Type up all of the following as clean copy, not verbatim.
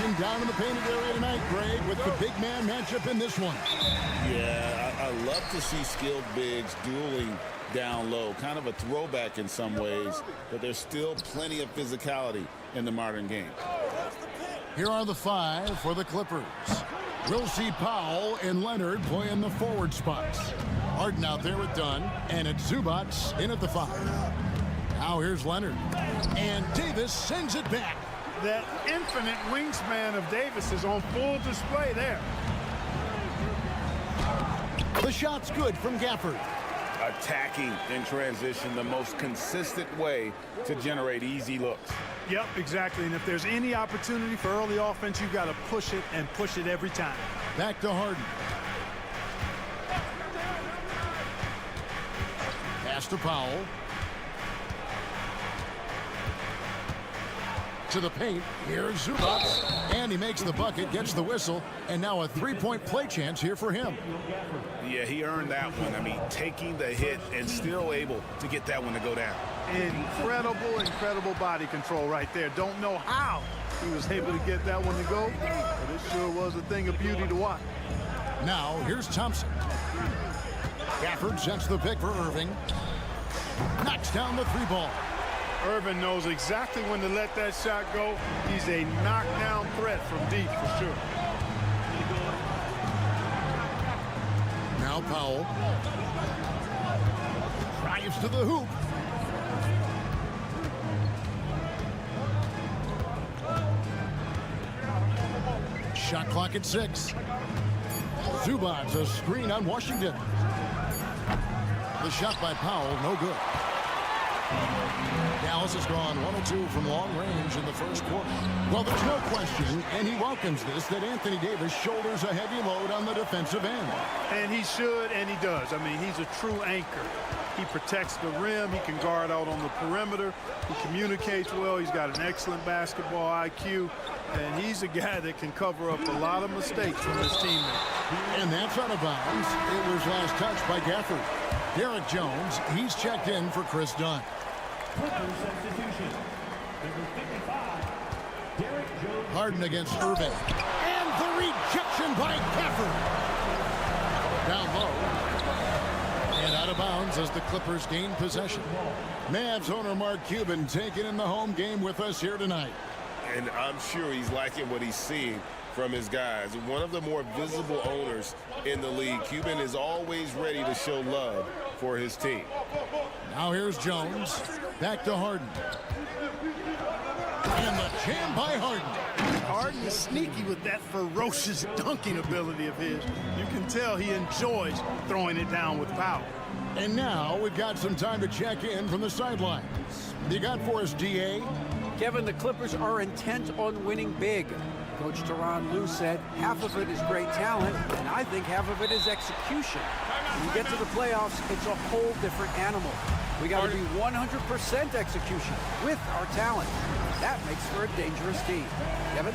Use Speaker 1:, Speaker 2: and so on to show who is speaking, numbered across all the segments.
Speaker 1: action down in the painted area tonight, Greg, with the big man matchup in this one.
Speaker 2: Yeah, I love to see skilled bigs dueling down low. Kind of a throwback in some ways, but there's still plenty of physicality in the modern game.
Speaker 1: Here are the five for the Clippers. We'll see Powell and Leonard play in the forward spots. Harden out there with Dunn, and it's Zubats in at the 5. Now here's Leonard. And Davis sends it back.
Speaker 3: That infinite wingspan of Davis is on full display there.
Speaker 1: The shot's good from Gafford.
Speaker 2: Attacking in transition, the most consistent way to generate easy looks.
Speaker 3: Yep, exactly. And if there's any opportunity for early offense, you've got to push it and push it every time.
Speaker 1: Back to Harden. Pass to Powell. To the paint. Here's Zubats. And he makes the bucket, gets the whistle, and now a three-point play chance here for him.
Speaker 2: Yeah, he earned that one. I mean, taking the hit and still able to get that one to go down.
Speaker 3: Incredible body control right there. Don't know how he was able to get that one to go, but it sure was a thing of beauty to watch.
Speaker 1: Now, here's Thompson. Gafford sets the pick for Irving. Knocks down the 3-ball.
Speaker 3: Irving knows exactly when to let that shot go. He's a knockdown threat from deep for sure.
Speaker 1: Now Powell. Drives to the hoop. Shot clock at 6. Zubats a screen on Washington. The shot by Powell, no good. Dallas has gone 1 of 2 from long range in the first quarter. Well, there's no question, and he welcomes this, that Anthony Davis shoulders a heavy load on the defensive end.
Speaker 3: And he should, and he does. I mean, he's a true anchor. He protects the rim. He can guard out on the perimeter. He communicates well. He's got an excellent basketball IQ. And he's a guy that can cover up a lot of mistakes from his teammates.
Speaker 1: And that's out of bounds. It was last touched by Gafford. Derek Jones, he's checked in for Chris Dunn. Harden against Irving. And the rejection by Gafford. Down low. And out of bounds as the Clippers gain possession. Mavs owner Mark Cuban taking in the home game with us here tonight.
Speaker 2: And I'm sure he's liking what he's seeing from his guys. One of the more visible owners in the league. Cuban is always ready to show love for his team.
Speaker 1: Now here's Jones. Back to Harden. And the jam by Harden.
Speaker 3: Harden is sneaky with that ferocious dunking ability of his. You can tell he enjoys throwing it down with power.
Speaker 1: And now we've got some time to check in from the sidelines. You got for us, D.A.?
Speaker 4: Kevin, the Clippers are intent on winning big. Coach Tyronn Lue said half of it is great talent, and I think half of it is execution. When you get to the playoffs, it's a whole different animal. We got to be 100% execution with our talent. That makes for a dangerous team. Kevin?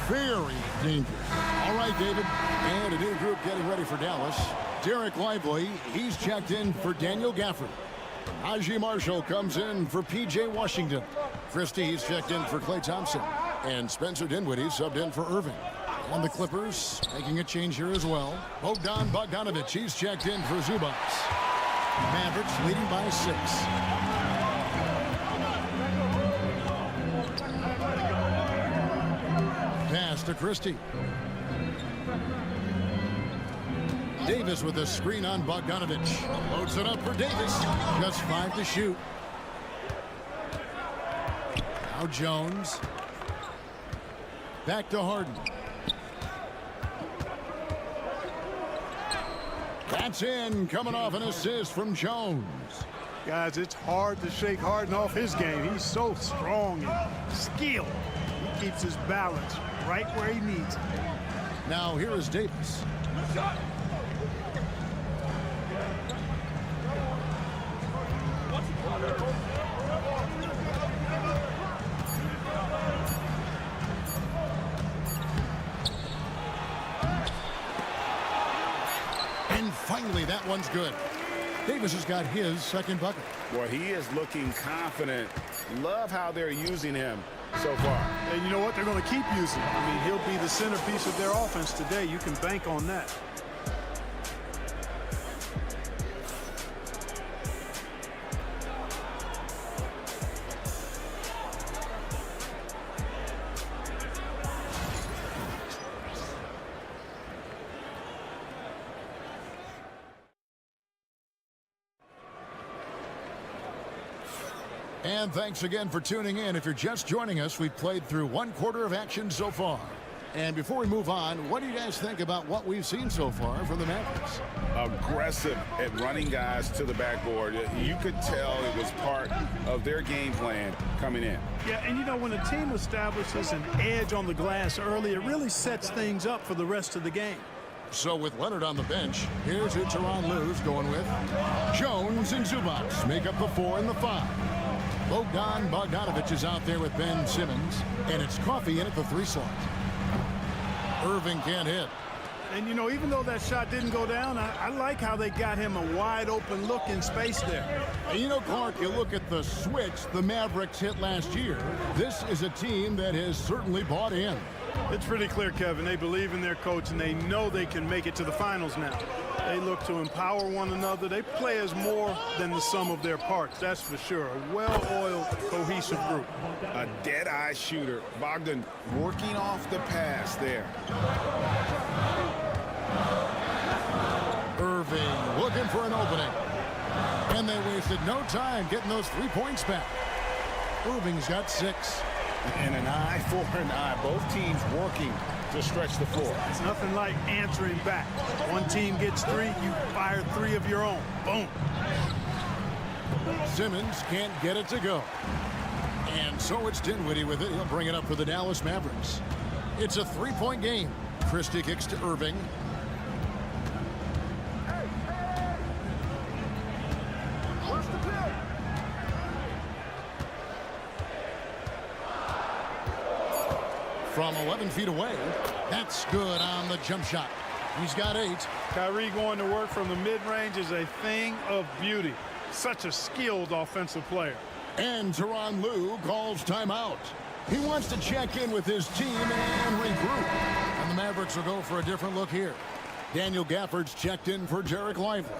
Speaker 1: Very dangerous. All right, David. And a new group getting ready for Dallas. Derek Lively, he's checked in for Daniel Gafford. Najee Marshall comes in for P.J. Washington. Christie, he's checked in for Klay Thompson. And Spencer Dinwiddie subbed in for Irving. And the Clippers making a change here as well. Bogdan Bogdanovic, he's checked in for Zubats. Mavericks leading by 6. Pass to Christie. Davis with a screen on Bogdanovic. Loads it up for Davis. Just 5 to shoot. Now Jones. Back to Harden. That's in, coming off an assist from Jones.
Speaker 3: Guys, it's hard to shake Harden off his game. He's so strong and skilled. He keeps his balance right where he needs it.
Speaker 1: Now here is Davis. And finally, that one's good. Davis has got his second bucket.
Speaker 2: Well, he is looking confident. Love how they're using him so far.
Speaker 3: And you know what? They're going to keep using him. I mean, he'll be the centerpiece of their offense today. You can bank on that.
Speaker 1: And thanks again for tuning in. If you're just joining us, we've played through 1/4 of action so far. And before we move on, what do you guys think about what we've seen so far from the Mavericks?
Speaker 2: Aggressive at running guys to the backboard. You could tell it was part of their game plan coming in.
Speaker 3: Yeah, and you know, when a team establishes an edge on the glass early, it really sets things up for the rest of the game.
Speaker 1: So with Leonard on the bench, here's who Tyronn Lue's going with. Jones and Zubac make up the 4 and the 5. Bogdanovich is out there with Ben Simmons, and it's Coffey in at the 3 slot. Irving can't hit.
Speaker 3: And, you know, even though that shot didn't go down, I like how they got him a wide-open look in space there.
Speaker 1: And you know, Clark, you look at the switch the Mavericks hit last year. This is a team that has certainly bought in.
Speaker 3: It's pretty clear, Kevin. They believe in their coach, and they know they can make it to the finals now. They look to empower one another. They play as more than the sum of their parts, that's for sure. A well-oiled, cohesive group.
Speaker 2: A dead-eye shooter. Bogdan working off the pass there.
Speaker 1: Irving looking for an opening. And they wasted no time getting those 3 points back. Irving's got 6.
Speaker 2: And an eye for an eye. Both teams working to stretch the floor.
Speaker 3: It's nothing like answering back. One team gets 3, you fire 3 of your own. Boom.
Speaker 1: Simmons can't get it to go. And so it's Dinwiddie with it. He'll bring it up for the Dallas Mavericks. It's a 3-point game. Christie kicks to Irving. From 11 feet away, that's good on the jump shot. He's got 8.
Speaker 3: Kyrie going to work from the mid-range is a thing of beauty. Such a skilled offensive player.
Speaker 1: And Tyronn Lue calls timeout. He wants to check in with his team and regroup. And the Mavericks will go for a different look here. Daniel Gafford's checked in for Dereck Lively.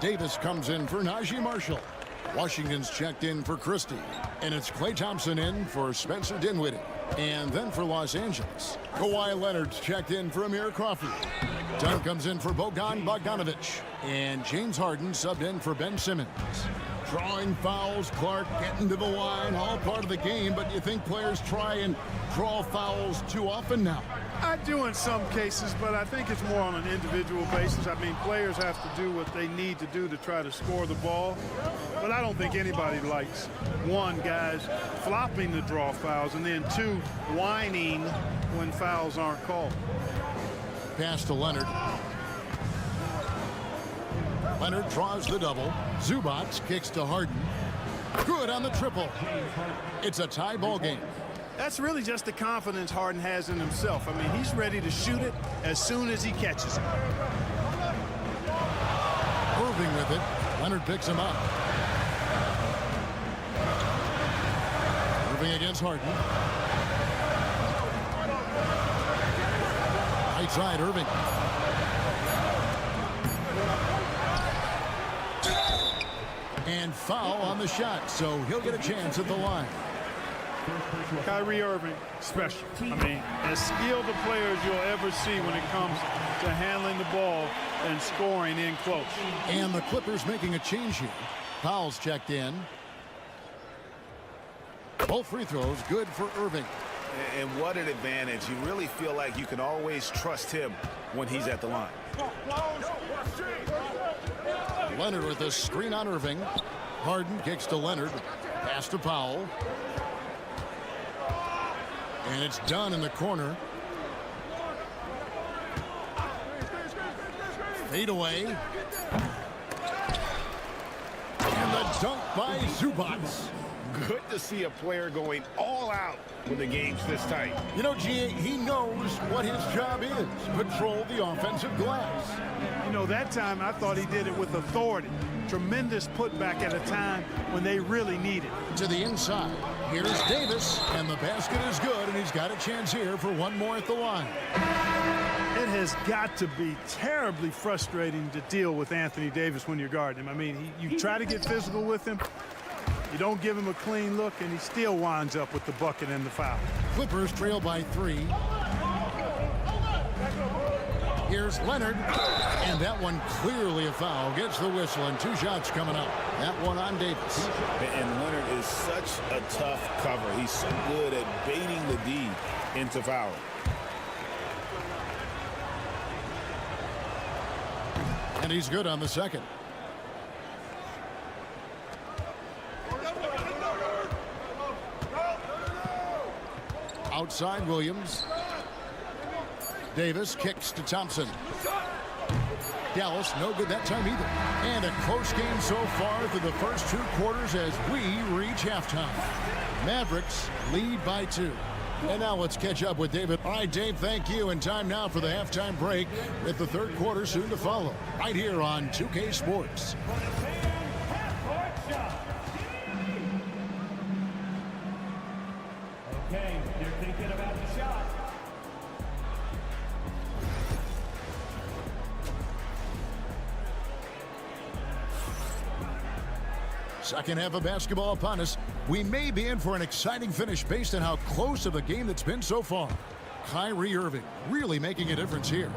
Speaker 1: Davis comes in for Najee Marshall. Washington's checked in for Christie. And it's Klay Thompson in for Spencer Dinwiddie. And then for Los Angeles, Kawhi Leonard's checked in for Amir Crawford. Dunn comes in for Bogdanovich. And James Harden subbed in for Ben Simmons. Drawing fouls, Clark getting to the line, all part of the game, but you think players try and draw fouls too often now?
Speaker 3: I do in some cases, but I think it's more on an individual basis. I mean, players have to do what they need to do to try to score the ball. But I don't think anybody likes, 1, guys flopping to draw fouls, and then 2, whining when fouls aren't called.
Speaker 1: Pass to Leonard. Leonard draws the double. Zubac kicks to Harden. Good on the triple. It's a tie ball game.
Speaker 3: That's really just the confidence Harden has in himself. I mean, he's ready to shoot it as soon as he catches it.
Speaker 1: Irving with it. Leonard picks him up. Irving against Harden. Right side, Irving. And foul on the shot, so he'll get a chance at the line.
Speaker 3: Kyrie Irving, special. I mean, as skilled a player as you'll ever see when it comes to handling the ball and scoring in close.
Speaker 1: And the Clippers making a change here. Powell's checked in. Both free throws good for Irving.
Speaker 2: And what an advantage. You really feel like you can always trust him when he's at the line.
Speaker 1: Leonard with a screen on Irving. Harden kicks to Leonard. Pass to Powell. And it's done in the corner. Fade away. And the dunk by Zubac.
Speaker 2: Good to see a player going all out when the game's this tight.
Speaker 1: You know, G.A., he knows what his job is. Patrol the offensive glass.
Speaker 3: You know, that time I thought he did it with authority. Tremendous putback at a time when they really need it.
Speaker 1: To the inside. Here's Davis, and the basket is good, and he's got a chance here for one more at the line.
Speaker 3: It has got to be terribly frustrating to deal with Anthony Davis when you're guarding him. I mean, you try to get physical with him, you don't give him a clean look, and he still winds up with the bucket and the foul.
Speaker 1: Clippers trail by 3. Here's Leonard, and that one clearly a foul. Gets the whistle, and 2 shots coming up. That one on Davis.
Speaker 2: And Leonard is such a tough cover. He's so good at baiting the D into fouling.
Speaker 1: And he's good on the second. Outside Williams. Davis kicks to Thompson. Dallas no good that time either. And a close game so far through the first 2 quarters as we reach halftime. Mavericks lead by 2. And now let's catch up with David. All right, Dave, thank you. And time now for the halftime break with the 3rd quarter soon to follow. Right here on 2K Sports.
Speaker 5: Okay, you're thinking about the shot.
Speaker 1: Second half of basketball upon us. We may be in for an exciting finish based on how close of a game that's been so far. Kyrie Irving really making a difference here.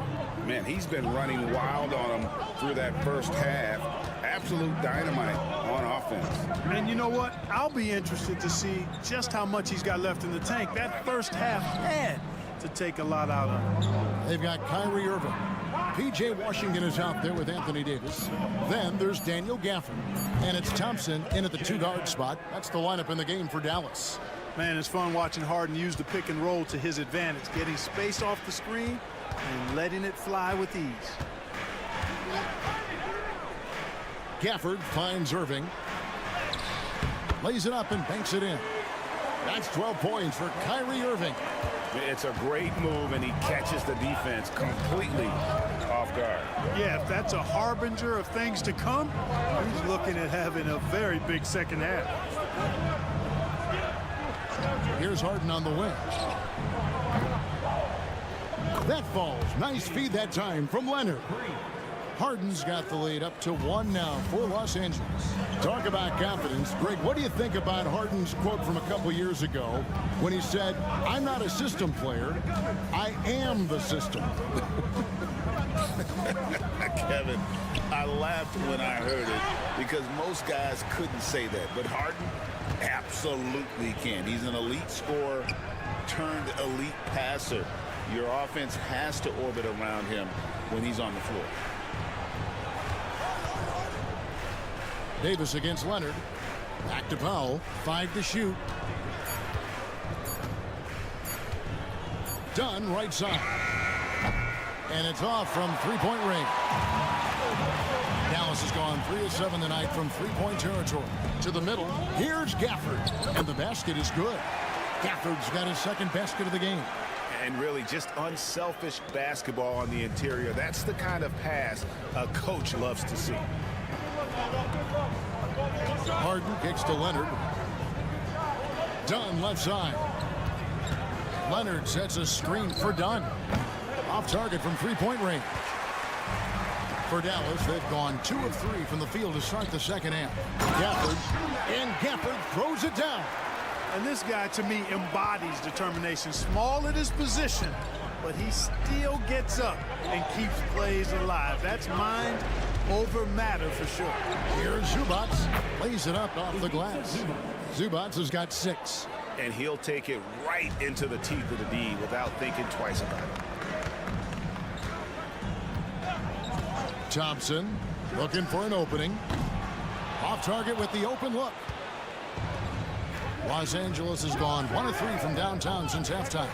Speaker 2: Man, he's been running wild on him through that first half. Absolute dynamite on offense.
Speaker 3: And you know what? I'll be interested to see just how much he's got left in the tank. That first half had to take a lot out of him.
Speaker 1: They've got Kyrie Irving. P.J. Washington is out there with Anthony Davis. Then there's Daniel Gafford. And it's Thompson in at the 2-guard spot. That's the lineup in the game for Dallas.
Speaker 3: Man, it's fun watching Harden use the pick and roll to his advantage, getting space off the screen and letting it fly with ease.
Speaker 1: Gafford finds Irving. Lays it up and banks it in. That's 12 points for Kyrie Irving.
Speaker 2: It's a great move, and he catches the defense completely off guard.
Speaker 3: Yeah, if that's a harbinger of things to come, he's looking at having a very big second half.
Speaker 1: Here's Harden on the wing. That falls. Nice feed that time from Leonard. Harden's got the lead up to 1 now for Los Angeles. Talk about confidence. Greg, what do you think about Harden's quote from a couple years ago when he said, "I'm not a system player, I am the system"?
Speaker 2: Kevin, I laughed when I heard it because most guys couldn't say that, but Harden absolutely can. He's an elite scorer turned elite passer. Your offense has to orbit around him when he's on the floor.
Speaker 1: Davis against Leonard. Back to Powell. 5 to shoot. Dunn right side. And it's off from 3-point range. Dallas has gone 3 of 7 tonight from 3-point territory. To the middle. Here's Gafford. And the basket is good. Gafford's got his 2nd basket of the game.
Speaker 2: And really just unselfish basketball on the interior. That's the kind of pass a coach loves to see.
Speaker 1: Harden kicks to Leonard. Dunn left side. Leonard sets a screen for Dunn. Off target from 3-point range. For Dallas, they've gone 2 of 3 from the field to start the second half. Gafford, and Gafford throws it down.
Speaker 3: And this guy, to me, embodies determination. Small at his position, but he still gets up and keeps plays alive. That's mind over matter for sure.
Speaker 1: Here's Zubac. Lays it up off the glass. Zubac has got 6.
Speaker 2: And he'll take it right into the teeth of the D without thinking twice about it.
Speaker 1: Thompson looking for an opening. Off target with the open look. Los Angeles has gone 1 of 3 from downtown since halftime.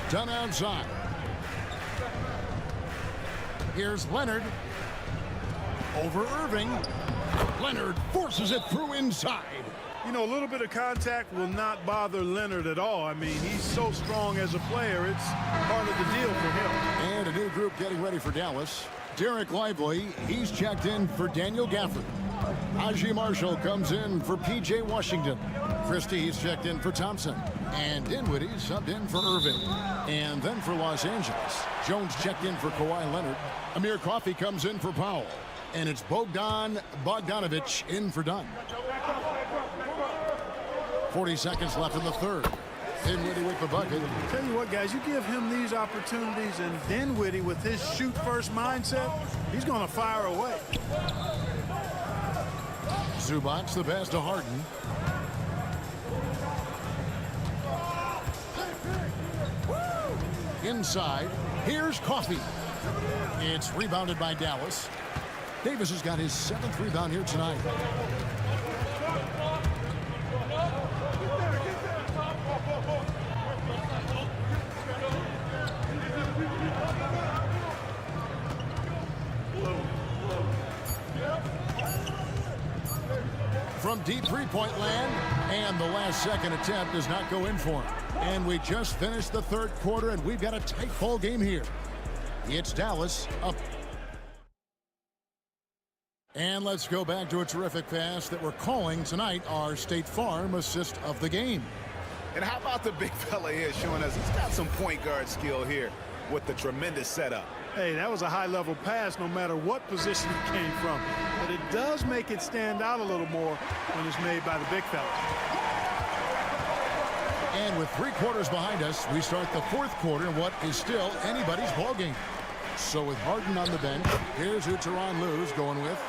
Speaker 1: Dunn outside. Here's Leonard. Over Irving. Leonard forces it through inside.
Speaker 3: You know, a little bit of contact will not bother Leonard at all. I mean, he's so strong as a player, it's part of the deal for him.
Speaker 1: And a new group getting ready for Dallas. Derek Lively, he's checked in for Daniel Gafford. Najee Marshall comes in for P.J. Washington. Christie, he's checked in for Thompson. And Dinwiddie subbed in for Irving. And then for Los Angeles, Jones checked in for Kawhi Leonard. Amir Coffey comes in for Powell. And it's Bogdanovich in for Dunn. 40 seconds left in the third. Dinwiddie with the bucket.
Speaker 3: Tell you what, guys, you give him these opportunities, and Dinwiddie with his shoot-first mindset, he's going to fire away.
Speaker 1: Zubac, the pass to Harden. Inside, here's Coffey. It's rebounded by Dallas. Davis has got his 7th rebound here tonight. From deep three-point land, and the last second attempt does not go in for him. And we just finished the third quarter, and we've got a tight ball game here. It's Dallas up. And let's go back to a terrific pass that we're calling tonight our State Farm assist of the game.
Speaker 2: And how about the big fella here showing us he's got some point guard skill here with the tremendous setup.
Speaker 3: Hey, that was a high-level pass no matter what position it came from. But it does make it stand out a little more when it's made by the big fella.
Speaker 1: And with 3 quarters behind us, we start the fourth quarter in what is still anybody's ball game. So with Harden on the bench, here's who Tyronn Lue's going with.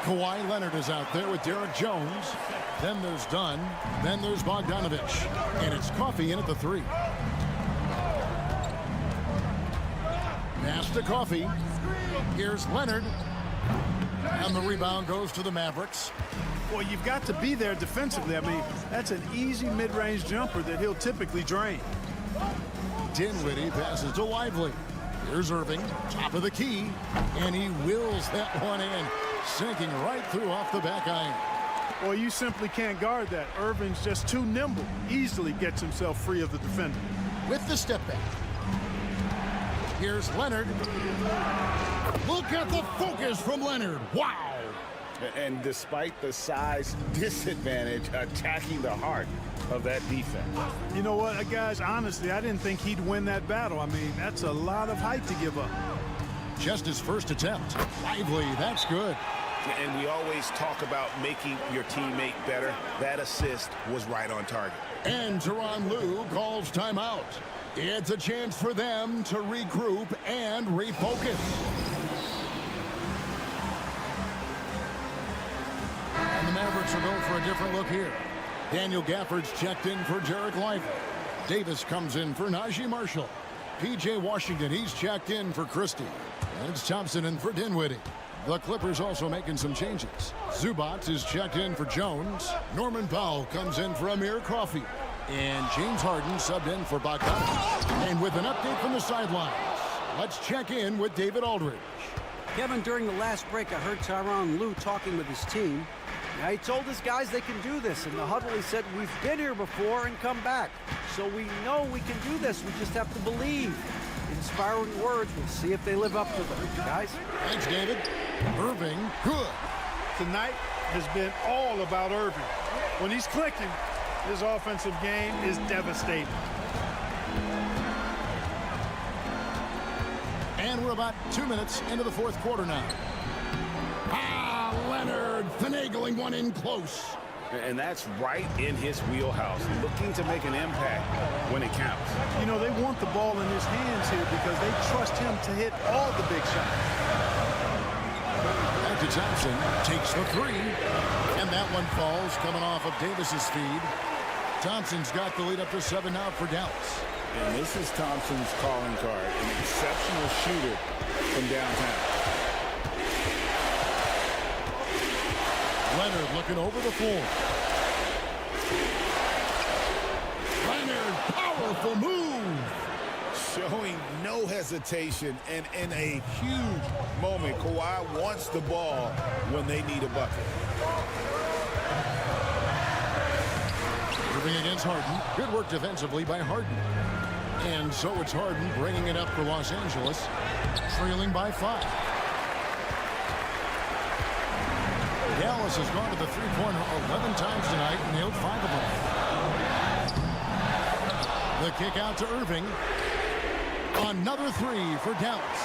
Speaker 1: Kawhi Leonard is out there with Derek Jones. Then there's Dunn. Then there's Bogdanovich. And it's Coffey in at the 3. Pass to Coffey. Here's Leonard. And the rebound goes to the Mavericks.
Speaker 3: Well, you've got to be there defensively. I mean, that's an easy mid-range jumper that he'll typically drain.
Speaker 1: Dinwiddie passes to Lively. Here's Irving, top of the key, and he wills that one in, sinking right through off the back iron.
Speaker 3: Well, you simply can't guard that. Irving's just too nimble. Easily gets himself free of the defender.
Speaker 1: With the step back. Here's Leonard. Look at the focus from Leonard. Wow.
Speaker 2: And despite the size disadvantage, attacking the heart of that defense.
Speaker 3: You know what, guys, honestly, I didn't think he'd win that battle. I mean, that's a lot of height to give up.
Speaker 1: Just his first attempt. Lively, that's good.
Speaker 2: And we always talk about making your teammate better. That assist was right on target.
Speaker 1: And Tyronn Lue calls timeout. It's a chance for them to regroup and refocus. And the Mavericks are going for a different look here. Daniel Gafford's checked in for Derek Lively. Davis comes in for Najee Marshall. P.J. Washington, he's checked in for Christie. And it's Thompson in for Dinwiddie. The Clippers also making some changes. Zubac is checked in for Jones. Norman Powell comes in for Amir Coffey. And James Harden subbed in for Bogdanovich. And with an update from the sidelines, let's check in with David Aldridge.
Speaker 4: Kevin, during the last break, I heard Tyronn Lue talking with his team. Now, he told his guys they can do this. In the huddle, he said, we've been here before and come back. So we know we can do this. We just have to believe. Inspiring words. We'll see if they live up to them. Guys?
Speaker 1: Thanks, David. Irving, good.
Speaker 3: Tonight has been all about Irving. When he's clicking, his offensive game is devastating.
Speaker 1: And we're about 2 minutes into the fourth quarter now. Leonard finagling one in close.
Speaker 2: And that's right in his wheelhouse, looking to make an impact when it counts.
Speaker 3: You know, they want the ball in his hands here because they trust him to hit all the big shots.
Speaker 1: Back to Thompson, takes the 3, and that one falls coming off of Davis's feed. Thompson's got the lead up to 7 now for Dallas.
Speaker 2: And this is Thompson's calling card, an exceptional shooter from downtown.
Speaker 1: Leonard looking over the floor. Leonard, powerful move.
Speaker 2: Showing no hesitation, and in a huge moment, Kawhi wants the ball when they need a bucket.
Speaker 1: Moving against Harden. Good work defensively by Harden. And so it's Harden bringing it up for Los Angeles, trailing by 5. Dallas has gone to the three-pointer 11 times tonight and nailed 5 of them. The kick out to Irving. Another 3 for Dallas.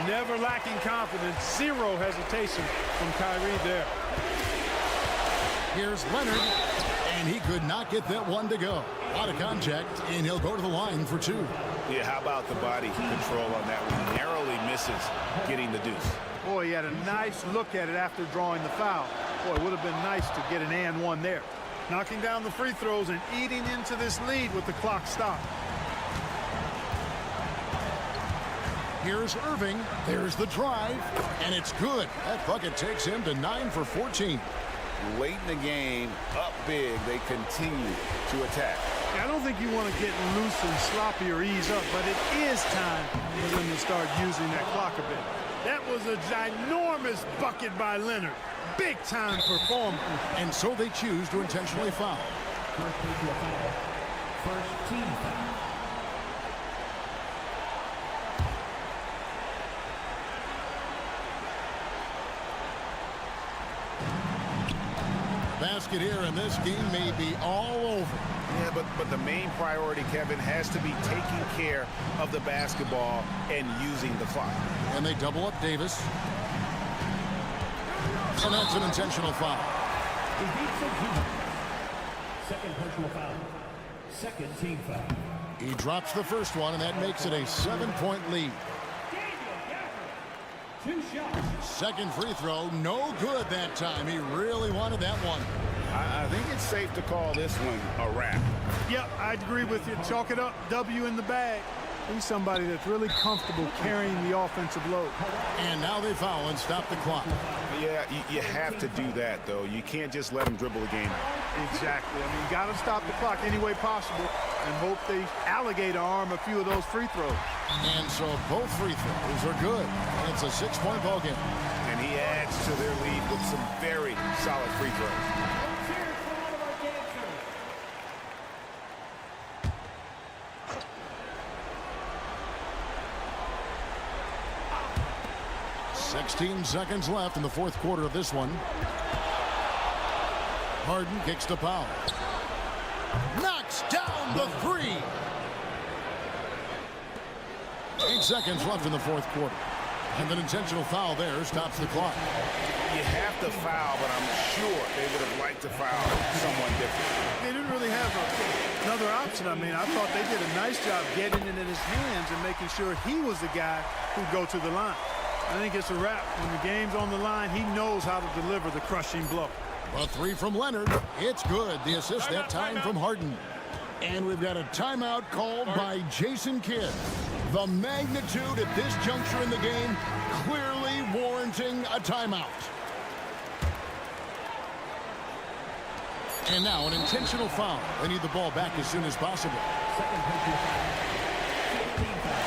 Speaker 3: Never lacking confidence. Zero hesitation from Kyrie there.
Speaker 1: Here's Leonard, and he could not get that one to go. Out of contact, and he'll go to the line for 2.
Speaker 2: Yeah, how about the body control on that one? Narrowly misses getting the deuce.
Speaker 3: Boy, he had a nice look at it after drawing the foul. Boy, it would have been nice to get an and one there. Knocking down the free throws and eating into this lead with the clock stopped.
Speaker 1: Here's Irving. There's the drive, and it's good. That bucket takes him to 9 for 14.
Speaker 2: Late in the game, up big, they continue to attack.
Speaker 3: I don't think you want to get loose and sloppy or ease up, but it is time for them to start using that clock a bit. That was a ginormous bucket by Leonard. Big-time performance.
Speaker 1: And so they choose to intentionally foul.
Speaker 5: First personal foul. First team foul.
Speaker 1: Basket here, and this game may be all over.
Speaker 2: Yeah, but the main priority, Kevin, has to be taking care of the basketball and using the clock.
Speaker 1: And they double up Davis. And that's an intentional foul.
Speaker 5: He beats it. Second personal foul. Second team foul.
Speaker 1: He drops the first one, and that makes it a 7-point lead.
Speaker 5: Two shots.
Speaker 1: Second free throw, no good that time. He really wanted that one.
Speaker 2: I think it's safe to call this one a wrap.
Speaker 3: Yep, I agree with you. Chalk it up. W in the bag. He's somebody that's really comfortable carrying the offensive load.
Speaker 1: And now they foul and stop the clock.
Speaker 2: Yeah, you have to do that, though. You can't just let them dribble the game.
Speaker 3: Exactly. I mean, you got to stop the clock any way possible and hope they alligator arm a few of those free throws.
Speaker 1: And so both free throws are good. And it's a 6-point ball game.
Speaker 2: And he adds to their lead with some very solid free throws.
Speaker 5: Cheers for all of our dancers.
Speaker 1: 16 seconds left in the fourth quarter of this one. Harden kicks to Powell. Knocks down the 3. 8 seconds left in the fourth quarter. And an intentional foul there stops the clock.
Speaker 2: You have to foul, but I'm sure they would have liked to foul someone different.
Speaker 3: They didn't really have another option. I mean, I thought they did a nice job getting it in his hands and making sure he was the guy who'd go to the line. I think it's a wrap. When the game's on the line, he knows how to deliver the crushing blow.
Speaker 1: A 3 from Leonard. It's good. The assist that time from Harden. And we've got a timeout called by Jason Kidd. The magnitude at this juncture in the game clearly warranting a timeout. And now an intentional foul. They need the ball back as soon as possible.
Speaker 5: Second personal foul. 15 foul.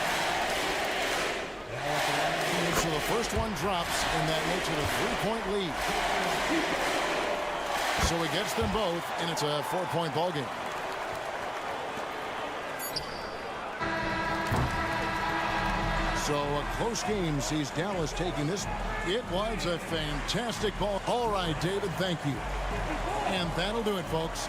Speaker 1: So the first one drops, and that makes it a 3-point lead. So he gets them both, and it's a 4-point ball game. So a close game sees Dallas taking this. It was a fantastic ball. All right, David, thank you. And that'll do it, folks.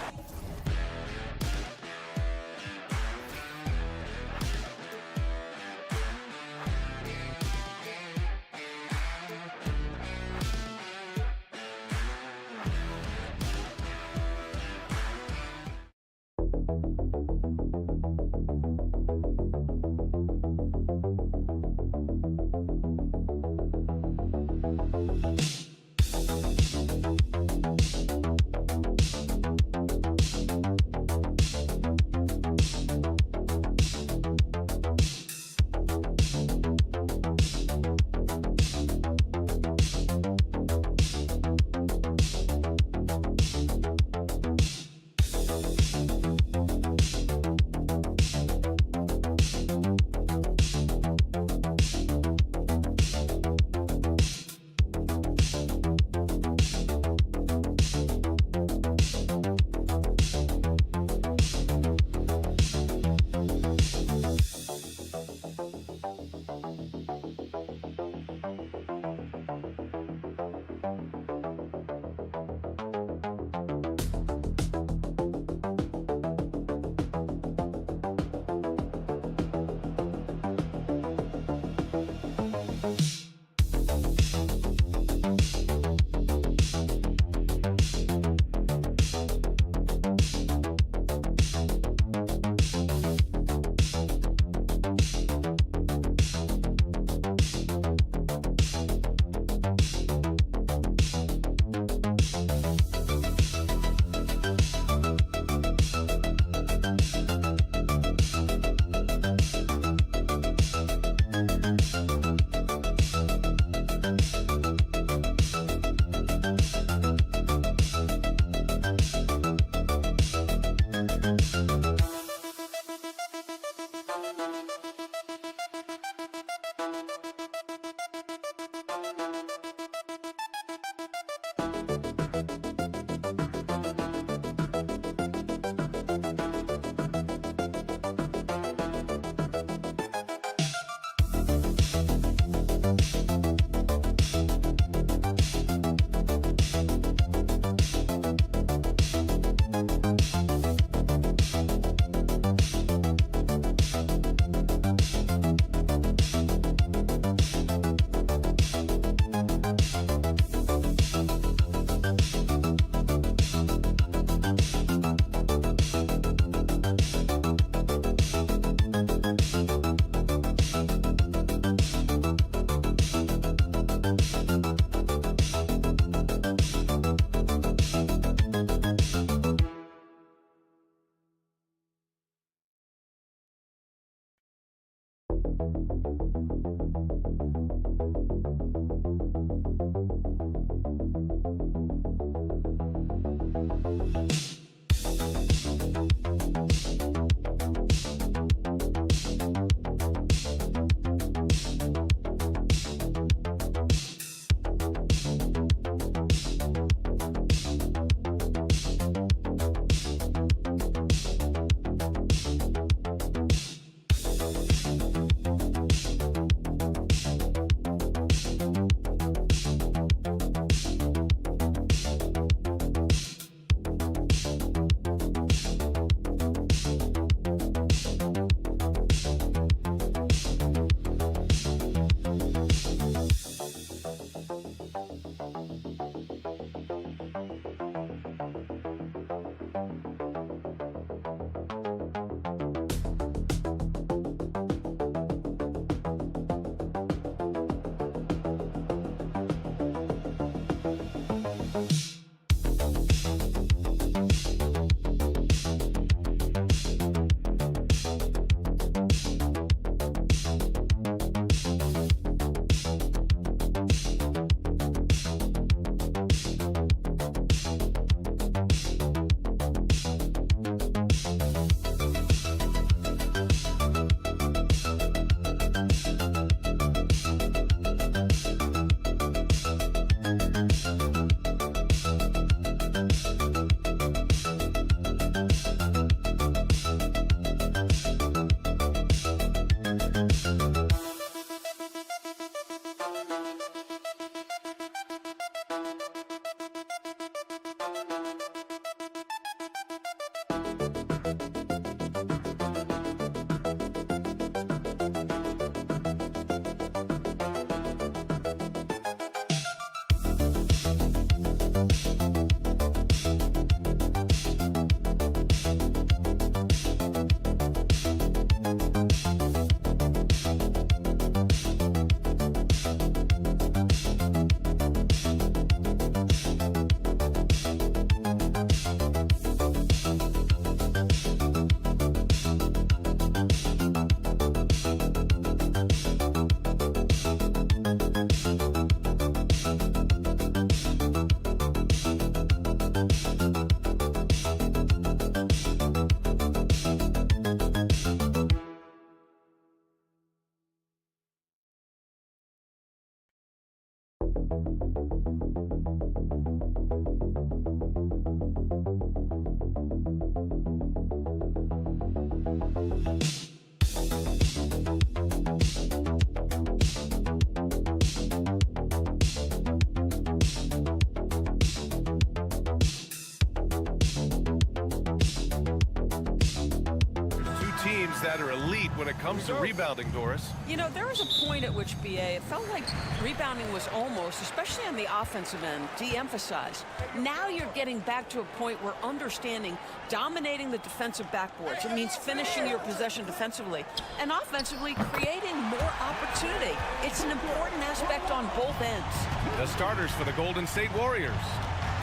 Speaker 6: that are elite when it comes to rebounding, Doris.
Speaker 7: You know, there was a point at which, BA, it felt like rebounding was almost, especially on the offensive end, de-emphasized. Now you're getting back to a point where understanding dominating the defensive backboards. It means finishing your possession defensively and offensively creating more opportunity. It's an important aspect on both ends.
Speaker 6: The starters for the Golden State Warriors.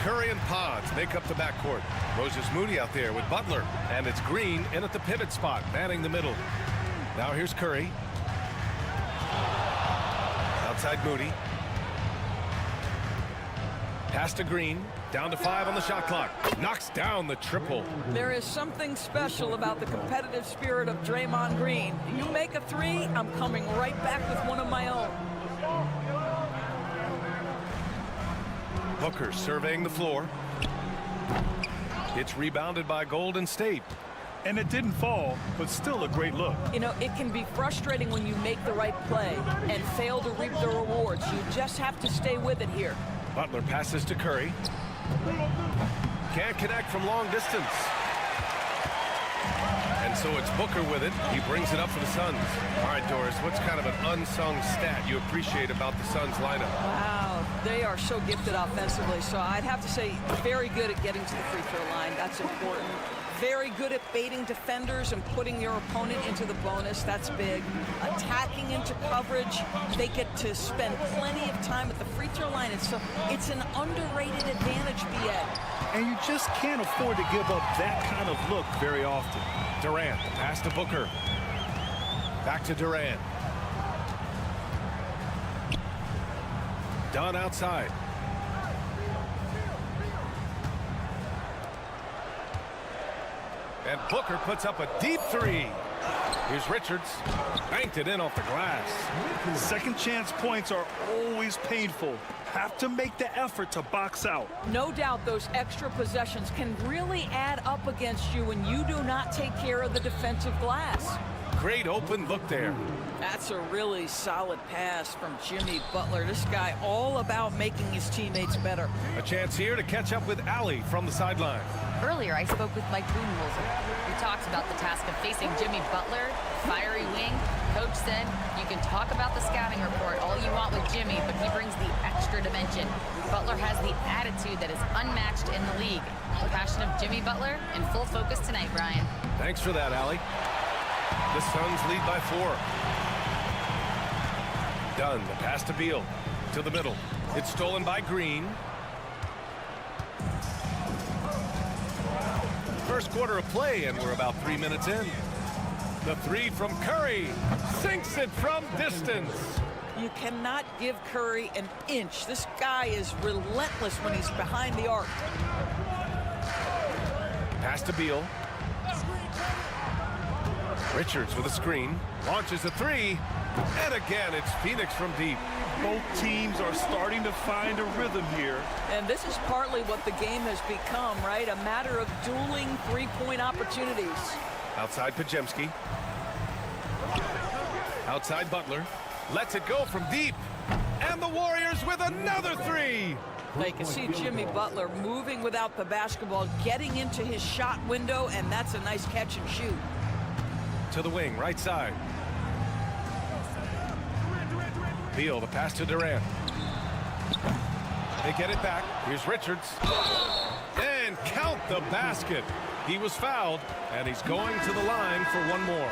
Speaker 6: Curry and Pods make up the backcourt. Moses Moody out there with Butler. And it's Green in at the pivot spot, manning the middle. Now here's Curry. Outside Moody. Pass to Green. Down to 5 on the shot clock. Knocks down the triple.
Speaker 7: There is something special about the competitive spirit of Draymond Green. You make a three, I'm coming right back with one of my own.
Speaker 6: Booker surveying the floor. It's rebounded by Golden State.
Speaker 3: And it didn't fall, but still a great look.
Speaker 7: You know, it can be frustrating when you make the right play and fail to reap the rewards. You just have to stay with it here.
Speaker 6: Butler passes to Curry. Can't connect from long distance. And so it's Booker with it. He brings it up for the Suns. All right, Doris, what's kind of an unsung stat you appreciate about the Suns lineup?
Speaker 7: Wow, they are so gifted offensively. So I'd have to say very good at getting to the free throw line. That's important. Very good at baiting defenders and putting your opponent into the bonus. That's big. Attacking into coverage. They get to spend plenty of time at the free throw line. And so it's an underrated advantage, BA.
Speaker 3: And you just can't afford to give up that kind of look very often.
Speaker 6: Durant, pass to Booker. Back to Durant. Dunn outside. And Booker puts up a deep three. Here's Richards. Banked it in off the glass.
Speaker 3: Second chance points are always painful. Have to make the effort to box out.
Speaker 7: No doubt those extra possessions can really add up against you when you do not take care of the defensive glass.
Speaker 6: Great open look there.
Speaker 7: That's a really solid pass from Jimmy Butler. This guy all about making his teammates better.
Speaker 6: A chance here to catch up with Allie from the sideline.
Speaker 8: Earlier, I spoke with Mike Budenholzer, who talked about the task of facing Jimmy Butler, fiery wing. Coach said, you can talk about the scouting report all you want with Jimmy, but he brings the extra dimension. Butler has the attitude that is unmatched in the league. The passion of Jimmy Butler in full focus tonight, Brian.
Speaker 6: Thanks for that, Allie. The Suns lead by 4. Dunn, the pass to Beal. To the middle. It's stolen by Green. First quarter of play, and we're about 3 minutes in. The three from Curry. Sinks it from distance.
Speaker 7: You cannot give Curry an inch. This guy is relentless when he's behind the arc.
Speaker 6: Pass to Beal. Richards with a screen. Launches a three. And again, it's Phoenix from deep.
Speaker 3: Both teams are starting to find a rhythm here.
Speaker 7: And this is partly what the game has become, right? A matter of dueling three-point opportunities.
Speaker 6: Outside Podziemski. Outside Butler. Lets it go from deep. And the Warriors with another three.
Speaker 7: They can see Jimmy Butler moving without the basketball, getting into his shot window, and that's a nice catch and shoot.
Speaker 6: To the wing, right side. Beal, the pass to Durant. They get it back. Here's Richards. And count the basket. He was fouled, and he's going to the line for one more.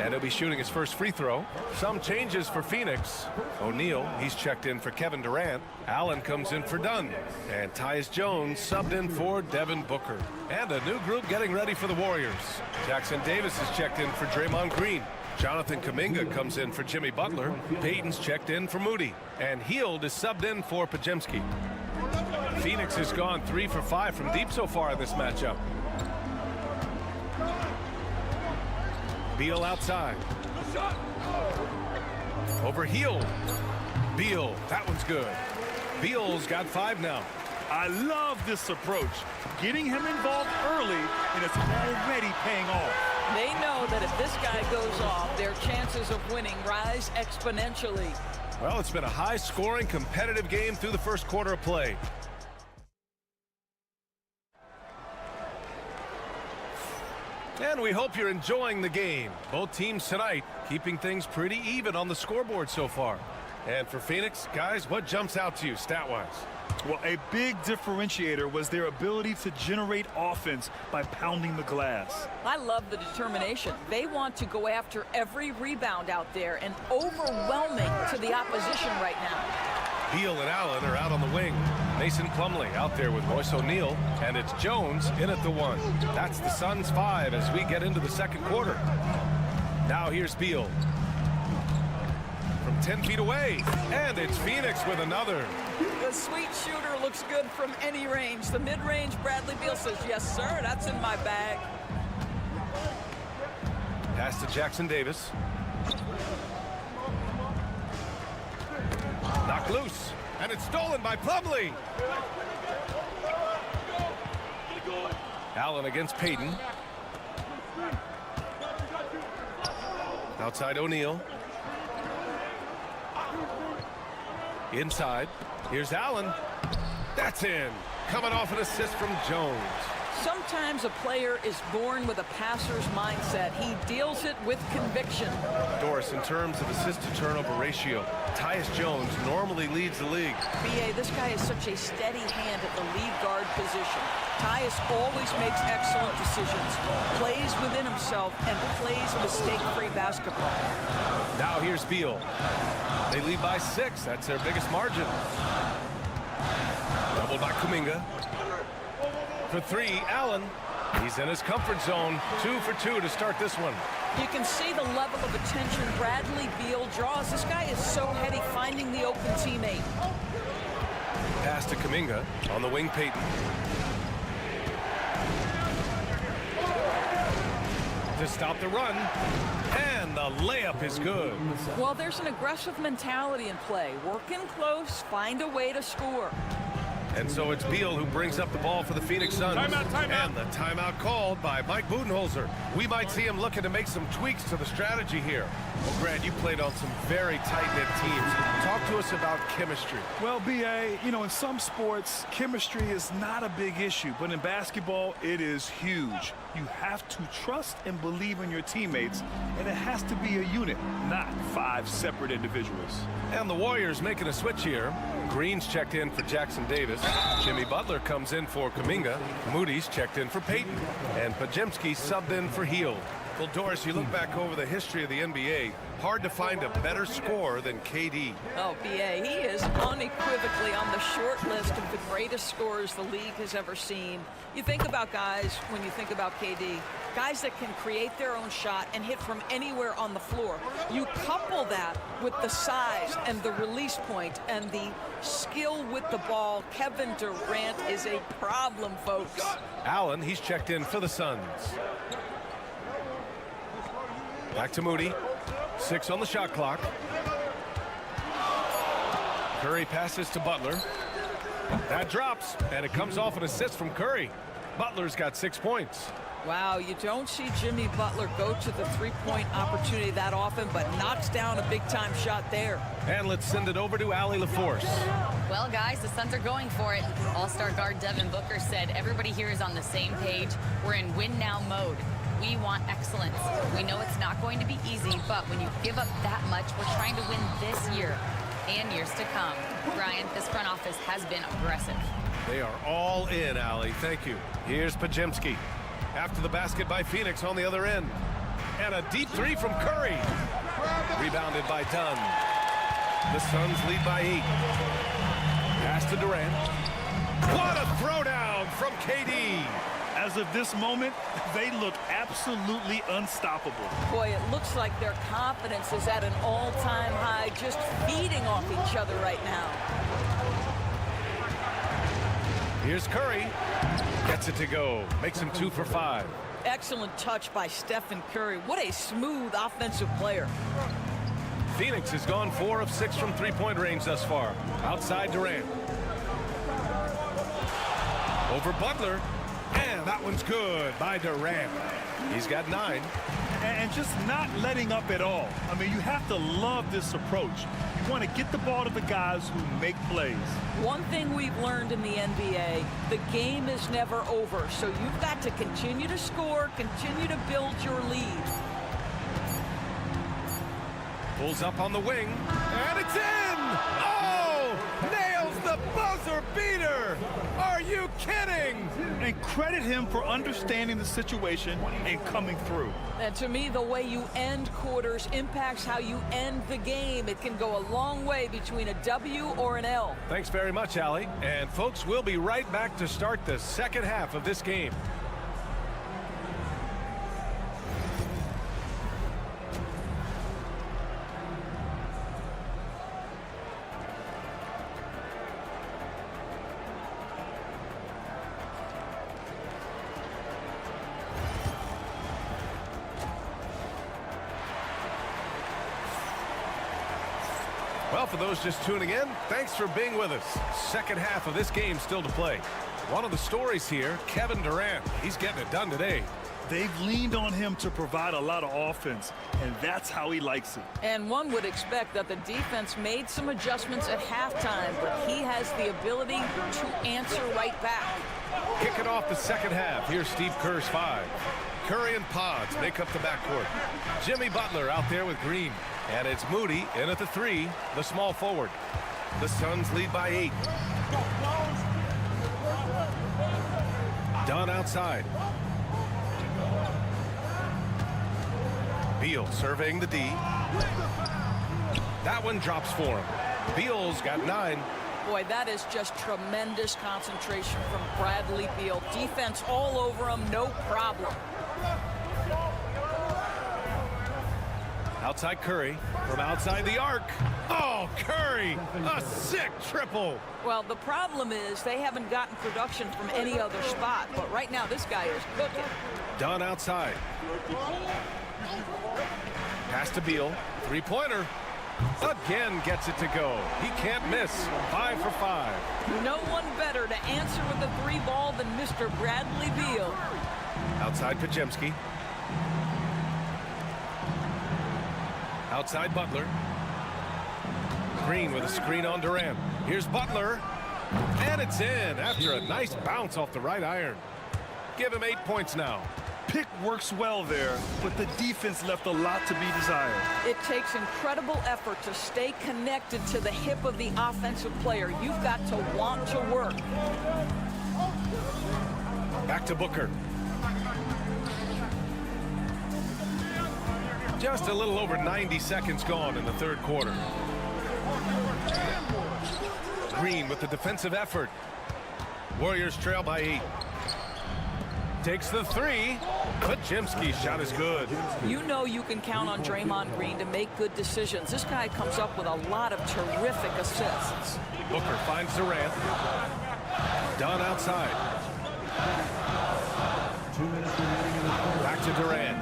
Speaker 6: And he'll be shooting his first free throw. Some changes for Phoenix. O'Neal, he's checked in for Kevin Durant. Allen comes in for Dunn. And Tyus Jones subbed in for Devin Booker. And a new group getting ready for the Warriors. Jackson Davis is checked in for Draymond Green. Jonathan Kuminga comes in for Jimmy Butler. Payton's checked in for Moody. And Hield is subbed in for Podziemski. Phoenix has gone 3 for 5 from deep so far in this matchup. Beal outside. Over Hield. Beal, that one's good. Beal's got 5 now.
Speaker 3: I love this approach. Getting him involved early, and it's already paying off.
Speaker 7: They know that if this guy goes off, their chances of winning rise exponentially.
Speaker 6: Well, it's been a high-scoring, competitive game through the first quarter of play. And we hope you're enjoying the game. Both teams tonight keeping things pretty even on the scoreboard so far. And for Phoenix, guys, what jumps out to you stat-wise?
Speaker 3: Well, a big differentiator was their ability to generate offense by pounding the glass.
Speaker 7: I love the determination. They want to go after every rebound out there and overwhelming to the opposition right now.
Speaker 6: Beal and Allen are out on the wing. Mason Plumlee out there with Royce O'Neal, and it's Jones in at the 1. That's the Suns' 5 as we get into the second quarter. Now here's Beal. From 10 feet away, and it's Phoenix with another.
Speaker 7: The sweet shooter looks good from any range. The mid-range, Bradley Beal says, yes, sir, that's in my bag.
Speaker 6: Pass to Jackson Davis. Knocked loose, and it's stolen by Plumlee. Allen against Payton. Outside O'Neal. Inside. Here's Allen. That's in. Coming off an assist from Jones.
Speaker 7: Sometimes a player is born with a passer's mindset. He deals it with conviction.
Speaker 6: Doris, in terms of assist-to-turnover ratio, Tyus Jones normally leads the league.
Speaker 7: B.A., this guy is such a steady hand at the lead guard position. Tyus always makes excellent decisions, plays within himself, and plays mistake-free basketball.
Speaker 6: Now here's Beal. They lead by 6. That's their biggest margin. Doubled by Kuminga. For 3, Allen. He's in his comfort zone. 2 for 2 to start this one.
Speaker 7: You can see the level of attention Bradley Beal draws. This guy is so heady finding the open teammate.
Speaker 6: Pass to Kuminga. On the wing, Payton. To stop the run. And the layup is good.
Speaker 7: Well, there's an aggressive mentality in play. Work in close, find a way to score.
Speaker 6: And so it's Beal who brings up the ball for the Phoenix Suns.
Speaker 3: Timeout.
Speaker 6: And the timeout called by Mike Budenholzer. We might see him looking to make some tweaks to the strategy here. Well, Grant, you played on some very tight-knit teams. Talk to us about chemistry.
Speaker 9: Well, B.A., you know, in some sports, chemistry is not a big issue. But in basketball, it is huge. You have to trust and believe in your teammates, and it has to be a unit, not 5 separate individuals.
Speaker 6: And the Warriors making a switch here. Green's checked in for Jackson Davis. Jimmy Butler comes in for Kuminga. Moody's checked in for Payton. And Pajemski subbed in for Hield. Well, Doris, you look back over the history of the NBA, hard to find a better scorer than KD.
Speaker 7: Oh, B.A., he is unequivocally on the short list of the greatest scorers the league has ever seen. You think about guys, when you think about KD, guys that can create their own shot and hit from anywhere on the floor. You couple that with the size and the release point and the skill with the ball. Kevin Durant is a problem, folks.
Speaker 6: Allen, he's checked in for the Suns. Back to Moody. 6 on the shot clock. Curry passes to Butler. That drops, and it comes off an assist from Curry. Butler's got 6 points.
Speaker 7: Wow, you don't see Jimmy Butler go to the three-point opportunity that often, but knocks down a big-time shot there.
Speaker 6: And let's send it over to Allie LaForce.
Speaker 8: Well, guys, the Suns are going for it. All-star guard Devin Booker said everybody here is on the same page. We're in win-now mode. We want excellence. We know it's not going to be easy, but when you give up that much, we're trying to win this year and years to come. Brian, this front office has been aggressive.
Speaker 6: They are all in, Allie. Thank you. Here's Pajemski. After the basket by Phoenix on the other end. And a deep three from Curry. Rebounded by Dunn. The Suns lead by 8. Pass to Durant. What a throwdown from KD.
Speaker 9: As of this moment, they look absolutely unstoppable.
Speaker 7: Boy, it looks like their confidence is at an all-time high, just feeding off each other right now.
Speaker 6: Here's Curry. Gets it to go. Makes him 2 for 5.
Speaker 7: Excellent touch by Stephen Curry. What a smooth offensive player.
Speaker 6: Phoenix has gone 4 of 6 from three-point range thus far. Outside Durant. Over Butler. And that one's good by Durant. He's got 9.
Speaker 9: And just not letting up at all. I mean, you have to love this approach. You want to get the ball to the guys who make plays.
Speaker 7: One thing we've learned in the NBA, the game is never over. So you've got to continue to score, continue to build your lead.
Speaker 6: Pulls up on the wing. And it's in! Oh! Nails the buzzer beater! Are you kidding?
Speaker 9: And credit him for understanding the situation and coming through.
Speaker 7: And to me, the way you end quarters impacts how you end the game. It can go a long way between a W or an L.
Speaker 6: Thanks very much, Allie. And folks, we'll be right back to start the second half of this game. Well, for those just tuning in, thanks for being with us. Second half of this game still to play. One of the stories here, Kevin Durant. He's getting it done today.
Speaker 9: They've leaned on him to provide a lot of offense, and that's how he likes it.
Speaker 7: And one would expect that the defense made some adjustments at halftime, but he has the ability to answer right back.
Speaker 6: Kicking off the second half, here's Steve Kerr's 5. Curry and Pods make up the backcourt. Jimmy Butler out there with Green. And it's Moody in at the 3, the small forward. The Suns lead by 8. Dunn outside. Beal surveying the D. That one drops for him. Beal's got 9.
Speaker 7: Boy, that is just tremendous concentration from Bradley Beal. Defense all over him, no problem.
Speaker 6: Outside Curry from outside the arc. Oh, Curry, a sick triple.
Speaker 7: Well, the problem is they haven't gotten production from any other spot, but right now this guy is cooking.
Speaker 6: Dunn outside. Pass to Beal. Three-pointer. Again gets it to go. He can't miss. 5 for 5.
Speaker 7: No one better to answer with a three ball than Mr. Bradley Beal.
Speaker 6: Outside Pajemski. Outside Butler. Green with a screen on Durant. Here's Butler. And it's in after a nice bounce off the right iron. Give him 8 points now.
Speaker 9: Pick works well there, but the defense left a lot to be desired.
Speaker 7: It takes incredible effort to stay connected to the hip of the offensive player. You've got to want to work.
Speaker 6: Back to Booker. Just a little over 90 seconds gone in the third quarter. Green with the defensive effort. Warriors trail by 8. Takes the three. Pajemski's shot is good.
Speaker 7: You know you can count on Draymond Green to make good decisions. This guy comes up with a lot of terrific assists.
Speaker 6: Booker finds Durant. Dunn outside. Back to Durant.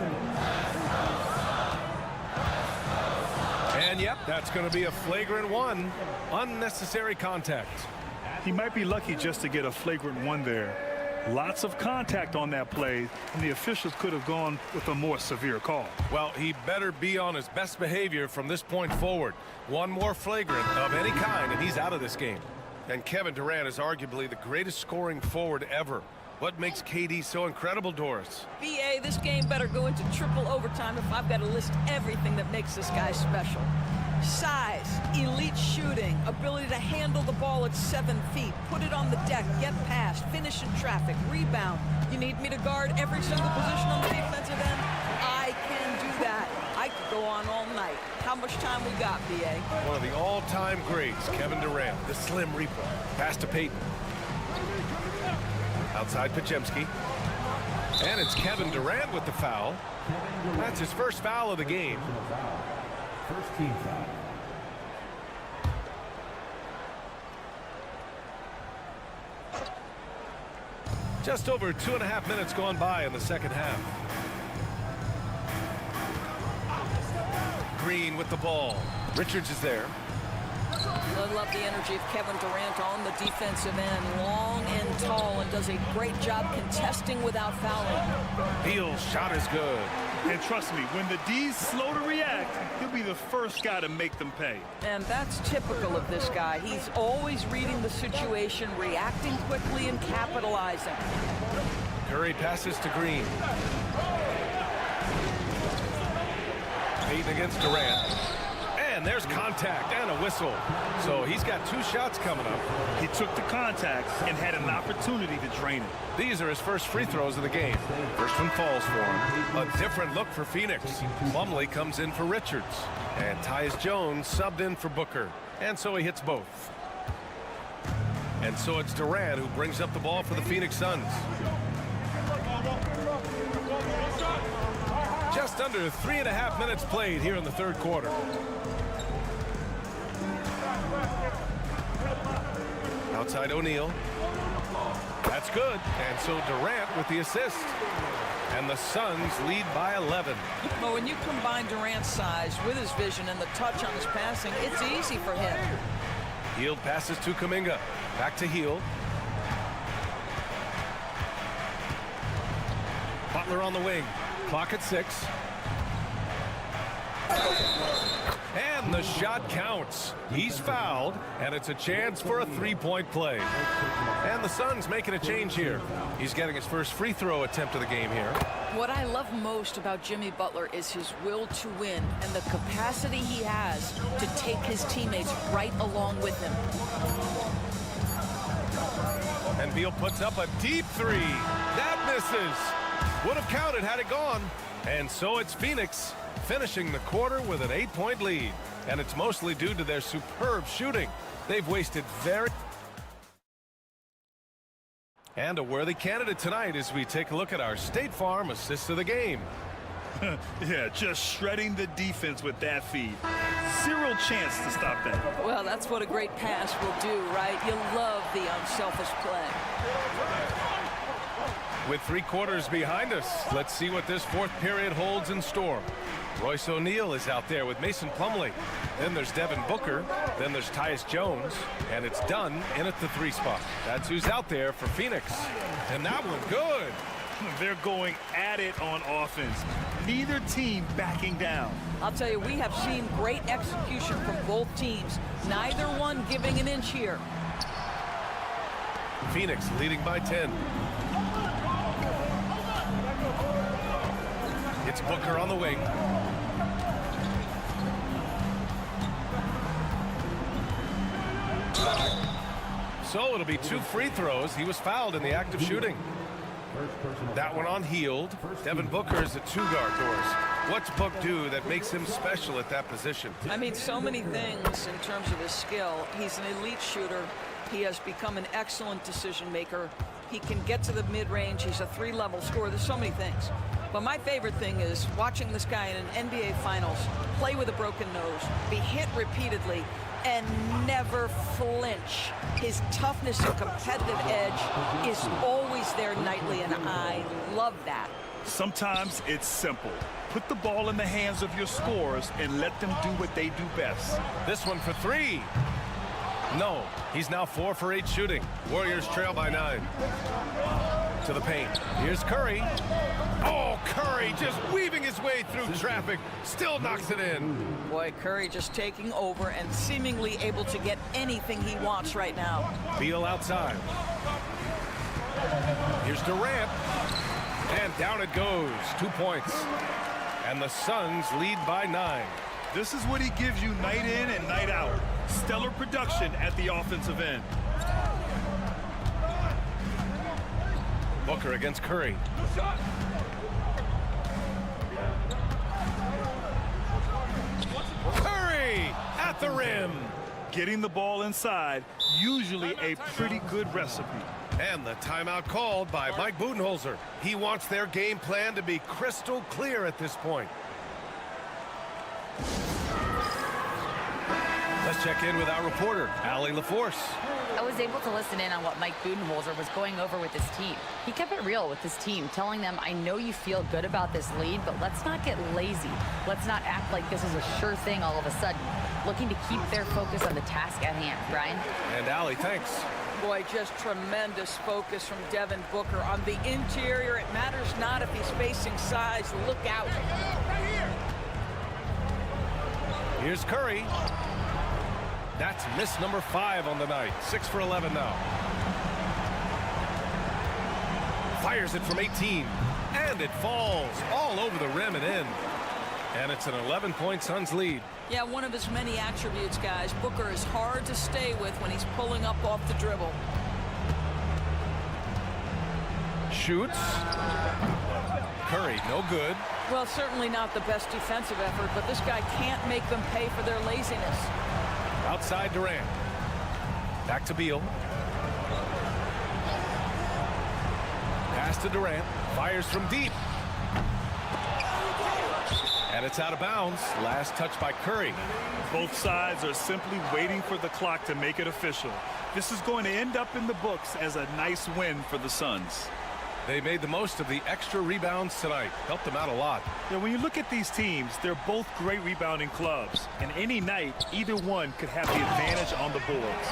Speaker 6: And yep, that's going to be a flagrant one. Unnecessary contact.
Speaker 9: He might be lucky just to get a flagrant one there. Lots of contact on that play, and the officials could have gone with a more severe call.
Speaker 6: Well, he better be on his best behavior from this point forward. One more flagrant of any kind, and he's out of this game. And Kevin Durant is arguably the greatest scoring forward ever. What makes KD so incredible, Doris?
Speaker 7: BA, this game better go into triple overtime if I've got to list everything that makes this guy special. Size, elite shooting, ability to handle the ball at 7 feet, put it on the deck, get past, finish in traffic, rebound. You need me to guard every single position on the defensive end? I can do that. I could go on all night. How much time we got, BA?
Speaker 6: One of the all-time greats, Kevin Durant, the Slim Reaper. Pass to Payton. Outside Pajemski. And it's Kevin Durant with the foul. That's his first foul of the game.
Speaker 5: First team foul.
Speaker 6: Just over 2.5 minutes gone by in the second half. Green with the ball. Richards is there.
Speaker 7: I love the energy of Kevin Durant on the defensive end. Long and tall, and does a great job contesting without fouling.
Speaker 6: Beal's shot is good.
Speaker 9: And trust me, when the D's slow to react, he'll be the first guy to make them pay.
Speaker 7: And that's typical of this guy. He's always reading the situation, reacting quickly, and capitalizing.
Speaker 6: Curry passes to Green. Payton against Durant. And there's contact and a whistle. So he's got 2 shots coming up.
Speaker 9: He took the contact and had an opportunity to drain it.
Speaker 6: These are his first free throws of the game. First one falls for him. A different look for Phoenix. Plumlee comes in for Richards. And Tyus Jones subbed in for Booker. And so he hits both. And so it's Durant who brings up the ball for the Phoenix Suns. Just under 3.5 minutes played here in the third quarter. Outside O'Neal. That's good. And so Durant with the assist. And the Suns lead by 11.
Speaker 7: But when you combine Durant's size with his vision and the touch on his passing, it's easy for him.
Speaker 6: Hield passes to Kuminga. Back to Hield. Butler on the wing. Clock at 6. And the shot counts. He's fouled, and it's a chance for a 3-point play. And the Suns making a change here. He's getting his first free throw attempt of the game here.
Speaker 7: What I love most about Jimmy Butler is his will to win and the capacity he has to take his teammates right along with him.
Speaker 6: And Beal puts up a deep 3. That misses. Would have counted had it gone. And so it's Phoenix finishing the quarter with an 8-point lead. And it's mostly due to their superb shooting. They've wasted very... And a worthy candidate tonight as we take a look at our State Farm assists of the game.
Speaker 9: Yeah, just shredding the defense with that feed. Zero chance to stop that.
Speaker 7: Well, that's what a great pass will do, right? You love the unselfish play.
Speaker 6: With 3 quarters behind us, let's see what this 4th period holds in store. Royce O'Neal is out there with Mason Plumlee. Then there's Devin Booker. Then there's Tyus Jones. And it's Dunn in at the 3 spot. That's who's out there for Phoenix. And that one good.
Speaker 9: They're going at it on offense. Neither team backing down.
Speaker 7: I'll tell you, we have seen great execution from both teams. Neither one giving an inch here.
Speaker 6: Phoenix leading by 10. It's Booker on the wing. So it'll be 2 free throws. He was fouled in the act of shooting. That one on Hield. Devin Booker is at 2 guard doors. What's Book do that makes him special at that position?
Speaker 7: I mean, so many things in terms of his skill. He's an elite shooter. He has become an excellent decision maker. He can get to the mid-range. He's a 3-level scorer. There's so many things. But my favorite thing is watching this guy in an NBA Finals play with a broken nose, be hit repeatedly, and never flinch. His toughness and competitive edge is always there nightly, and I love that.
Speaker 9: Sometimes it's simple. Put the ball in the hands of your scorers and let them do what they do best.
Speaker 6: This one for 3. No, he's now 4 for 8 shooting. Warriors trail by 9. To the paint. Here's Curry. Oh, Curry just weaving his way through traffic. Still knocks it in.
Speaker 7: Boy, Curry just taking over and seemingly able to get anything he wants right now.
Speaker 6: Beal outside. Here's Durant. And down it goes. 2 points. And the Suns lead by 9.
Speaker 9: This is what he gives you night in and night out. Stellar production at the offensive end.
Speaker 6: Booker against Curry. Curry at the rim.
Speaker 9: Getting the ball inside, usually a pretty good recipe.
Speaker 6: And the timeout called by Mike Budenholzer. He wants their game plan to be crystal clear at this point. Let's check in with our reporter, Allie LaForce.
Speaker 8: I was able to listen in on what Mike Budenholzer was going over with his team. He kept it real with his team, telling them, I know you feel good about this lead, but let's not get lazy. Let's not act like this is a sure thing all of a sudden. Looking to keep their focus on the task at hand. Brian?
Speaker 6: And Allie, thanks.
Speaker 7: Boy, just tremendous focus from Devin Booker. On the interior, it matters not if he's facing size. Look out.
Speaker 6: Here's Curry. That's miss number 5 on the night. 6 for 11 now. Fires it from 18. And it falls all over the rim and in. And it's an 11-point Suns lead.
Speaker 7: Yeah, one of his many attributes, guys. Booker is hard to stay with when he's pulling up off the dribble.
Speaker 6: Shoots. Curry, no good.
Speaker 7: Well, certainly not the best defensive effort, but this guy can't make them pay for their laziness.
Speaker 6: Outside Durant. Back to Beal. Pass to Durant. Fires from deep. And it's out of bounds. Last touch by Curry.
Speaker 9: Both sides are simply waiting for the clock to make it official. This is going to end up in the books as a nice win for the Suns.
Speaker 6: They made the most of the extra rebounds tonight. Helped them out a lot.
Speaker 9: Yeah, when you look at these teams, they're both great rebounding clubs. And any night, either one could have the advantage on the boards.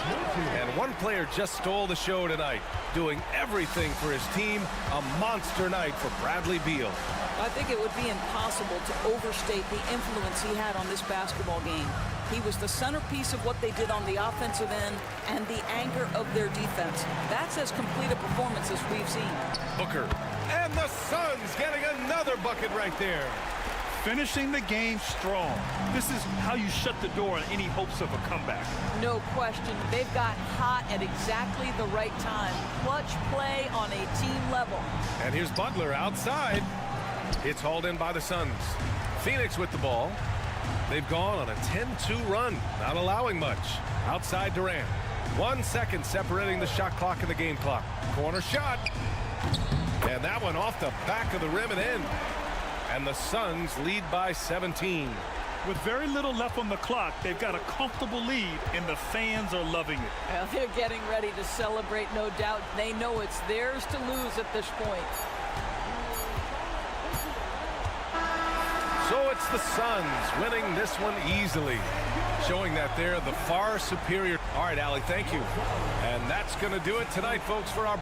Speaker 6: And one player just stole the show tonight, doing everything for his team. A monster night for Bradley Beal.
Speaker 7: I think it would be impossible to overstate the influence he had on this basketball game. He was the centerpiece of what they did on the offensive end and the anchor of their defense. That's as complete a performance as we've seen.
Speaker 6: Booker. And the Suns getting another bucket right there.
Speaker 9: Finishing the game strong. This is how you shut the door on any hopes of a comeback.
Speaker 7: No question. They've got hot at exactly the right time. Clutch play on a team level.
Speaker 6: And here's Butler outside. It's hauled in by the Suns. Phoenix with the ball. They've gone on a 10-2 run, not allowing much. Outside Durant. 1 second separating the shot clock and the game clock. Corner shot. And that one off the back of the rim and in. and the Suns lead by 17.
Speaker 9: With very little left on the clock, they've got a comfortable lead, and the fans are loving it.
Speaker 7: Well, they're getting ready to celebrate, no doubt. They know it's theirs to lose at this point.
Speaker 6: So it's the Suns winning this one easily, showing that they're the far superior. All right, Allie, thank you. And that's going to do it tonight, folks, for our...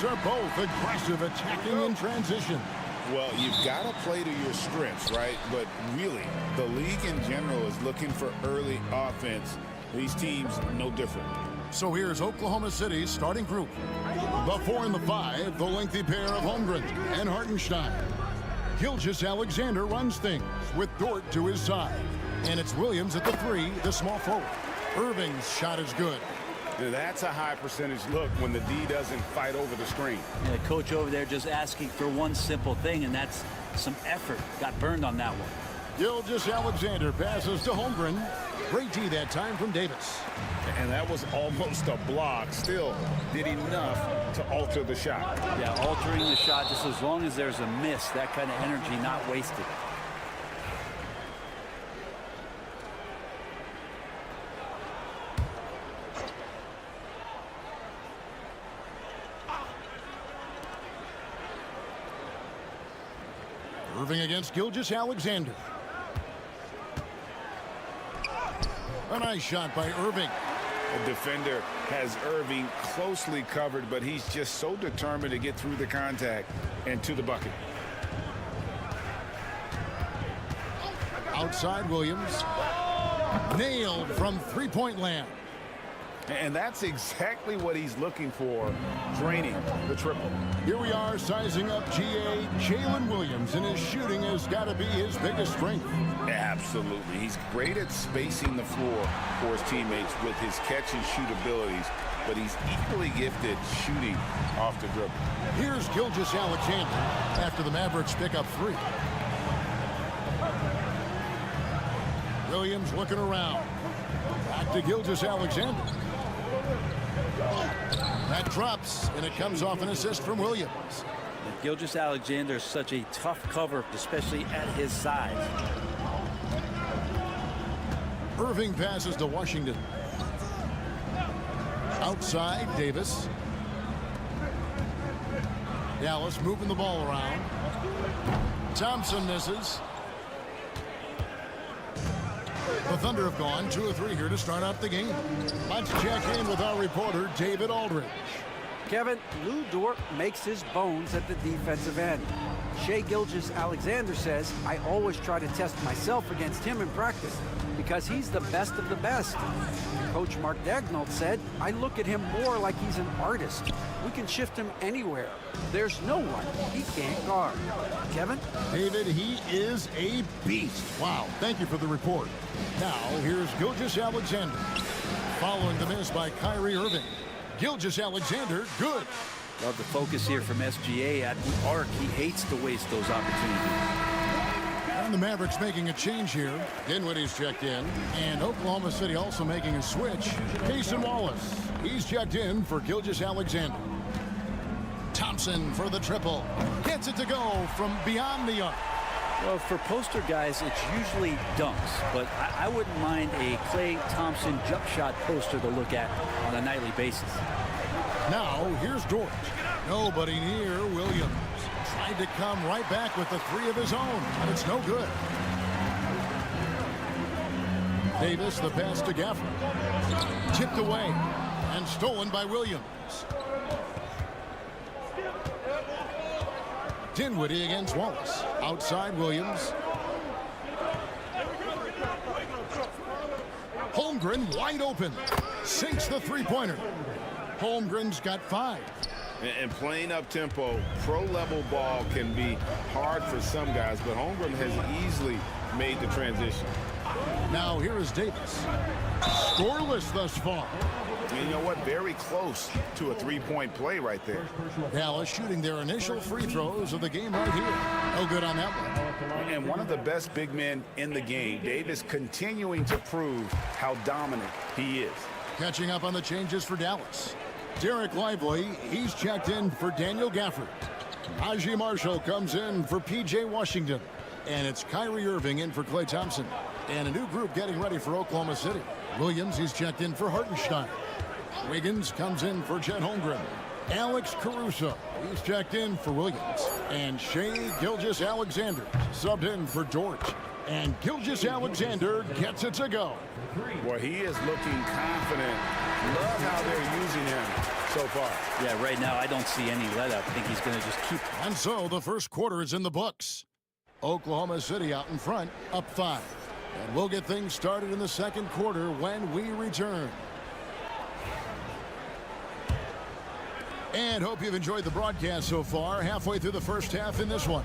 Speaker 1: Are both aggressive, attacking in transition.
Speaker 2: Well, you've got to play to your strengths, right? But really, the league in general is looking for early offense. These teams, no different.
Speaker 1: So here's Oklahoma City's starting group. The 4 and the 5, the lengthy pair of Holmgren and Hartenstein. Gilgeous-Alexander runs things with Dort to his side. And it's Williams at the 3, the small forward. Irving's shot is good.
Speaker 10: That's a high percentage look when the D doesn't fight over the screen.
Speaker 11: Yeah, coach over there just asking for one simple thing, and that's some effort. Got burned on that one.
Speaker 1: Gilgeous-Alexander passes to Holmgren. Great D that time from Davis.
Speaker 10: And that was almost a block. Still did enough to alter the shot.
Speaker 11: Yeah, altering the shot, just as long as there's a miss, that kind of energy not wasted.
Speaker 1: Irving against Gilgeous-Alexander. A nice shot by Irving.
Speaker 10: The defender has Irving closely covered, but he's just so determined to get through the contact and to the bucket.
Speaker 1: Outside Williams. Nailed from three-point land.
Speaker 10: And that's exactly what he's looking for, draining the triple.
Speaker 1: Here we are sizing up GA Jalen Williams, and his shooting has got to be his biggest strength.
Speaker 10: Absolutely. He's great at spacing the floor for his teammates with his catch-and-shoot abilities, but he's equally gifted shooting off the dribble.
Speaker 1: Here's Gilgeous-Alexander after the Mavericks pick up 3. Williams looking around. Back to Gilgeous-Alexander. That drops, and it comes off an assist from Williams.
Speaker 11: Gilgeous-Alexander is such a tough cover, especially at his size.
Speaker 1: Irving passes to Washington. Outside, Davis. Dallas moving the ball around. Thompson misses. The Thunder have gone 2 of 3 here to start out the game. Let's check in with our reporter, David Aldridge.
Speaker 4: Kevin, Lou Dort makes his bones at the defensive end. Shai Gilgeous-Alexander says, I always try to test myself against him in practice because he's the best of the best. Coach Mark Daigneault said, I look at him more like he's an artist. We can shift him anywhere. There's no one he can't guard. Kevin?
Speaker 1: David, he is a beast. Wow, thank you for the report. Now, here's Gilgeous-Alexander. Following the miss by Kyrie Irving. Gilgeous-Alexander, good.
Speaker 11: Love the focus here from SGA at the arc. He hates to waste those opportunities.
Speaker 1: And the Mavericks making a change here. Dinwiddie's checked in. And Oklahoma City also making a switch. Mason Wallace. He's checked in for Gilgeous-Alexander. Thompson for the triple. Gets it to go from beyond the arc.
Speaker 11: Well, for poster guys, it's usually dunks, but I wouldn't mind a Klay Thompson jump shot poster to look at on a nightly basis.
Speaker 1: Now, here's George. Nobody near Williams. Tried to come right back with the three of his own, but it's no good. Davis, the pass to Gafford. Tipped away and stolen by Williams. Dinwiddie against Wallace. Outside Williams. Holmgren wide open. Sinks the three-pointer. Holmgren's got 5.
Speaker 10: And playing up tempo, pro-level ball can be hard for some guys, but Holmgren has easily made the transition.
Speaker 1: Now here is Davis. Scoreless thus far.
Speaker 10: And you know what? Very close to a three-point play right there.
Speaker 1: Dallas shooting their initial free throws of the game right here. No good on that one.
Speaker 10: And one of the best big men in the game, Davis, continuing to prove how dominant he is.
Speaker 1: Catching up on the changes for Dallas. Derek Lively, he's checked in for Daniel Gafford. Najee Marshall comes in for P.J. Washington. And it's Kyrie Irving in for Klay Thompson. And a new group getting ready for Oklahoma City. Williams, he's checked in for Hartenstein. Wiggins comes in for Chet Holmgren. Alex Caruso, he's checked in for Williams. And Shai Gilgeous-Alexander subbed in for George. And Gilgeous-Alexander gets it to go.
Speaker 10: Well, he is looking confident. Love how they're using him so far.
Speaker 11: Yeah, right now I don't see any let up. I think he's going to just keep.
Speaker 1: And so the first quarter is in the books. Oklahoma City out in front, up 5. And we'll get things started in the second quarter when we return. And hope you've enjoyed the broadcast so far. Halfway through the first half in this one.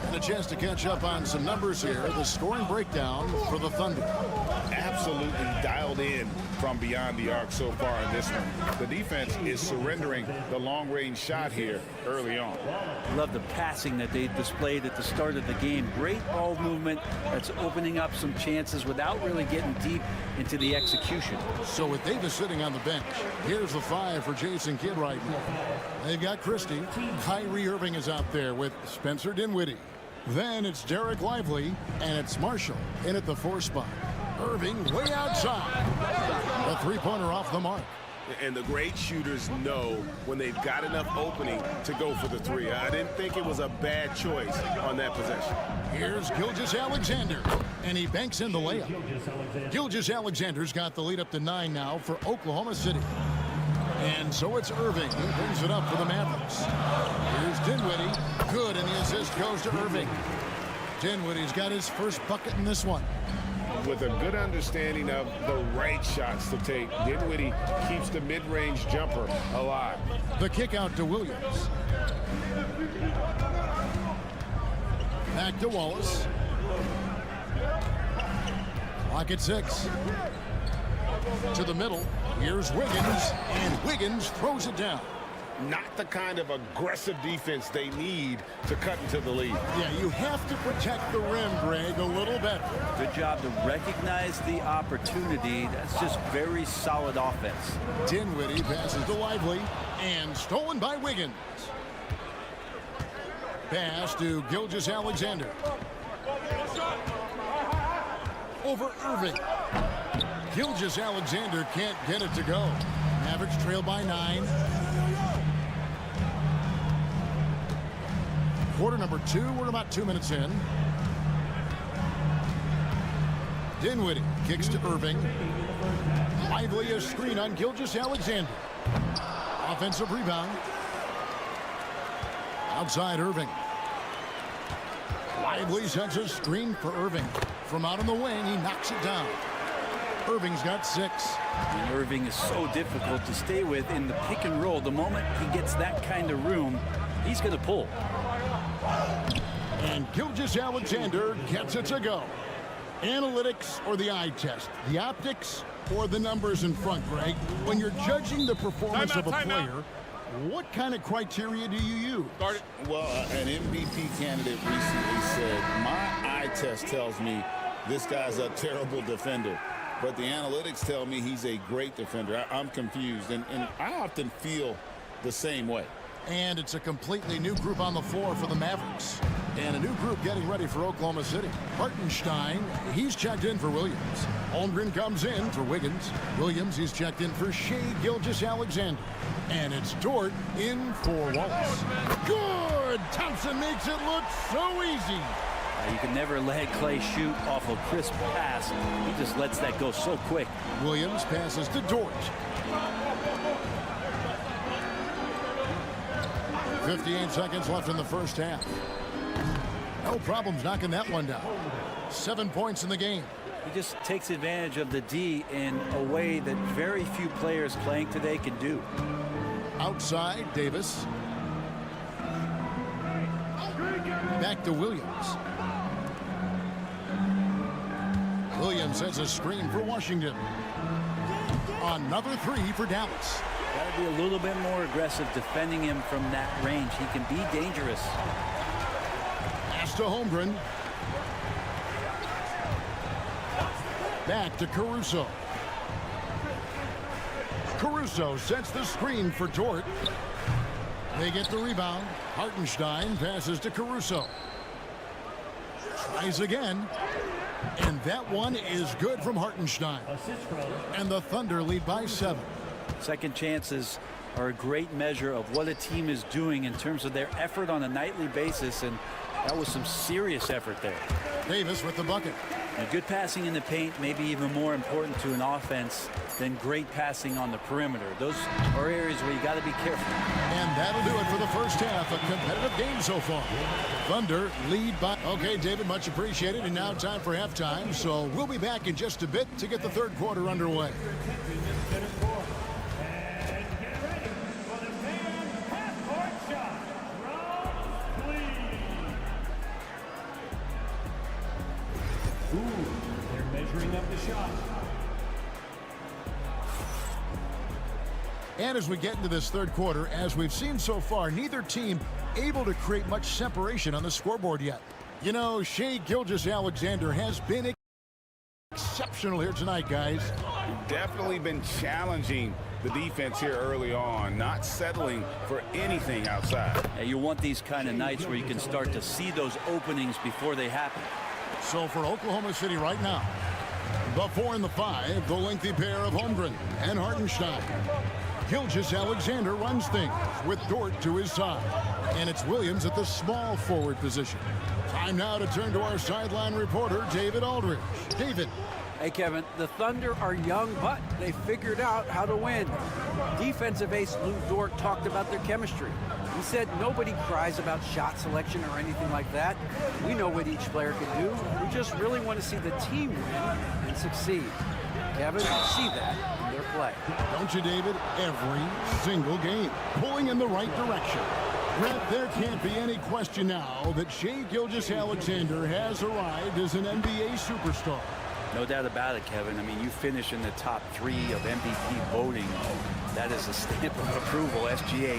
Speaker 1: And a chance to catch up on some numbers here. The scoring breakdown for the Thunder.
Speaker 10: Absolutely dialed in from beyond the arc so far in this one. The defense is surrendering the long-range shot here early on.
Speaker 11: Love the passing that they displayed at the start of the game. Great ball movement that's opening up some chances without really getting deep into the execution.
Speaker 1: So with Davis sitting on the bench, here's the 5 for Jason Kidd right now. They've got Christie. Kyrie Irving is out there with Spencer Dinwiddie. Then it's Derek Lively, and it's Marshall in at the 4 spot. Irving way outside. A three-pointer off the mark.
Speaker 10: And the great shooters know when they've got enough opening to go for the 3. I didn't think it was a bad choice on that possession.
Speaker 1: Here's Gilgeous-Alexander, and he banks in the layup. Gilgeous-Alexander's got the lead up to 9 now for Oklahoma City. And so it's Irving. He brings it up for the Mavericks. Here's Dinwiddie. Good, and the assist goes to Irving. Dinwiddie's got his first bucket in this one.
Speaker 10: With a good understanding of the right shots to take, Dinwiddie keeps the mid-range jumper alive.
Speaker 1: The kick out to Williams. Back to Wallace. Clock at 6. To the middle. Here's Wiggins, and Wiggins throws it down.
Speaker 10: Not the kind of aggressive defense they need to cut into the lead.
Speaker 1: Yeah, you have to protect the rim, Greg, a little better.
Speaker 11: Good job to recognize the opportunity. That's just very solid offense.
Speaker 1: Dinwiddie passes to Lively, and stolen by Wiggins. Pass to Gilgeous-Alexander. Over Irving. Gilgeous-Alexander can't get it to go. Mavericks trail by 9. Quarter number 2. We're about 2 minutes in. Dinwiddie kicks to Irving. Lively a screen on Gilgeous-Alexander. Offensive rebound. Outside Irving. Lively sets a screen for Irving. From out on the wing, he knocks it down. Irving's got 6.
Speaker 11: And Irving is so difficult to stay with in the pick and roll. The moment he gets that kind of room, he's going to pull.
Speaker 1: And Gilgeous-Alexander gets it to go. Analytics or the eye test? The optics or the numbers in front, Greg? When you're judging the performance of a player, What kind of criteria do you use?
Speaker 10: Well, an MVP candidate recently said, my eye test tells me this guy's a terrible defender, but the analytics tell me he's a great defender. I'm confused, and I often feel the same way.
Speaker 1: And it's a completely new group on the floor for the Mavericks. And a new group getting ready for Oklahoma City. Hartenstein, he's checked in for Williams. Holmgren comes in for Wiggins. Williams, he's checked in for Shai Gilgeous-Alexander. And it's Dort in for Wallace. Good! Thompson makes it look so easy.
Speaker 11: You can never let Clay shoot off a crisp pass. He just lets that go so quick.
Speaker 1: Williams passes to Dort. 58 seconds left in the first half. No problems knocking that one down. 7 points in the game.
Speaker 11: He just takes advantage of the D in a way that very few players playing today can do.
Speaker 1: Outside, Davis. Back to Williams. Williams has a screen for Washington. Another three for Dallas.
Speaker 11: Got to be a little bit more aggressive defending him from that range. He can be dangerous.
Speaker 1: Pass to Holmgren. Back to Caruso. Caruso sets the screen for Dort. They get the rebound. Hartenstein passes to Caruso. Tries again. And that one is good from Hartenstein. And the Thunder lead by 7.
Speaker 11: Second chances are a great measure of what a team is doing in terms of their effort on a nightly basis, and that was some serious effort there.
Speaker 1: Davis with the bucket.
Speaker 11: And good passing in the paint may be even more important to an offense than great passing on the perimeter. Those are areas where you got to be careful.
Speaker 1: And that'll do it for the first half. A competitive game so far. Thunder lead by... Okay, David, much appreciated. And now time for halftime. So we'll be back in just a bit to get the third quarter underway.
Speaker 5: They're measuring up the shot.
Speaker 1: And as we get into this third quarter, as we've seen so far, neither team able to create much separation on the scoreboard yet. You know, Shai Gilgeous-Alexander has been exceptional here tonight, guys.
Speaker 10: Definitely been challenging the defense here early on, not settling for anything outside.
Speaker 11: Yeah, you want these kind of nights where you can start to see those openings before they happen.
Speaker 1: So for Oklahoma City right now, the 4 and the 5, the lengthy pair of Holmgren and Hartenstein. Gilgeous-Alexander runs things with Dort to his side. And it's Williams at the small forward position. Time now to turn to our sideline reporter, David Aldridge. David.
Speaker 4: Hey, Kevin, the Thunder are young, but they figured out how to win. Defensive ace Lou Dort talked about their chemistry. He said nobody cries about shot selection or anything like that. We know what each player can do. We just really want to see the team win and succeed. Kevin, see that in their play.
Speaker 1: Don't you, David? Every single game, pulling in the right direction. Brett, there can't be any question now that Shai Gilgeous-Alexander has arrived as an NBA superstar.
Speaker 11: No doubt about it, Kevin. I mean, you finish in the top 3 of MVP voting. That is a stamp of approval. SGA,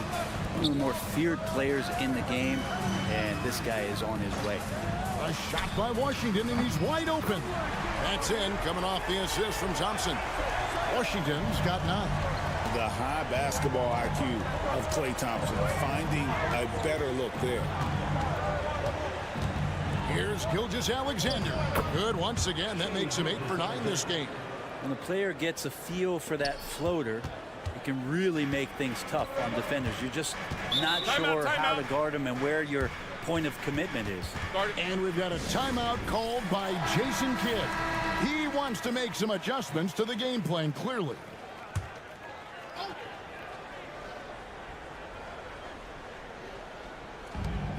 Speaker 11: one of the more feared players in the game, and this guy is on his way.
Speaker 1: A shot by Washington, and he's wide open. That's in, coming off the assist from Thompson. Washington's got 9.
Speaker 10: The high basketball IQ of Klay Thompson, finding a better look there.
Speaker 1: Here's Gilgeous-Alexander. Good once again. That makes him 8 for 9 this game.
Speaker 11: When the player gets a feel for that floater, it can really make things tough on defenders. You're just not sure how to guard them and where your point of commitment is.
Speaker 1: And we've got a timeout called by Jason Kidd. He wants to make some adjustments to the game plan, clearly.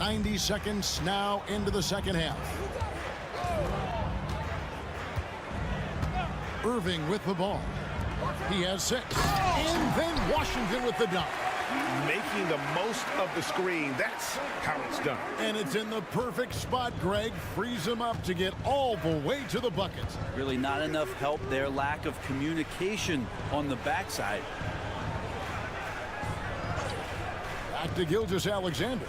Speaker 1: .90 seconds now into the second half. Irving with the ball. He has 6. And then Washington with the dunk.
Speaker 10: Making the most of the screen. That's how it's done.
Speaker 1: And it's in the perfect spot, Greg. Frees him up to get all the way to the bucket.
Speaker 11: Really not enough help there. Lack of communication on the backside.
Speaker 1: Back to Gilgeous-Alexander.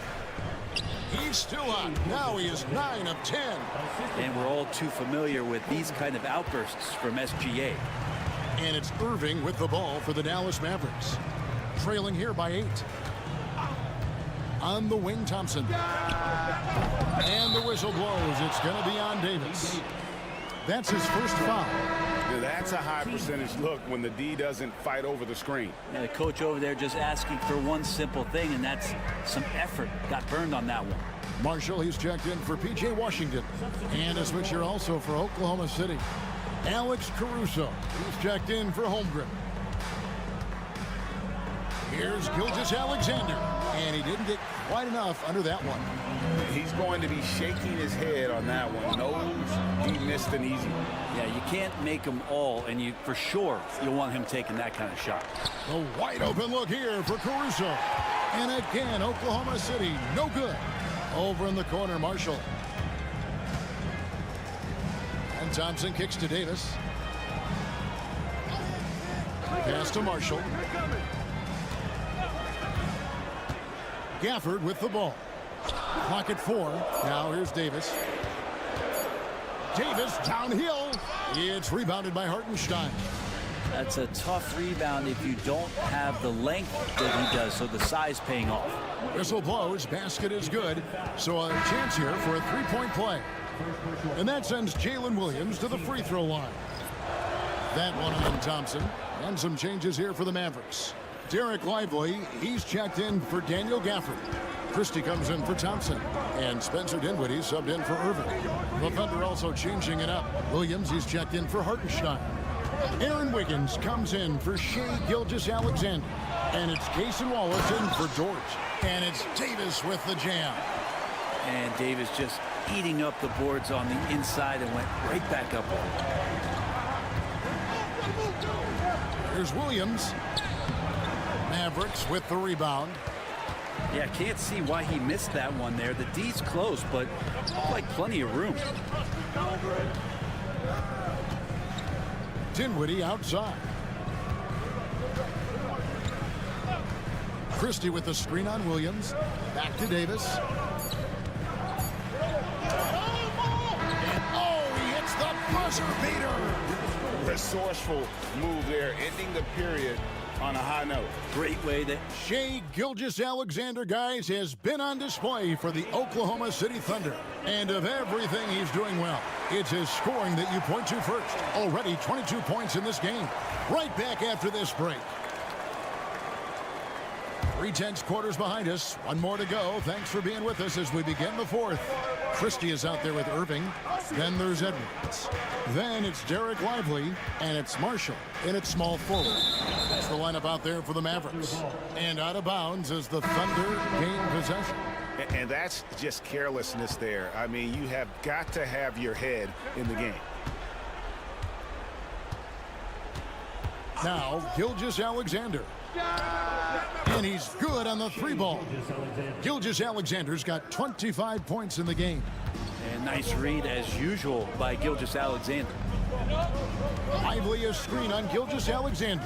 Speaker 1: He's still on. Now he is 9 of 10.
Speaker 11: And we're all too familiar with these kind of outbursts from SGA.
Speaker 1: And it's Irving with the ball for the Dallas Mavericks. Trailing here by 8. On the wing, Thompson. And the whistle blows. It's going to be on Davis. That's his first foul.
Speaker 10: Now, that's a high percentage look when the D doesn't fight over the screen.
Speaker 11: Yeah, the coach over there just asking for one simple thing, and that's some effort. Got burned on that one.
Speaker 1: Marshall, he's checked in for P.J. Washington. And a switch here also for Oklahoma City. Alex Caruso, he's checked in for Holmgren. Here's Gilgeous-Alexander, and he didn't get quite enough under that one.
Speaker 10: He's going to be shaking his head on that one. Knows he missed an easy one.
Speaker 11: Yeah, you can't make them all, and you for sure you'll want him taking that kind of shot.
Speaker 1: A wide open look here for Caruso. And again, Oklahoma City, no good. Over in the corner, Marshall. And Thompson kicks to Davis. Pass to Marshall. Gafford with the ball. Clock at 4. Now here's Davis. Davis downhill. It's rebounded by Hartenstein.
Speaker 11: That's a tough rebound if you don't have the length that he does, so the size paying off.
Speaker 1: Whistle blows. Basket is good. So a chance here for a three-point play. And that sends Jalen Williams to the free throw line. That one on Thompson. And some changes here for the Mavericks. Derek Lively, he's checked in for Daniel Gafford. Christie comes in for Thompson. And Spencer Dinwiddie subbed in for Irving. The Thunder also changing it up. Williams, he's checked in for Hartenstein. Aaron Wiggins comes in for Shai Gilgeous-Alexander. And it's Cason Wallace in for Dort. And it's Davis with the jam.
Speaker 11: And Davis just eating up the boards on the inside and went right back up.
Speaker 1: Here's Williams. Mavericks with the rebound.
Speaker 11: Yeah, I can't see why he missed that one there. The D's close, but like plenty of room.
Speaker 1: Dinwiddie outside. Christie with the screen on Williams. Back to Davis. Oh, he hits the buzzer beater.
Speaker 10: Resourceful move there, ending the period on a high note.
Speaker 11: Great way that
Speaker 1: Shai Gilgeous-Alexander, guys, has been on display for the Oklahoma City Thunder. And of everything he's doing well, it's his scoring that you point to first. Already 22 points in this game. Right back after this break. 3/10 quarters behind us. One more to go. Thanks for being with us as we begin the fourth. Christie is out there with Irving. Then there's Edwards. Then it's Derek Lively, and it's Marshall in its small forward. That's the lineup out there for the Mavericks. And out of bounds as the Thunder gain possession.
Speaker 10: And that's just carelessness there. I mean, you have got to have your head in the game.
Speaker 1: Now, Gilgeous-Alexander. And he's good on the 3-ball. Gilgeous-Alexander's got 25 points in the game.
Speaker 11: and nice read as usual by Gilgeous-Alexander.
Speaker 1: Lively a screen on Gilgeous-Alexander.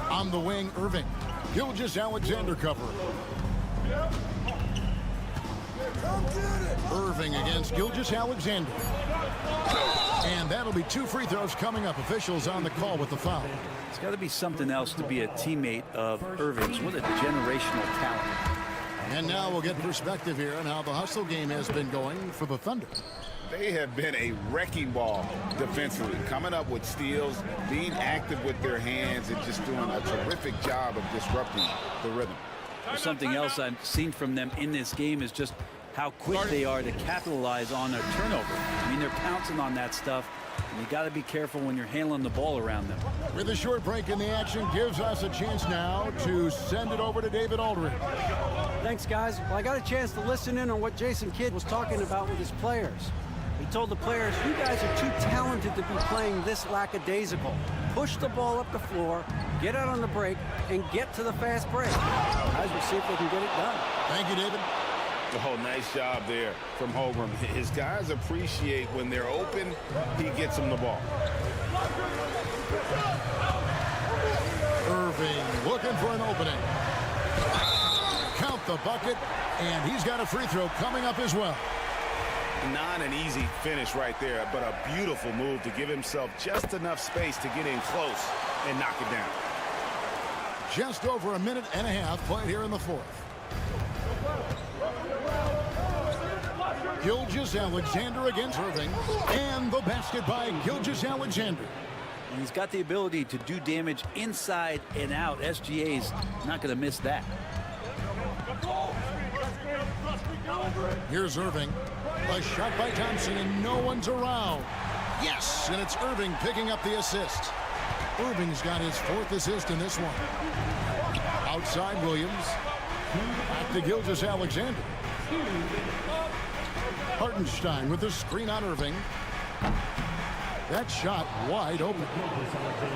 Speaker 1: On the wing, Irving. Gilgeous-Alexander cover. Irving against Gilgeous-Alexander. And that'll be 2 free throws coming up. Officials on the call with the foul.
Speaker 11: It's got to be something else to be a teammate of Irving's. What a generational talent.
Speaker 1: And now we'll get perspective here on how the hustle game has been going for the Thunder.
Speaker 10: They have been a wrecking ball defensively, coming up with steals, being active with their hands, and just doing a terrific job of disrupting the rhythm.
Speaker 11: Something else I've seen from them in this game is just how quick they are to capitalize on a turnover. I mean, they're pouncing on that stuff, and you got to be careful when you're handling the ball around them.
Speaker 1: With a short break in the action, gives us a chance now to send it over to David Aldridge.
Speaker 4: Thanks, guys. Well, I got a chance to listen in on what Jason Kidd was talking about with his players. He told the players, you guys are too talented to be playing this lackadaisical. Push the ball up the floor, get out on the break, and get to the fast break. Guys, we'll see if they can get it done.
Speaker 1: Thank you, David.
Speaker 10: Oh, nice job there from Holmgren. His guys appreciate when they're open, he gets them the ball.
Speaker 1: Irving looking for an opening. Count the bucket, and he's got a free throw coming up as well.
Speaker 2: Not an easy finish right there, but a beautiful move to give himself just enough space to get in close and knock it down.
Speaker 1: Just over a minute and a half played here in the fourth. Gilgeous-Alexander against Irving, and the basket by Gilgeous-Alexander.
Speaker 11: He's got the ability to do damage inside and out. SGA's not going to miss that.
Speaker 1: Here's Irving. A shot by Thompson, and no one's around. Yes, and it's Irving picking up the assist. Irving's got his fourth assist in this one. Outside Williams. Back to Gilgeous-Alexander. Hartenstein with the screen on Irving. That shot wide open.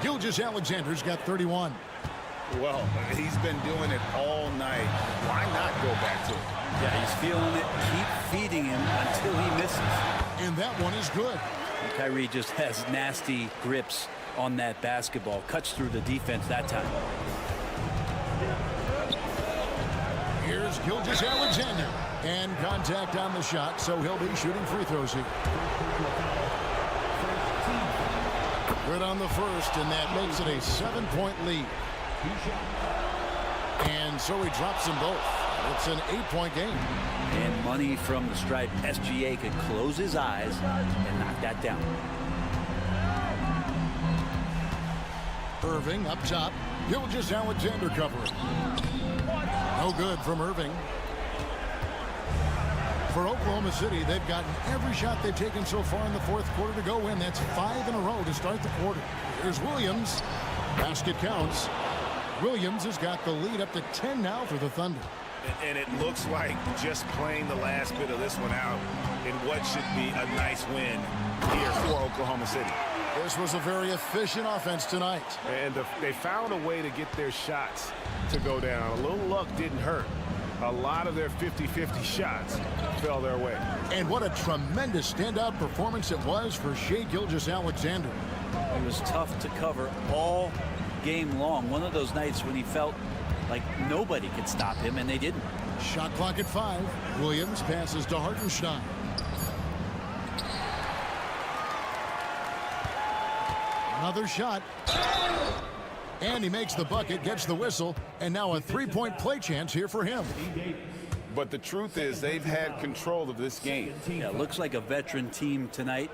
Speaker 1: Gilgeous-Alexander's got 31.
Speaker 2: Well, he's been doing it all night. Why not go back to it?
Speaker 11: Yeah, he's feeling it. Keep feeding him until he misses.
Speaker 1: And that one is good.
Speaker 11: And Kyrie just has nasty grips on that basketball. Cuts through the defense that time.
Speaker 1: Here's Gilgeous-Alexander. And contact on the shot, so he'll be shooting free throws here. Good on the first, and that makes it a 7-point lead. And so he drops them both. It's an 8-point game.
Speaker 11: And money from the stripe. SGA could close his eyes and knock that down.
Speaker 1: Irving up top. Gilgeous-Alexander covering. No good from Irving. For Oklahoma City, they've gotten every shot they've taken so far in the fourth quarter to go in. That's 5 in a row to start the quarter. Here's Williams. Basket counts. Williams has got the lead up to 10 now for the Thunder.
Speaker 2: And it looks like just playing the last bit of this one out in what should be a nice win here for Oklahoma City.
Speaker 1: This was a very efficient offense tonight.
Speaker 6: And they found a way to get their shots to go down. A little luck didn't hurt. A lot of their 50-50 shots fell their way.
Speaker 1: And what a tremendous standout performance it was for Shai Gilgeous-Alexander.
Speaker 11: It was tough to cover all game long. One of those nights when he felt like nobody could stop him, and they didn't.
Speaker 1: Shot clock at 5. Williams passes to Hartenstein. Another shot. And he makes the bucket, gets the whistle, and now a 3-point play chance here for him.
Speaker 2: But the truth is they've had control of this game.
Speaker 11: Yeah, looks like a veteran team tonight,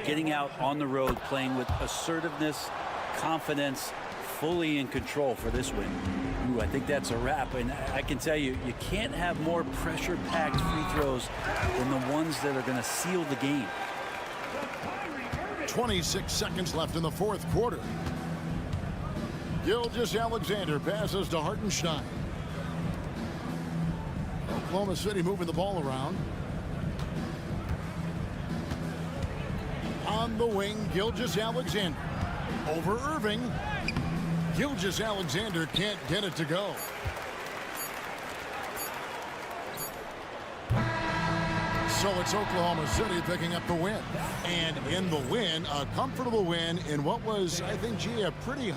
Speaker 11: getting out on the road, playing with assertiveness, confidence, fully in control for this win. Ooh, I think that's a wrap, and I can tell you, you can't have more pressure-packed free throws than the ones that are going to seal the game.
Speaker 1: 26 seconds left in the fourth quarter. Gilgeous-Alexander passes to Hartenstein. Oklahoma City moving the ball around. On the wing, Gilgeous-Alexander. Over Irving. Gilgeous-Alexander can't get it to go. So it's Oklahoma City picking up the win. And in the win, a comfortable win in what was, I think, gee, a pretty...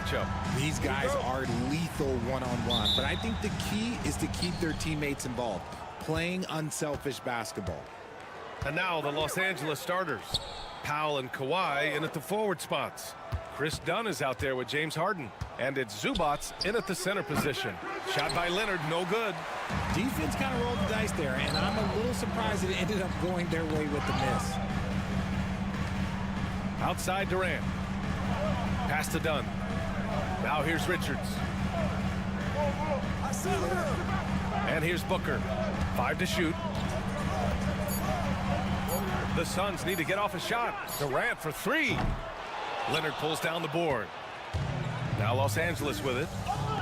Speaker 6: matchup.
Speaker 12: These guys are lethal one-on-one, but I think the key is to keep their teammates involved, playing unselfish basketball.
Speaker 6: And now the Los Angeles starters. Powell and Kawhi in at the forward spots. Chris Dunn is out there with James Harden. And it's Zubats in at the center position. Shot by Leonard, no good.
Speaker 12: Defense kind of rolled the dice there, and I'm a little surprised it ended up going their way with the miss.
Speaker 6: Outside Durant. Pass to Dunn. Now here's Richards. And here's Booker. 5 to shoot. The Suns need to get off a shot. Durant for 3. Leonard pulls down the board. Now Los Angeles with it.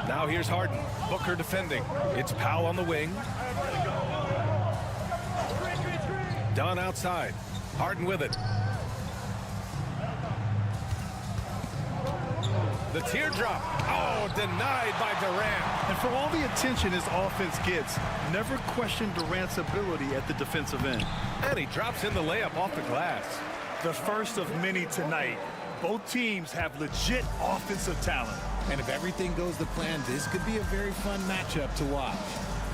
Speaker 6: Now here's Harden. Booker defending. It's Powell on the wing. Dunn outside. Harden with it. The teardrop. Oh, denied by Durant.
Speaker 3: And for all the attention his offense gets, never question Durant's ability at the defensive end.
Speaker 6: And he drops in the layup off the glass.
Speaker 9: The first of many tonight. Both teams have legit offensive talent.
Speaker 12: And if everything goes to plan, this could be a very fun matchup to watch.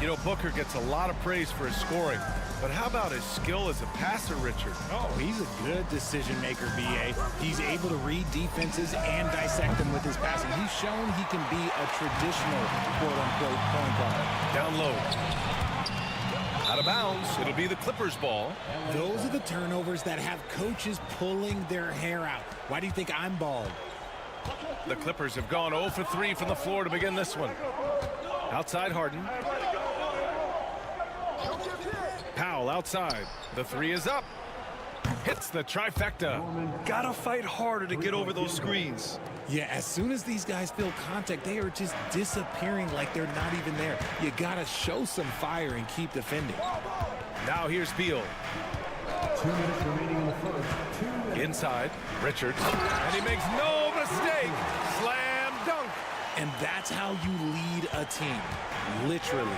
Speaker 6: You know, Booker gets a lot of praise for his scoring. But how about his skill as a passer, Richard?
Speaker 12: Oh, he's a good decision maker, B.A. He's able to read defenses and dissect them with his passing. He's shown he can be a traditional quote-unquote point guard.
Speaker 6: Down low. Out of bounds. It'll be the Clippers' ball.
Speaker 12: Those are the turnovers that have coaches pulling their hair out. Why do you think I'm bald?
Speaker 6: The Clippers have gone 0 for 3 from the floor to begin this one. Outside Harden. Powell outside. The 3 is up. Hits the trifecta.
Speaker 9: Gotta fight harder to get over those screens.
Speaker 12: Yeah, as soon as these guys feel contact, they are just disappearing like they're not even there. You gotta show some fire and keep defending.
Speaker 6: Now here's Beal.
Speaker 5: 2 minutes remaining in the first. 2 minutes.
Speaker 6: Inside, Richards. And he makes no mistake. Slam dunk.
Speaker 12: And that's how you lead a team. Literally.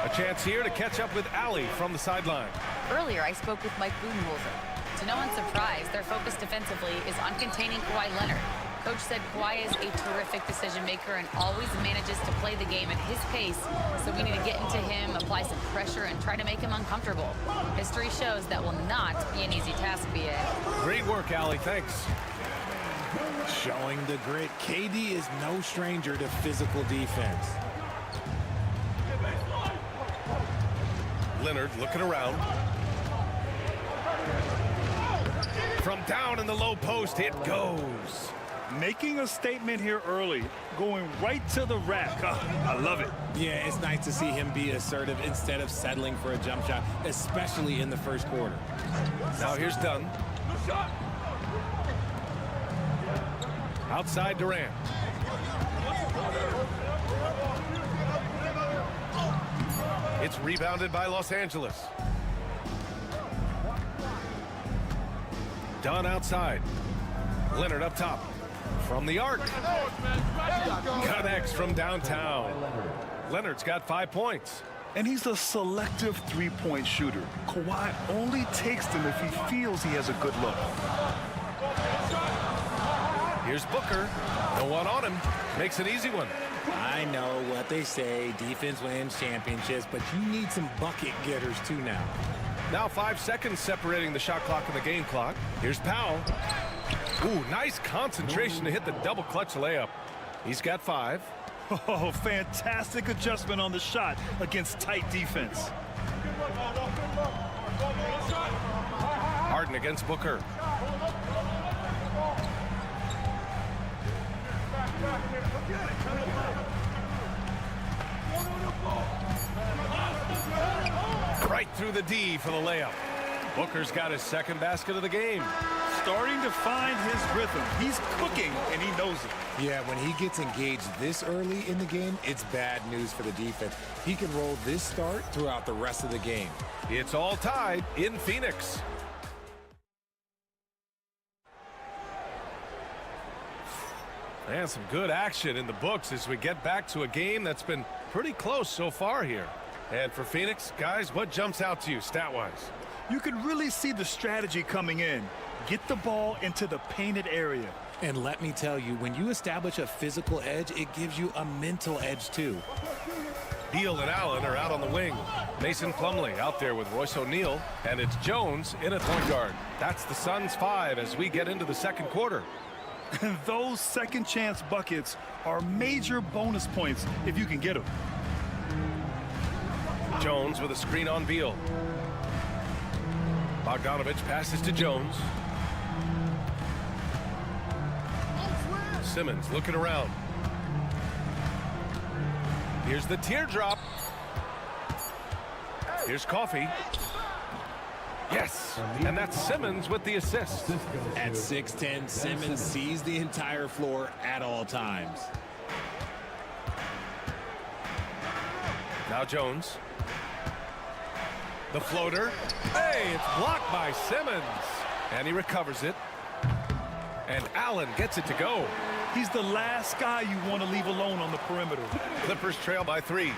Speaker 6: A chance here to catch up with Allie from the sideline.
Speaker 8: Earlier, I spoke with Mike Budenholzer. To no one's surprise, their focus defensively is on containing Kawhi Leonard. Coach said Kawhi is a terrific decision maker and always manages to play the game at his pace, so we need to get into him, apply some pressure, and try to make him uncomfortable. History shows that will not be an easy task, B.A.
Speaker 6: Great work, Allie. Thanks.
Speaker 12: Showing the grit. KD is no stranger to physical defense.
Speaker 6: Leonard looking around. From down in the low post, it goes.
Speaker 9: Making a statement here early, going right to the rack. I love it.
Speaker 12: Yeah, it's nice to see him be assertive instead of settling for a jump shot, especially in the first quarter.
Speaker 6: Now here's Dunn. Outside Durant. It's rebounded by Los Angeles. Dunn outside. Leonard up top. From the arc. Connects from downtown. Leonard's got 5 points.
Speaker 9: And he's a selective three-point shooter. Kawhi only takes them if he feels he has a good look.
Speaker 6: Here's Booker. No one on him. Makes an easy one.
Speaker 12: I know what they say, defense wins championships, but you need some bucket getters too now.
Speaker 6: Now 5 seconds separating the shot clock and the game clock. Here's Powell. Ooh, nice concentration to hit the double clutch layup. He's got 5.
Speaker 9: Oh, fantastic adjustment on the shot against tight defense.
Speaker 6: Harden against Booker. Right through the D for the layup. Booker's got his second basket of the game.
Speaker 9: Starting to find his rhythm. He's cooking, and he knows it.
Speaker 12: Yeah, when he gets engaged this early in the game, it's bad news for the defense. He can roll this start throughout the rest of the game.
Speaker 6: It's all tied in Phoenix. And some good action in the books as we get back to a game that's been pretty close so far here. And for Phoenix, guys, what jumps out to you stat-wise?
Speaker 9: You can really see the strategy coming in. Get the ball into the painted area.
Speaker 12: And let me tell you, when you establish a physical edge, it gives you a mental edge too.
Speaker 6: Beal and Allen are out on the wing. Mason Plumlee out there with Royce O'Neal, and it's Jones in at point guard. That's the Suns' 5 as we get into the second quarter.
Speaker 9: Those second chance buckets are major bonus points if you can get them.
Speaker 6: Jones with a screen on Beal. Bogdanovich passes to Jones. Simmons looking around. Here's the teardrop. Here's Coffee. Yes, and that's Simmons with the assist.
Speaker 12: At 6'10", Simmons sees the entire floor at all times.
Speaker 6: Now Jones. The floater. Hey, it's blocked by Simmons. And he recovers it. And Allen gets it to go.
Speaker 9: He's the last guy you want to leave alone on the perimeter.
Speaker 6: Clippers trail by 3.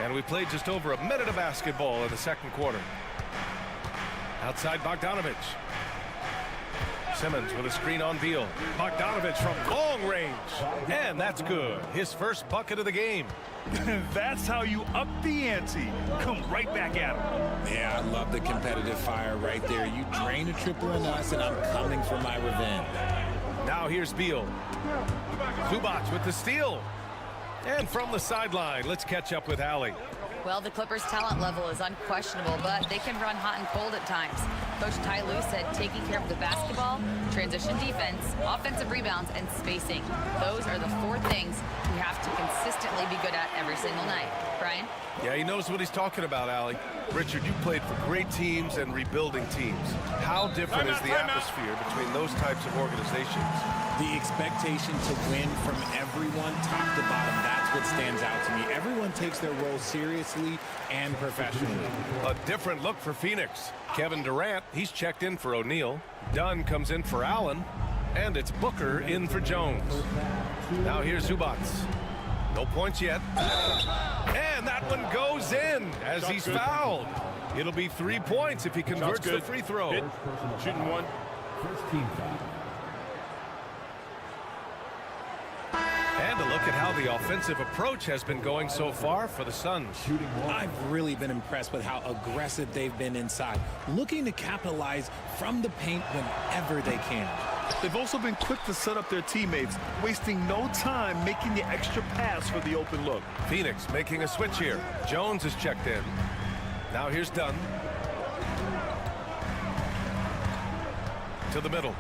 Speaker 6: And we played just over a minute of basketball in the second quarter. Outside Bogdanovich. Simmons with a screen on Beal. Bogdanovich from long range. And that's good. His first bucket of the game.
Speaker 9: That's how you up the ante. Come right back at him.
Speaker 12: Yeah, I love the competitive fire right there. You drain a triple on us, and I'm coming for my revenge.
Speaker 6: Now here's Beal. Zubac with the steal. And from the sideline, let's catch up with Allie.
Speaker 8: Well, the Clippers' talent level is unquestionable, but they can run hot and cold at times. Coach Ty Lue said taking care of the basketball, transition defense, offensive rebounds, and spacing. Those are the 4 things we have to consistently be good at every single night. Brian?
Speaker 6: Yeah, he knows what he's talking about, Allie. Richard, you played for great teams and rebuilding teams. How different is the atmosphere between those types of organizations?
Speaker 12: The expectation to win from everyone, top to bottom, that's what stands out to me. Everyone takes their role seriously and professionally.
Speaker 6: A different look for Phoenix. Kevin Durant, he's checked in for O'Neal. Dunn comes in for Allen. And it's Booker in for Jones. Now here's Zubac. No points yet. And that one goes in as he's fouled. It'll be 3 points if he converts the free throw.
Speaker 3: Shooting one.
Speaker 5: First team foul.
Speaker 6: And a look at how the offensive approach has been going so far for the Suns.
Speaker 12: I've really been impressed with how aggressive they've been inside, looking to capitalize from the paint whenever they can.
Speaker 9: They've also been quick to set up their teammates, wasting no time making the extra pass for the open look.
Speaker 6: Phoenix making a switch here. Jones is checked in. Now here's Dunn. To the middle.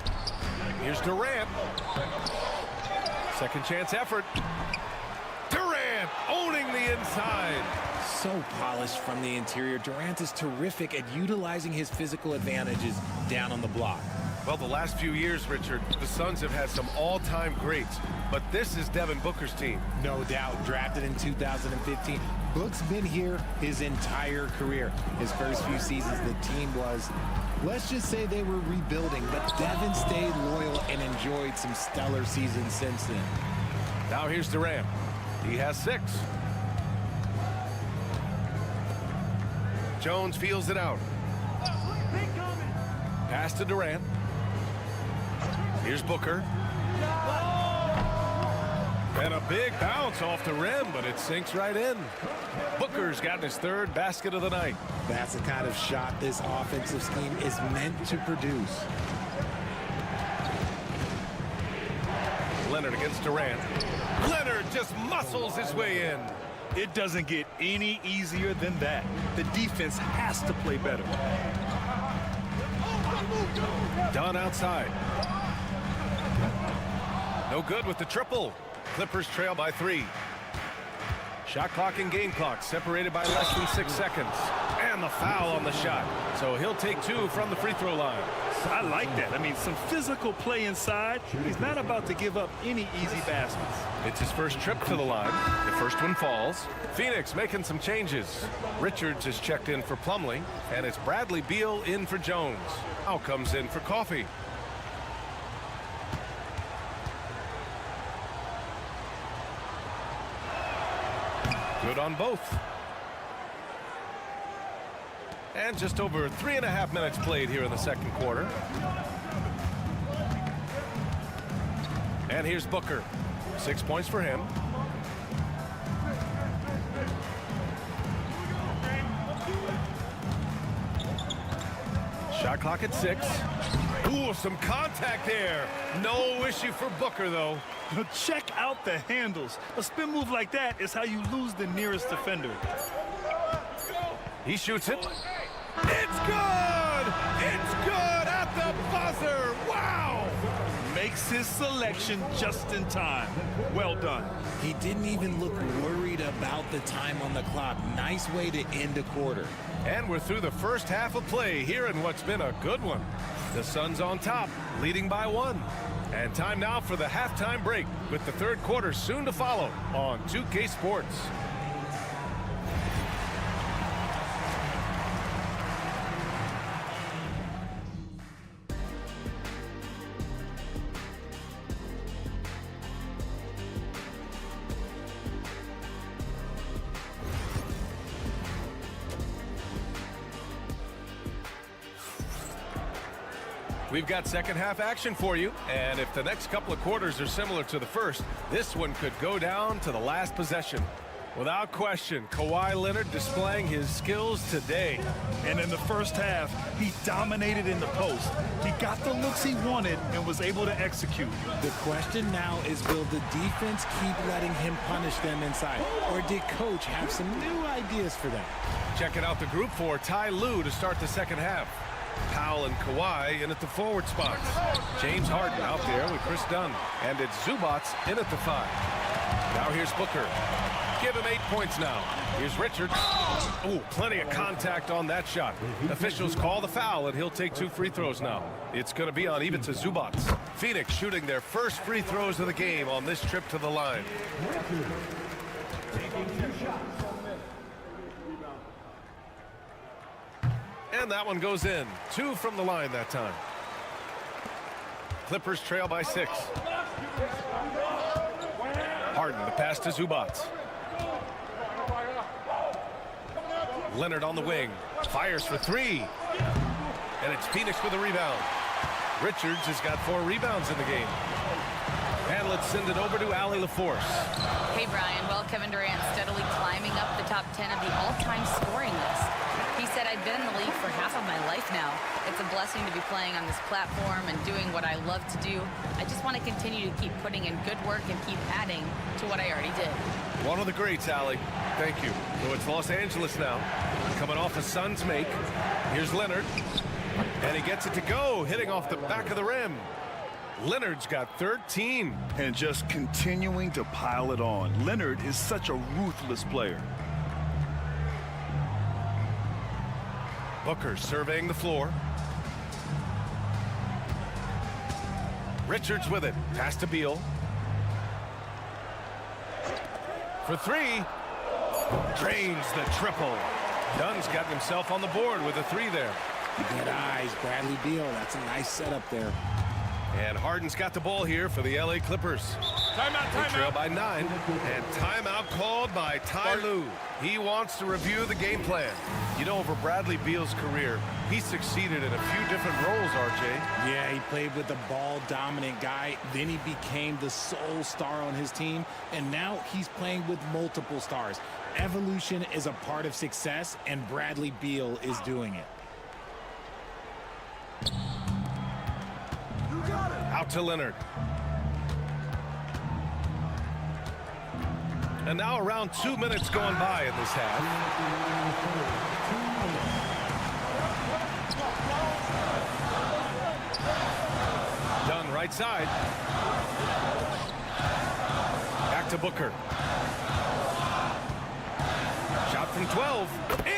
Speaker 6: Here's Durant. Second chance effort. Durant owning the inside.
Speaker 12: So polished from the interior. Durant is terrific at utilizing his physical advantages down on the block.
Speaker 6: Well, the last few years, Richard, the Suns have had some all-time greats, but this is Devin Booker's team.
Speaker 12: No doubt, drafted in 2015. Book's been here his entire career. His first few seasons, the team was, let's just say they were rebuilding, but Devin stayed loyal and enjoyed some stellar seasons since then.
Speaker 6: Now here's Durant. He has 6. Jones feels it out. Pass to Durant. Here's Booker. And a big bounce off the rim, but it sinks right in. Booker's gotten his 3rd basket of the night.
Speaker 12: That's the kind of shot this offensive scheme is meant to produce.
Speaker 6: Leonard against Durant. Leonard just muscles his way in.
Speaker 9: It doesn't get any easier than that. The defense has to play better.
Speaker 6: Dunn outside. No good with the triple. Clippers trail by 3. Shot clock and game clock separated by less than 6 seconds. And the foul on the shot. So he'll take 2 from the free throw line.
Speaker 9: I like that. I mean, some physical play inside. He's not about to give up any easy baskets.
Speaker 6: It's his first trip to the line. The first one falls. Phoenix making some changes. Richards is checked in for Plumlee. And it's Bradley Beal in for Jones. Now comes in for Coffee. Good on both. And just over 3.5 minutes played here in the second quarter. And here's Booker. 6 points for him. Shot clock at 6. Ooh, some contact there. No issue for Booker, though.
Speaker 9: Check out the handles. A spin move like that is how you lose the nearest defender.
Speaker 6: He shoots it. It's good! It's good at the buzzer! Wow!
Speaker 9: Makes his selection just in time. Well done.
Speaker 12: He didn't even look worried about the time on the clock. Nice way to end a quarter.
Speaker 6: And we're through the first half of play here in what's been a good one. The Suns on top, leading by 1. And time now for the halftime break, with the third quarter soon to follow on 2K Sports. We've got second half action for you, and if the next couple of quarters are similar to the first, this one could go down to the last possession. Without question, Kawhi Leonard displaying his skills today.
Speaker 9: And in the first half, he dominated in the post. He got the looks he wanted and was able to execute.
Speaker 12: The question now is, will the defense keep letting him punish them inside? Or did Coach have some new ideas for them?
Speaker 6: Checking out the group for Ty Lue to start the second half. Powell and Kawhi in at the forward spots. James Harden out there with Chris Dunn. And it's Zubac in at the 5. Now here's Booker. Give him 8 points now. Here's Richards. Ooh, plenty of contact on that shot. Officials call the foul, and he'll take 2 free throws now. It's going to be on Ivica Zubac. Phoenix shooting their first free throws of the game on this trip to the line. And that one goes in. 2 from the line that time. Clippers trail by 6. Harden, the pass to Zubac. Leonard on the wing. Fires for 3. And it's Phoenix with a rebound. Richards has got 4 rebounds in the game. And let's send it over to Allie LaForce.
Speaker 8: Hey, Brian. Well, Kevin Durant steadily climbing up the top 10 of the all-time scoring list. He said, I've been in the league for half of my life now. It's a blessing to be playing on this platform and doing what I love to do. I just want to continue to keep putting in good work and keep adding to what I already did.
Speaker 6: One of the greats, Allie. Thank you. So it's Los Angeles now. Coming off a Suns make. Here's Leonard. And he gets it to go, hitting off the back of the rim. Leonard's got 13.
Speaker 9: And just continuing to pile it on. Leonard is such a ruthless player.
Speaker 6: Booker surveying the floor. Richards with it. Pass to Beal. For 3. Drains the triple. Dunn's gotten himself on the board with a 3 there.
Speaker 12: Good eyes, Bradley Beal. That's a nice setup there.
Speaker 6: And Harden's got the ball here for the LA Clippers.
Speaker 3: Timeout,
Speaker 6: They trail by 9. And timeout called by Ty Lue. He wants to review the game plan. You know, over Bradley Beal's career, he succeeded in a few different roles, RJ.
Speaker 12: Yeah, he played with the ball-dominant guy. Then he became the sole star on his team. And now he's playing with multiple stars. Evolution is a part of success, and Bradley Beal is doing it.
Speaker 6: Out to Leonard. And now around 2 minutes going by in this half. Dunn right side. Back to Booker. Shot from 12.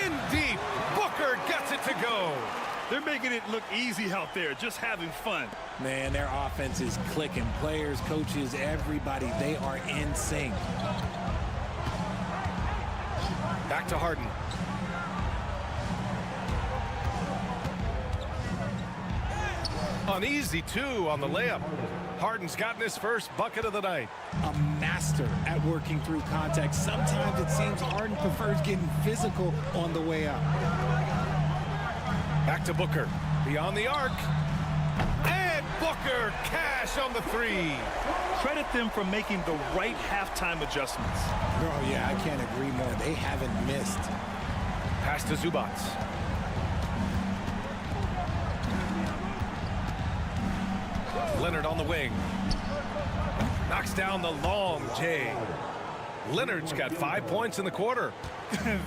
Speaker 6: In deep. Booker gets it to go.
Speaker 9: They're making it look easy out there, just having fun.
Speaker 12: Man, their offense is clicking. Players, coaches, everybody, they are in sync.
Speaker 6: Back to Harden. An easy 2 on the layup. Harden's gotten his first bucket of the night.
Speaker 12: A master at working through contact. Sometimes it seems Harden prefers getting physical on the way up.
Speaker 6: Back to Booker. Beyond the arc. And Booker cash on the three.
Speaker 9: Credit them for making the right halftime adjustments.
Speaker 12: Oh, yeah, I can't agree more. They haven't missed.
Speaker 6: Pass to Zubac. Leonard on the wing. Knocks down the long J. Leonard's got 5 points in the quarter.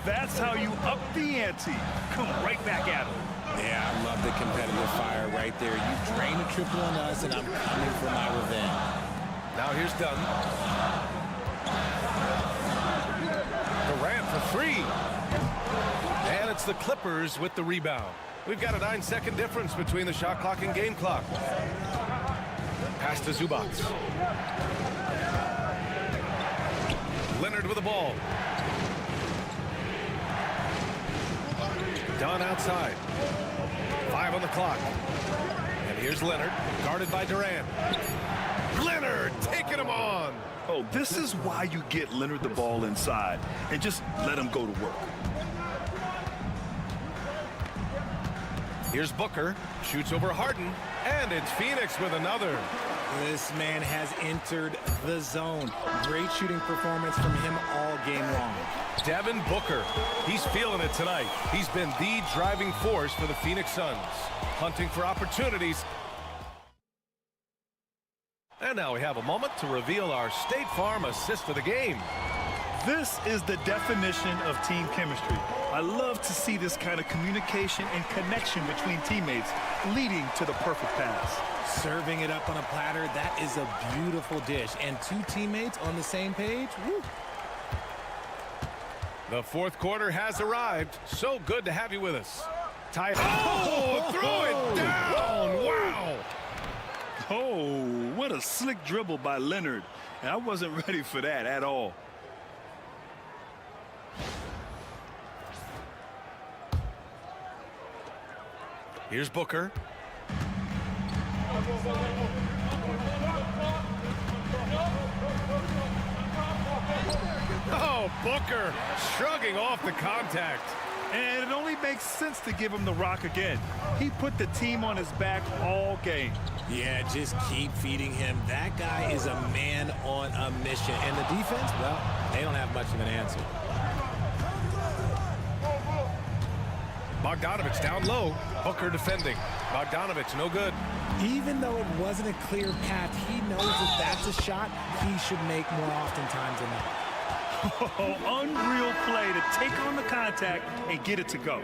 Speaker 9: That's how you up the ante. Come right back at him.
Speaker 12: Yeah, I love the competitive fire right there. You drain a triple on us, and I'm coming for my revenge.
Speaker 6: Now here's Dunn. Durant for three. And it's the Clippers with the rebound. We've got a 9-second difference between the shot clock and game clock. Pass to Zubac. Leonard with the ball. Dunn outside. 5 on the clock. And here's Leonard, guarded by Durant. Leonard taking him on.
Speaker 9: Oh, this is why you get Leonard the ball inside and just let him go to work.
Speaker 6: Here's Booker, shoots over Harden, and it's Phoenix with another.
Speaker 12: This man has entered the zone. Great shooting performance from him all game long.
Speaker 6: Devin Booker, he's feeling it tonight. He's been the driving force for the Phoenix Suns, hunting for opportunities. And now we have a moment to reveal our State Farm assist of the game.
Speaker 9: This is the definition of team chemistry. I love to see this kind of communication and connection between teammates leading to the perfect pass.
Speaker 12: Serving it up on a platter, that is a beautiful dish. And two teammates on the same page, woo.
Speaker 6: The fourth quarter has arrived. So good to have you with us. Oh, throw it down. Wow.
Speaker 9: Oh, what a slick dribble by Leonard. And I wasn't ready for that at all.
Speaker 6: Here's Booker. Oh, Booker shrugging off the contact.
Speaker 9: And it only makes sense to give him the rock again. He put the team on his back all game.
Speaker 12: Yeah, just keep feeding him. That guy is a man on a mission. And the defense, well, they don't have much of an answer.
Speaker 6: Bogdanovich down low. Booker defending. Bogdanovich no good.
Speaker 12: Even though it wasn't a clear path, he knows that that's a shot he should make more oftentimes than not.
Speaker 9: Oh, unreal play to take on the contact and get it to go.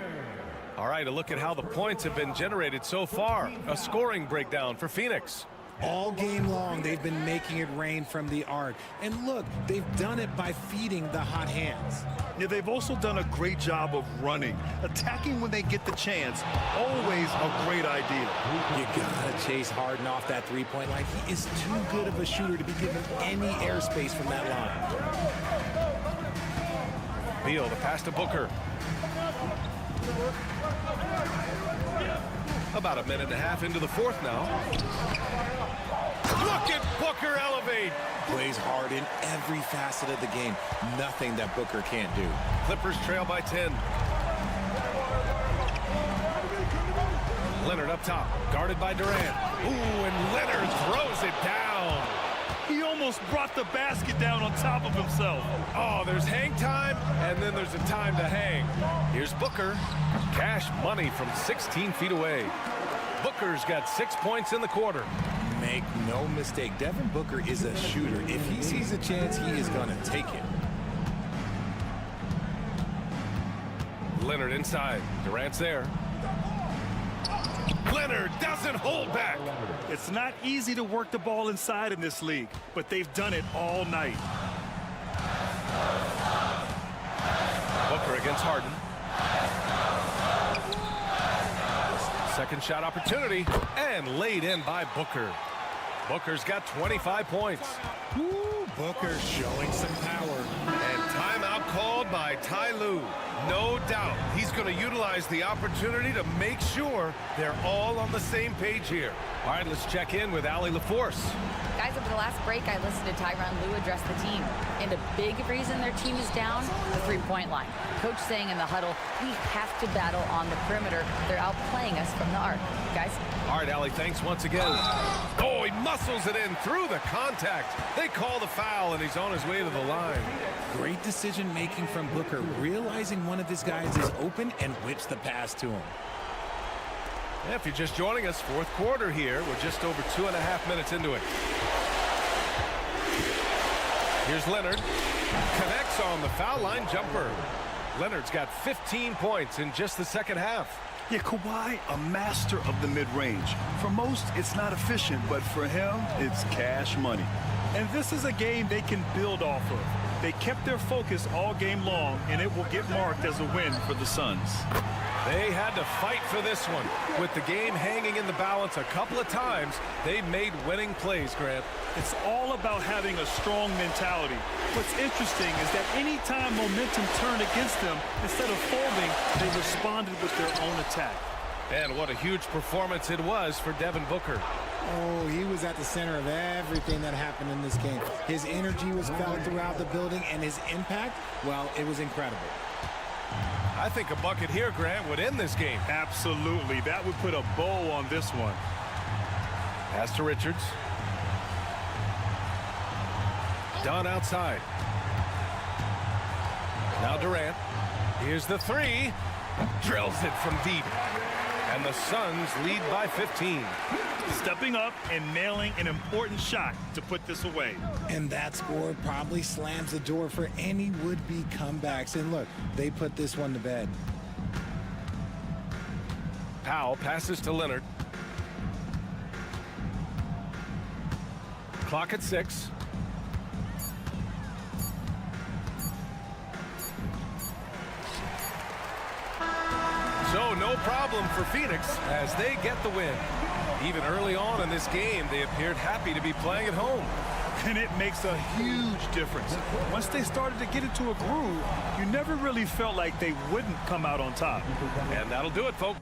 Speaker 6: All right, a look at how the points have been generated so far. A scoring breakdown for Phoenix.
Speaker 12: All game long, they've been making it rain from the arc. And look, they've done it by feeding the hot hands.
Speaker 9: Yeah, they've also done a great job of running. Attacking when they get the chance, always a great idea.
Speaker 12: You gotta chase Harden off that three-point line. He is too good of a shooter to be given any airspace from that line.
Speaker 6: Beal, the pass to Booker. About a minute and a half into the fourth now. Look at Booker elevate.
Speaker 12: Plays hard in every facet of the game. Nothing that Booker can't do.
Speaker 6: Clippers trail by 10. Leonard up top, guarded by Durant. Ooh, and Leonard throws it down.
Speaker 9: He almost brought the basket down on top of himself.
Speaker 6: Oh, there's hang time, and then there's a time to hang. Here's Booker. Cash money from 16 feet away. Booker's got 6 points in the quarter.
Speaker 12: Make no mistake, Devin Booker is a shooter. If he sees a chance, he is going to take it.
Speaker 6: Leonard inside. Durant's there. Leonard doesn't hold back.
Speaker 9: It's not easy to work the ball inside in this league, but they've done it all night.
Speaker 6: Booker against Harden. Second shot opportunity, and laid in by Booker. Booker's got 25 points.
Speaker 12: Woo, Booker showing some power.
Speaker 6: And Timeout called by Ty Lue. No doubt he's going to utilize the opportunity to make sure they're all on the same page here. All right, let's check in with Allie LaForce.
Speaker 8: Guys, over the last break, I listened to Tyronn Lue address the team. And a big reason their team is down, the three-point line. Coach saying in the huddle, we have to battle on the perimeter. They're outplaying us from the arc. Guys?
Speaker 6: All right, Allie, thanks once again. Oh, he muscles it in through the contact. They call the foul, and he's on his way to the line.
Speaker 12: Great decision-making from Booker, realizing one of his guys is open and whips the pass to him.
Speaker 6: Yeah, if you're just joining us, fourth quarter here. We're just over 2.5 minutes into it. Here's Leonard. Connects on the foul line jumper. Leonard's got 15 points in just the second half.
Speaker 9: Yeah, Kawhi, a master of the mid-range. For most, it's not efficient, but for him, it's cash money. And this is a game they can build off of. They kept their focus all game long, and it will get marked as a win for the Suns.
Speaker 6: They had to fight for this one. With the game hanging in the balance a couple of times, they made winning plays, Grant.
Speaker 9: It's all about having a strong mentality. What's interesting is that anytime momentum turned against them, instead of folding, they responded with their own attack.
Speaker 6: And what a huge performance it was for Devin Booker.
Speaker 12: Oh, he was at the center of everything that happened in this game. His energy was felt throughout the building, and his impact, well, it was incredible.
Speaker 6: I think a bucket here, Grant, would end this game.
Speaker 9: Absolutely. That would put a bow on this one.
Speaker 6: Pass to Richards. Dunn outside. Now Durant. Here's the three. Drills it from deep. And the Suns lead by 15.
Speaker 9: Stepping up and nailing an important shot to put this away.
Speaker 12: And that score probably slams the door for any would-be comebacks. And look, they put this one to bed.
Speaker 6: Powell passes to Leonard. Clock at 6. So no problem for Phoenix as they get the win. Even early on in this game, they appeared happy to be playing at home.
Speaker 9: And it makes a huge difference. Once they started to get into a groove, you never really felt like they wouldn't come out on top.
Speaker 6: And that'll do it, folks.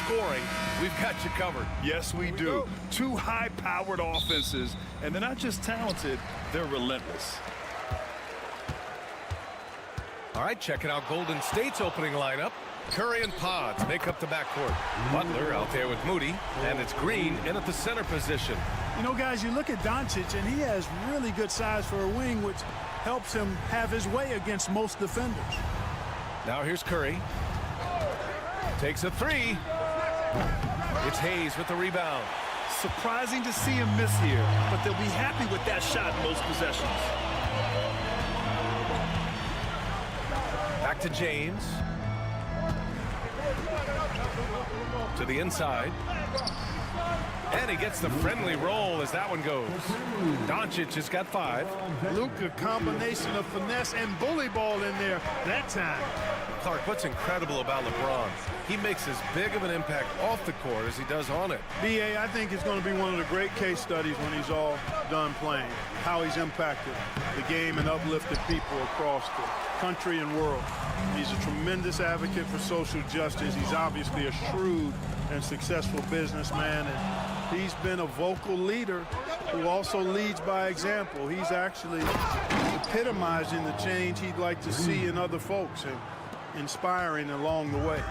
Speaker 6: scoring, we've got you covered.
Speaker 9: Yes, we do. Two high-powered offenses, and they're not just talented, they're relentless.
Speaker 6: All right, checking out Golden State's opening lineup. Curry and Pods make up the backcourt. Butler out there with Moody, and it's Green in at the center position.
Speaker 3: You know, guys, you look at Doncic, and he has really good size for a wing, which helps him have his way against most defenders.
Speaker 6: Now here's Curry. Takes a three. It's Hayes with the rebound.
Speaker 9: surprising to see him miss here, but they'll be happy with that shot in most possessions.
Speaker 6: Back to James. To the inside. And he gets the friendly roll as that one goes. Doncic has got 5.
Speaker 3: Luka, combination of finesse and bully ball in there that time.
Speaker 6: Clark, what's incredible about LeBron? He makes as big of an impact off the court as he does on it.
Speaker 3: B.A., I think it's going to be one of the great case studies when he's all done playing. How he's impacted the game and uplifted people across the country and world. He's a tremendous advocate for social justice. He's obviously a shrewd and successful businessman, and he's been a vocal leader who also leads by example. He's actually epitomizing the change he'd like to see in other folks and inspiring along the way.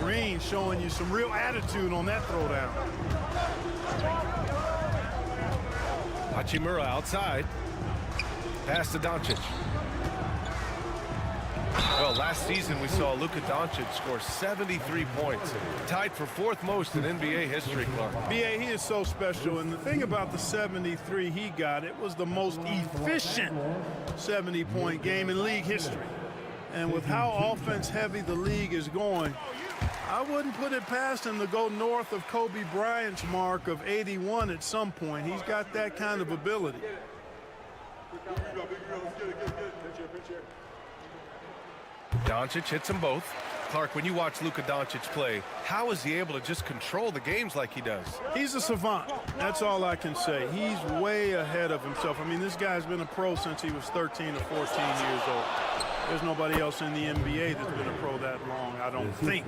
Speaker 3: Green showing you some real attitude on that throwdown.
Speaker 6: Hachimura outside. Pass to Doncic. Well, last season we saw Luka Doncic score 73 points, tied for 4th most in NBA history, Clark.
Speaker 3: B.A., he is so special, and the thing about the 73 he got, it was the most efficient 70-point game in league history. And with how offense-heavy the league is going, I wouldn't put it past him to go north of Kobe Bryant's mark of 81 at some point. He's got that kind of ability.
Speaker 6: Doncic hits them both. Clark, when you watch Luka Doncic play, how is he able to just control the games like he does?
Speaker 3: He's a savant. That's all I can say. He's way ahead of himself. I mean, this guy's been a pro since he was 13 or 14 years old. There's nobody else in the NBA that's been a pro that long, I don't think.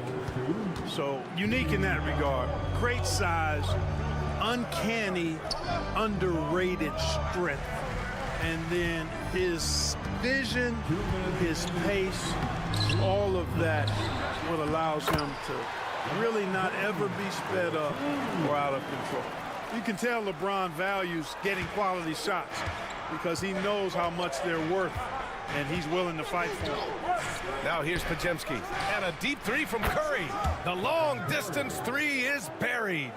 Speaker 3: So, unique in that regard. Great size, uncanny, underrated strength. And then his vision, his pace, all of that is what allows him to really not ever be sped up or out of control. You can tell LeBron values getting quality shots because he knows how much they're worth, and he's willing to fight for them.
Speaker 6: Now here's Pajemski, and a deep 3 from Curry. The long-distance 3 is buried.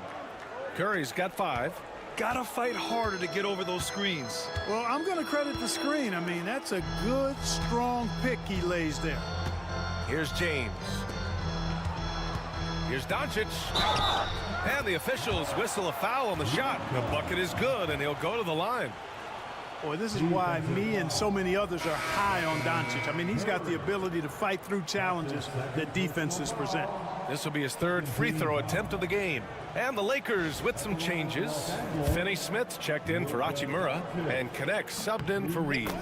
Speaker 6: Curry's got 5.
Speaker 9: Gotta fight harder to get over those screens.
Speaker 3: Well, I'm going to credit the screen. I mean, that's a good, strong pick he lays there.
Speaker 6: Here's James. Here's Doncic. And the officials whistle a foul on the shot. The bucket is good, and he'll go to the line.
Speaker 3: Boy, this is why me and so many others are high on Doncic. I mean, he's got the ability to fight through challenges that defenses present.
Speaker 6: This will be his 3rd free throw attempt of the game. And the Lakers with some changes. Finney Smith checked in for Hachimura, and Connect subbed in for Reeves.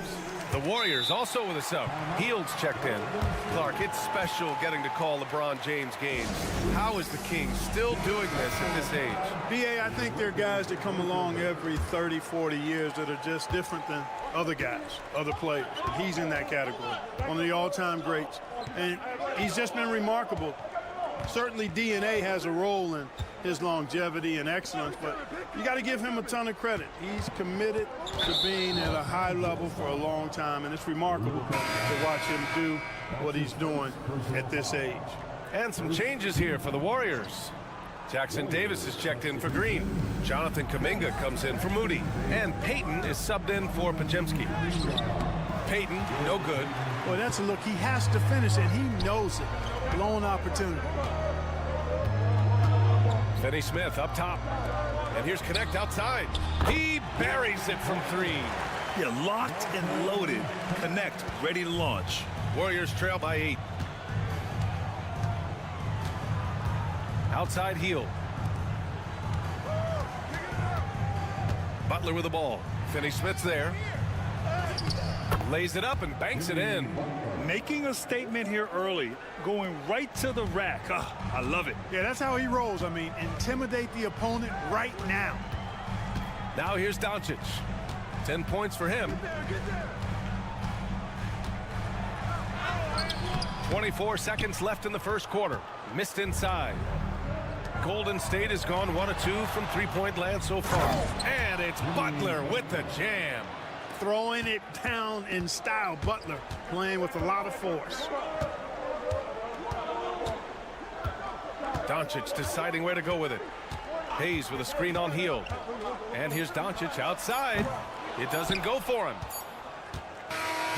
Speaker 6: The Warriors also with a sub. Heald's checked in. Clark, it's special getting to call LeBron James games. How is the King still doing this at this age?
Speaker 3: B.A., I think there are guys that come along every 30, 40 years that are just different than other guys, other players. He's in that category. One of the all-time greats. And he's just been remarkable. Certainly DNA has a role in his longevity and excellence, but you got to give him a ton of credit. He's committed to being at a high level for a long time, and it's remarkable to watch him do what he's doing at this age.
Speaker 6: And some changes here for the Warriors. Jackson Davis is checked in for Green. Jonathan Kuminga comes in for Moody. And Payton is subbed in for Pajemski. Payton, no good.
Speaker 3: Boy, that's a look. He has to finish, and he knows it. Blown opportunity.
Speaker 6: Finney Smith up top. And here's Connect outside. He buries it from 3.
Speaker 9: Yeah, locked and loaded. Connect, ready to launch.
Speaker 6: Warriors trail by 8. Outside Hield. Butler with the ball. Finney Smith's there. Lays it up and banks it in.
Speaker 9: Making a statement here early, going right to the rack. I love it.
Speaker 3: Yeah, that's how he rolls. I mean, intimidate the opponent right now.
Speaker 6: Now here's Doncic. 10 points for him. 24 seconds left in the first quarter. Missed inside. Golden State has gone 1 of 2 from 3-point land so far. And it's Butler with the jam.
Speaker 3: Throwing it down in style. Butler playing with a lot of force.
Speaker 6: Doncic deciding where to go with it. Hayes with a screen on Hield. And here's Doncic outside. It doesn't go for him.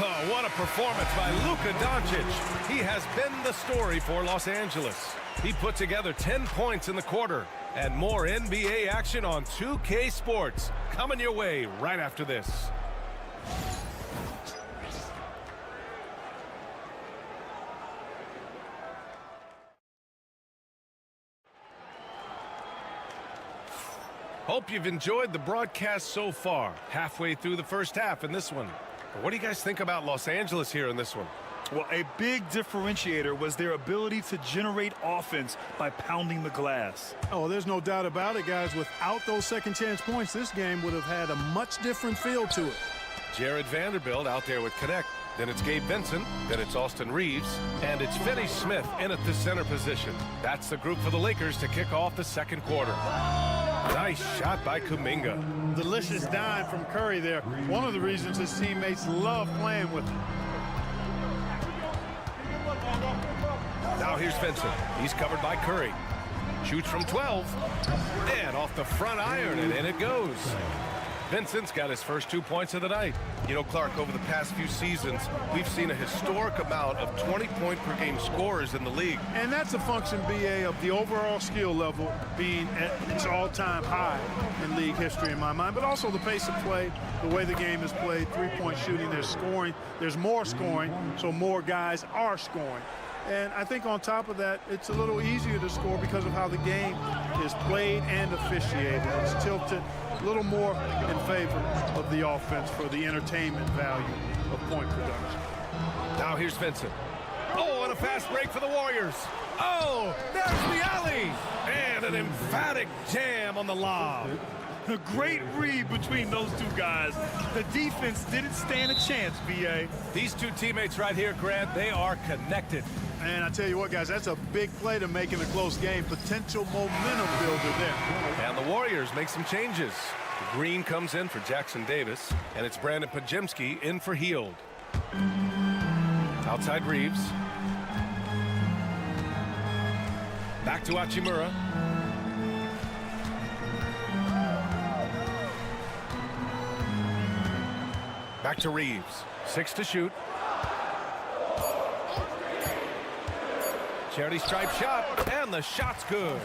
Speaker 6: Oh, what a performance by Luka Doncic. He has been the story for Los Angeles. He put together 10 points in the quarter. And more NBA action on 2K Sports coming your way right after this. Hope you've enjoyed the broadcast so far. Halfway through the first half in this one. But what do you guys think about Los Angeles here in this one?
Speaker 9: Well, a big differentiator was their ability to generate offense by pounding the glass.
Speaker 3: Oh, there's no doubt about it, guys. Without those second chance points, this game would have had a much different feel to it.
Speaker 6: Jared Vanderbilt out there with Connect. Then it's Gabe Vincent. Then it's Austin Reeves. And it's Finney Smith in at the center position. That's the group for the Lakers to kick off the second quarter. Nice shot by Kuminga.
Speaker 3: Delicious dime from Curry there. One of the reasons his teammates love playing with him.
Speaker 6: Now here's Vincent. He's covered by Curry. Shoots from 12. And off the front iron, and in it goes. Vincent's got his first 2 points of the night. You know, Clark, over the past few seasons, we've seen a historic amount of 20-point-per-game scorers in the league.
Speaker 3: And that's a function, BA, of the overall skill level being at its all-time high in league history in my mind, but also the pace of play, the way the game is played, three-point shooting, there's scoring, there's more scoring, so more guys are scoring. And I think on top of that, it's a little easier to score because of how the game is played and officiated. It's tilted a little more in favor of the offense for the entertainment value of point production.
Speaker 6: Now here's Vincent. Oh, and a fast break for the Warriors. Oh, there's the alley. And an emphatic jam on the lob.
Speaker 9: A great read between those two guys. The defense didn't stand a chance, B.A.
Speaker 6: These two teammates right here, Grant, they are connected.
Speaker 3: And I tell you what, guys, that's a big play to make in a close game. Potential momentum builder there.
Speaker 6: And the Warriors make some changes. Green comes in for Jackson Davis, and it's Brandon Podziemski in for Hield. Outside Reeves. Back to Hachimura. Back to Reeves. 6 to shoot. Charity stripe shot, and the shot's good.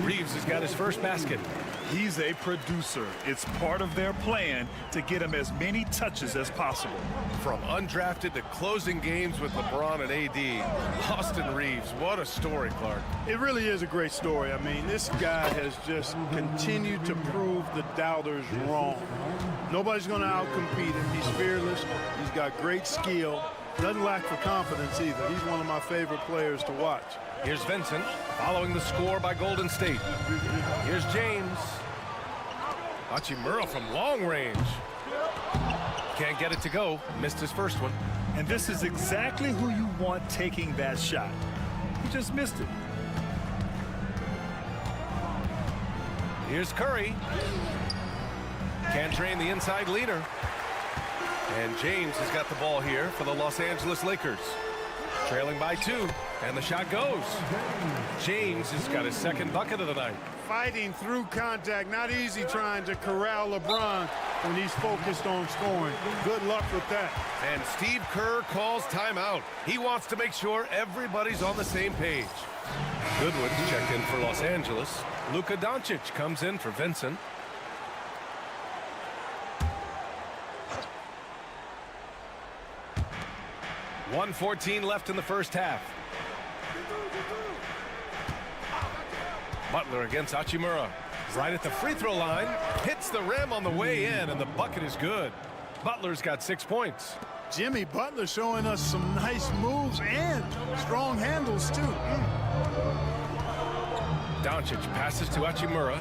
Speaker 6: Reeves has got his first basket.
Speaker 9: He's a producer. It's part of their plan to get him as many touches as possible.
Speaker 6: From undrafted to closing games with LeBron and AD, Austin Reeves, what a story, Clark.
Speaker 3: It really is a great story. I mean, this guy has just continued to prove the doubters wrong. Nobody's going to outcompete him. He's fearless. He's got great skill. Doesn't lack for confidence either. He's one of my favorite players to watch.
Speaker 6: Here's Vincent following the score by Golden State. Here's James. Hachimura from long range. Can't get it to go. Missed his first one.
Speaker 9: And this is exactly who you want taking that shot. He just missed it.
Speaker 6: Here's Curry. Can't drain the inside leader. And James has got the ball here for the Los Angeles Lakers. Trailing by 2, and the shot goes. James has got his second bucket of the night.
Speaker 3: Fighting through contact, not easy trying to corral LeBron when he's focused on scoring. Good luck with that.
Speaker 6: And Steve Kerr calls timeout. He wants to make sure everybody's on the same page. Goodwin's checked in for Los Angeles. Luka Doncic comes in for Vincent. .114 left in the first half. Butler against Hachimura. Right at the free throw line. Hits the rim on the way in, and the bucket is good. Butler's got 6 points.
Speaker 3: Jimmy Butler showing us some nice moves and strong handles, too.
Speaker 6: Doncic passes to Hachimura.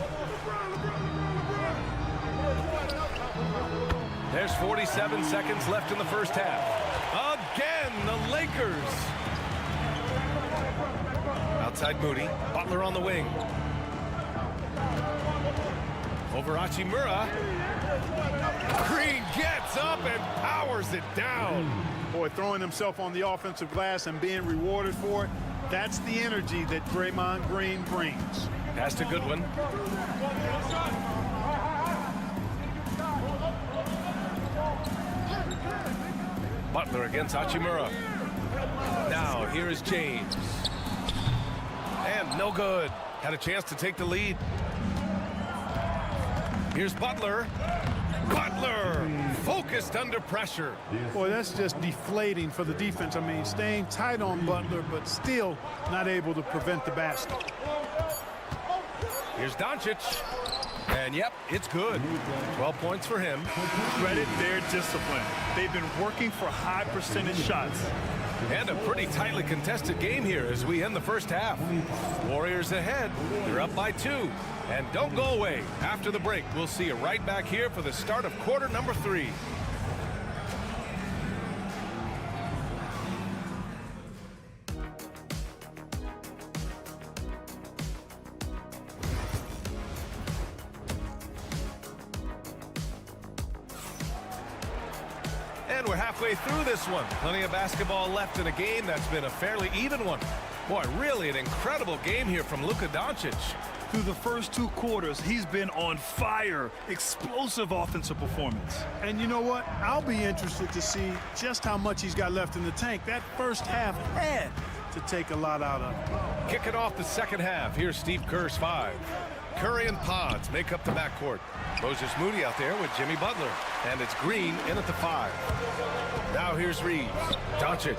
Speaker 6: There's 47 seconds left in the first half. Again, the Lakers. Outside Moody. Butler on the wing. Over Hachimura. Green gets up and powers it down.
Speaker 3: Boy, throwing himself on the offensive glass and being rewarded for it, that's the energy that Draymond Green brings.
Speaker 6: Pass to Goodwin. Butler against Hachimura. Now here is James. And no good. Had a chance to take the lead. Here's Butler. Butler focused under pressure.
Speaker 3: Boy, that's just deflating for the defense. I mean, staying tight on Butler, but still not able to prevent the basket.
Speaker 6: Here's Doncic. And yep, it's good. 12 points for him.
Speaker 9: Credit their discipline. They've been working for high percentage shots.
Speaker 6: And a pretty tightly contested game here as we end the first half. Warriors ahead. They're up by 2. And don't go away. After the break, we'll see you right back here for the start of quarter number 3. And we're halfway through this one. Plenty of basketball left in a game that's been a fairly even one. Boy, really an incredible game here from Luka Doncic.
Speaker 9: Through the first 2 quarters, he's been on fire. Explosive offensive performance.
Speaker 3: And you know what? I'll be interested to see just how much he's got left in the tank. That first half had to take a lot out of him.
Speaker 6: Kicking off the second half, here's Steve Kerr's 5. Curry and Pods make up the backcourt. Moses Moody out there with Jimmy Butler. And it's Green in at the 5. Now here's Reeves. Doncic.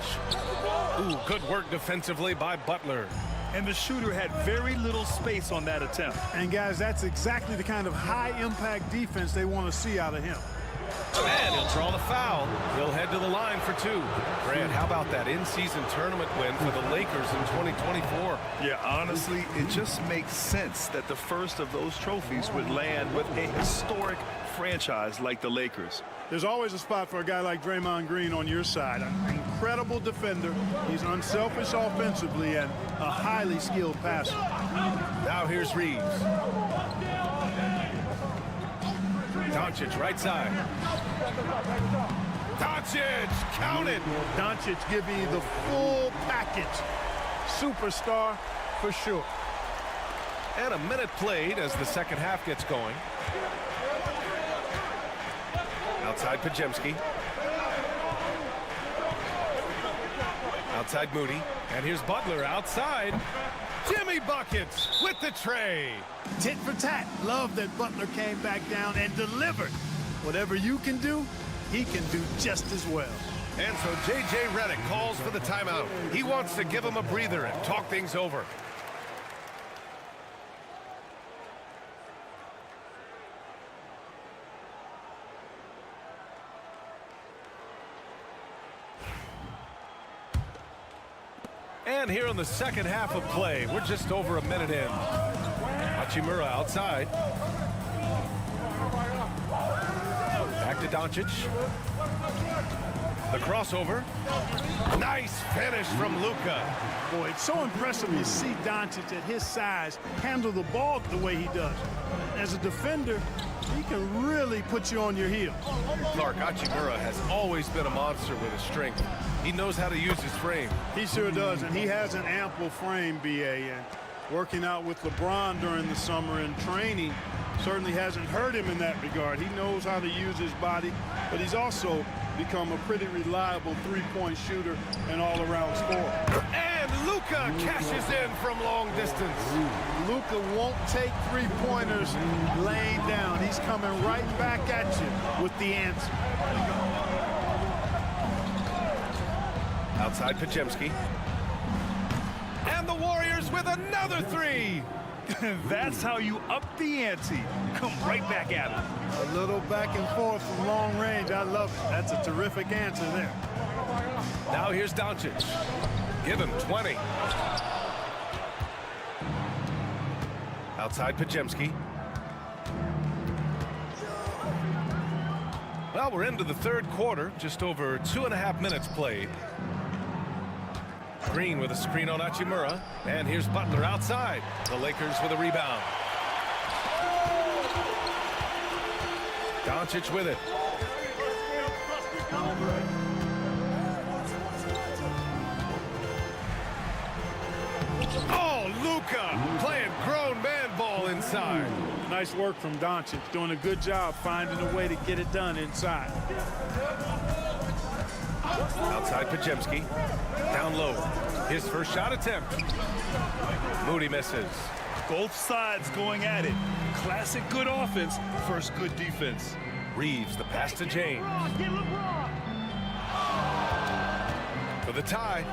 Speaker 6: Ooh, good work defensively by Butler.
Speaker 9: And the shooter had very little space on that attempt.
Speaker 3: And guys, that's exactly the kind of high-impact defense they want to see out of him.
Speaker 6: And he'll draw the foul. He'll head to the line for 2. Brad, how about that in-season tournament win for the Lakers in 2024?
Speaker 9: Yeah, honestly, it just makes sense that the first of those trophies would land with a historic franchise like the Lakers.
Speaker 3: There's always a spot for a guy like Draymond Green on your side. An incredible defender. He's unselfish offensively and a highly skilled passer.
Speaker 6: Now here's Reeves. Doncic right side. Doncic counted.
Speaker 3: Doncic giving you the full package. Superstar for sure.
Speaker 6: And a minute played as the second half gets going. Outside Pajemski. Outside Moody. And here's Butler outside. Jimmy Buckets with the tray.
Speaker 3: Tit for tat. Love that Butler came back down and delivered. Whatever you can do, he can do just as well.
Speaker 6: And so J.J. Redick calls for the timeout. He wants to give him a breather and talk things over. And here in the second half of play, we're just over a minute in. Hachimura outside. Back to Doncic. The crossover. Nice finish from Luka.
Speaker 3: Boy, it's so impressive to see Doncic at his size handle the ball the way he does. As a defender, he can really put you on your heel.
Speaker 6: Clark, Hachimura has always been a monster with his strength. He knows how to use his frame.
Speaker 3: He sure does, and he has an ample frame, B.A. And working out with LeBron during the summer and training certainly hasn't hurt him in that regard. He knows how to use his body, but he's also become a pretty reliable three-point shooter and all-around scorer.
Speaker 6: And Luka cashes in from long distance.
Speaker 3: Luka won't take three-pointers laying down. He's coming right back at you with the answer.
Speaker 6: Outside Pajemski. And the Warriors with another 3.
Speaker 9: That's how you up the ante. Come right back at him.
Speaker 3: A little back and forth from long range. I love it. That's a terrific answer there.
Speaker 6: Now here's Doncic. Give him 20. Outside Pajemski. Well, we're into the third quarter. Just over 2.5 minutes played. Green with a screen on Hachimura. And here's Butler outside. The Lakers with a rebound. Doncic with it. Oh, Luka playing grown man outside.
Speaker 3: Nice work from Doncic, doing a good job finding a way to get it done inside.
Speaker 6: Outside Pajemski. Down low. His first shot attempt. Moody misses.
Speaker 9: Both sides going at it. Classic good offense, first good defense.
Speaker 6: Reeves the pass to James. For the tie.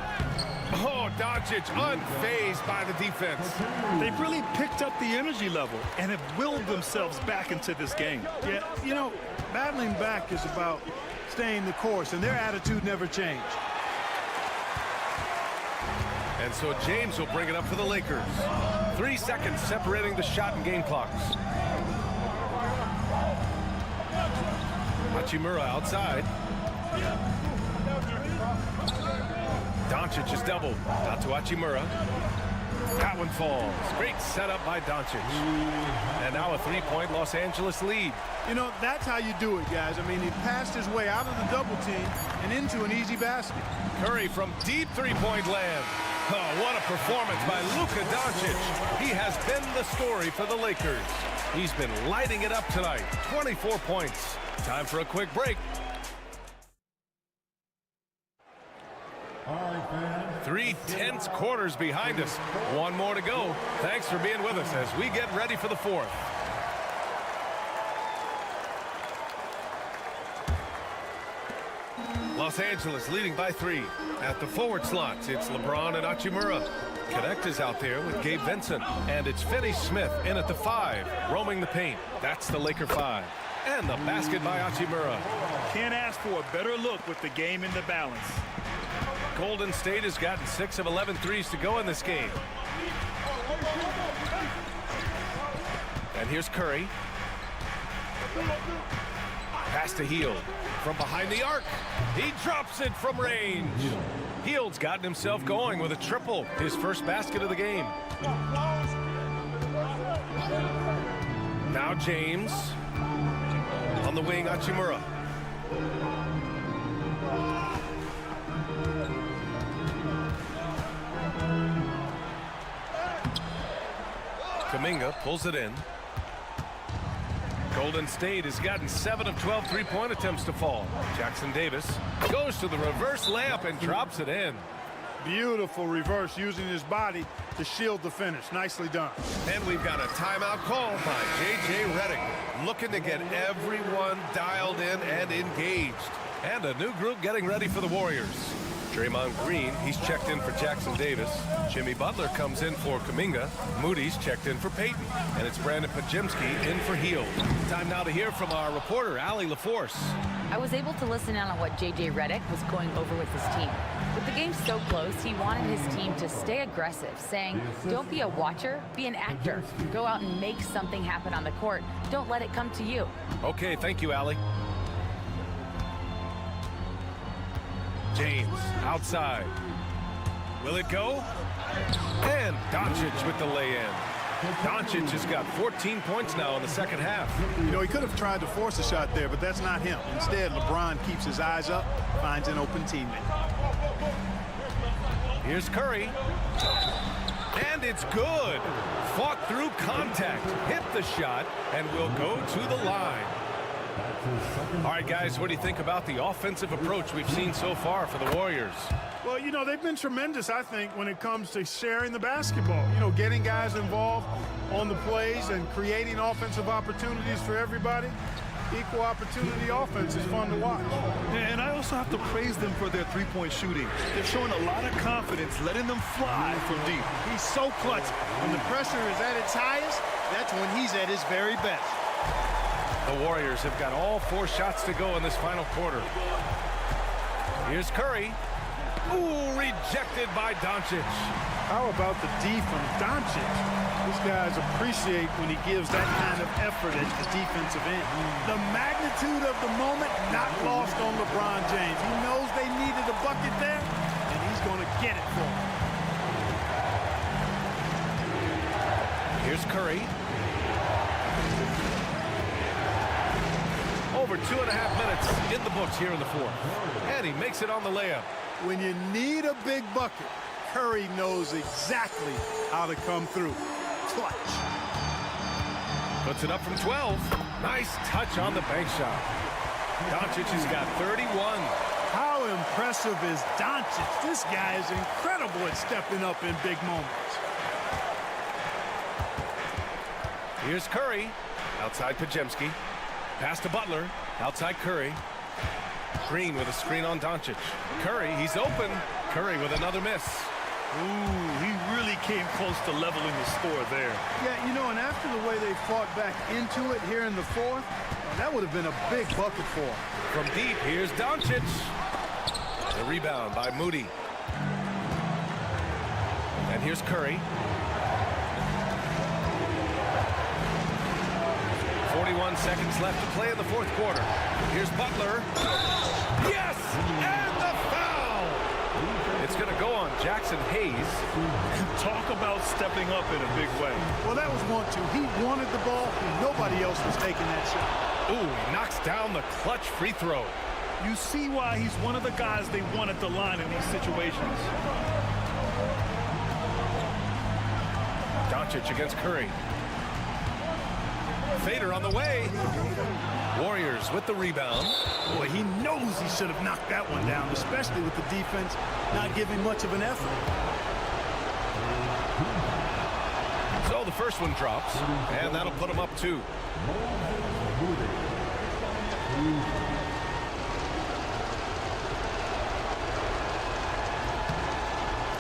Speaker 6: Oh, Doncic unfazed by the defense.
Speaker 9: They've really picked up the energy level and have willed themselves back into this game.
Speaker 3: Yeah, you know, battling back is about staying the course, and their attitude never changed.
Speaker 6: And so James will bring it up for the Lakers. 3 seconds separating the shot and game clocks. Hachimura outside. Doncic is doubled. Out to Hachimura. That one falls. Great setup by Doncic. And now a three-point Los Angeles lead.
Speaker 3: You know, that's how you do it, guys. I mean, he passed his way out of the double team and into an easy basket.
Speaker 6: Curry from deep three-point land. Oh, what a performance by Luka Doncic. He has been the story for the Lakers. He's been lighting it up tonight. 24 points. Time for a quick break. 3 tense quarters behind us. One more to go. Thanks for being with us as we get ready for the fourth. Los Angeles leading by 3. At the forward slots, it's LeBron and Hachimura. Connect is out there with Gabe Vincent. And it's Finney-Smith in at the 5, roaming the paint. That's the Laker 5. And the basket by Hachimura.
Speaker 9: Can't ask for a better look with the game in the balance.
Speaker 6: Golden State has gotten 6 of 11 threes to go in this game. And here's Curry. Pass to Hield. From behind the arc. He drops it from range. Hield's gotten himself going with a triple. His first basket of the game. Now James. On the wing, Hachimura. Kuminga pulls it in. Golden State has gotten 7 of 12 three-point attempts to fall. Jackson Davis goes to the reverse layup and drops it in.
Speaker 3: Beautiful reverse, using his body to shield the finish. Nicely done.
Speaker 6: And we've got a timeout call by J.J. Redick, looking to get everyone dialed in and engaged. And a new group getting ready for the Warriors. Draymond Green, he's checked in for Jackson Davis. Jimmy Butler comes in for Kuminga. Moody's checked in for Payton. And it's Brandon Pajemski in for Hield. Time now to hear from our reporter, Allie LaForce.
Speaker 8: I was able to listen in on what J.J. Redick was going over with his team. With the game so close, he wanted his team to stay aggressive, saying, don't be a watcher, be an actor. Go out and make something happen on the court. Don't let it come to you.
Speaker 6: Okay, thank you, Allie. James outside. Will it go? And Doncic with the lay-in. Doncic has got 14 points now in the second half.
Speaker 3: You know, he could have tried to force a shot there, but that's not him. Instead, LeBron keeps his eyes up, finds an open teammate.
Speaker 6: Here's Curry. And it's good. Fought through contact, hit the shot, and will go to the line. All right, guys, what do you think about the offensive approach we've seen so far for the Warriors?
Speaker 3: Well, you know, they've been tremendous, I think, when it comes to sharing the basketball. You know, getting guys involved on the plays and creating offensive opportunities for everybody. Equal opportunity offense is fun to watch.
Speaker 9: And I also have to praise them for their three-point shooting. They're showing a lot of confidence, letting them fly from deep.
Speaker 3: He's so clutch. When the pressure is at its highest, that's when he's at his very best.
Speaker 6: The Warriors have got all 4 shots to go in this final quarter. Here's Curry. Ooh, rejected by Doncic.
Speaker 3: How about the D from Doncic? These guys appreciate when he gives that kind of effort at the defensive end. The magnitude of the moment not lost on LeBron James. He knows they needed a bucket there, and he's going to get it for them.
Speaker 6: Here's Curry. Over 2.5 minutes in the books here in the fourth. And he makes it on the layup.
Speaker 3: When you need a big bucket, Curry knows exactly how to come through. Clutch.
Speaker 6: Puts it up from 12. Nice touch on the bank shot. Doncic has got 31.
Speaker 3: How impressive is Doncic? This guy is incredible at stepping up in big moments.
Speaker 6: Here's Curry. Outside Pajemski. Pass to Butler. Outside Curry. Green with a screen on Doncic. Curry, he's open. Curry with another miss.
Speaker 9: Ooh, he really came close to leveling the score there.
Speaker 3: Yeah, you know, and after the way they fought back into it here in the fourth, that would have been a big bucket for him.
Speaker 6: From deep, here's Doncic. The rebound by Moody. And here's Curry. 41 seconds left to play in the fourth quarter. Here's Butler. Yes! And the foul! It's going to go on Jackson Hayes.
Speaker 9: Talk about stepping up in a big way.
Speaker 3: Well, that was 1-2. He wanted the ball, and nobody else was taking that shot.
Speaker 6: Ooh, he knocks down the clutch free throw.
Speaker 9: You see why he's one of the guys they want at the line in these situations.
Speaker 6: Doncic against Curry. Fader on the way. Warriors with the rebound.
Speaker 3: Boy, he knows he should have knocked that one down, especially with the defense not giving much of an effort.
Speaker 6: So the first one drops, and that'll put him up 2.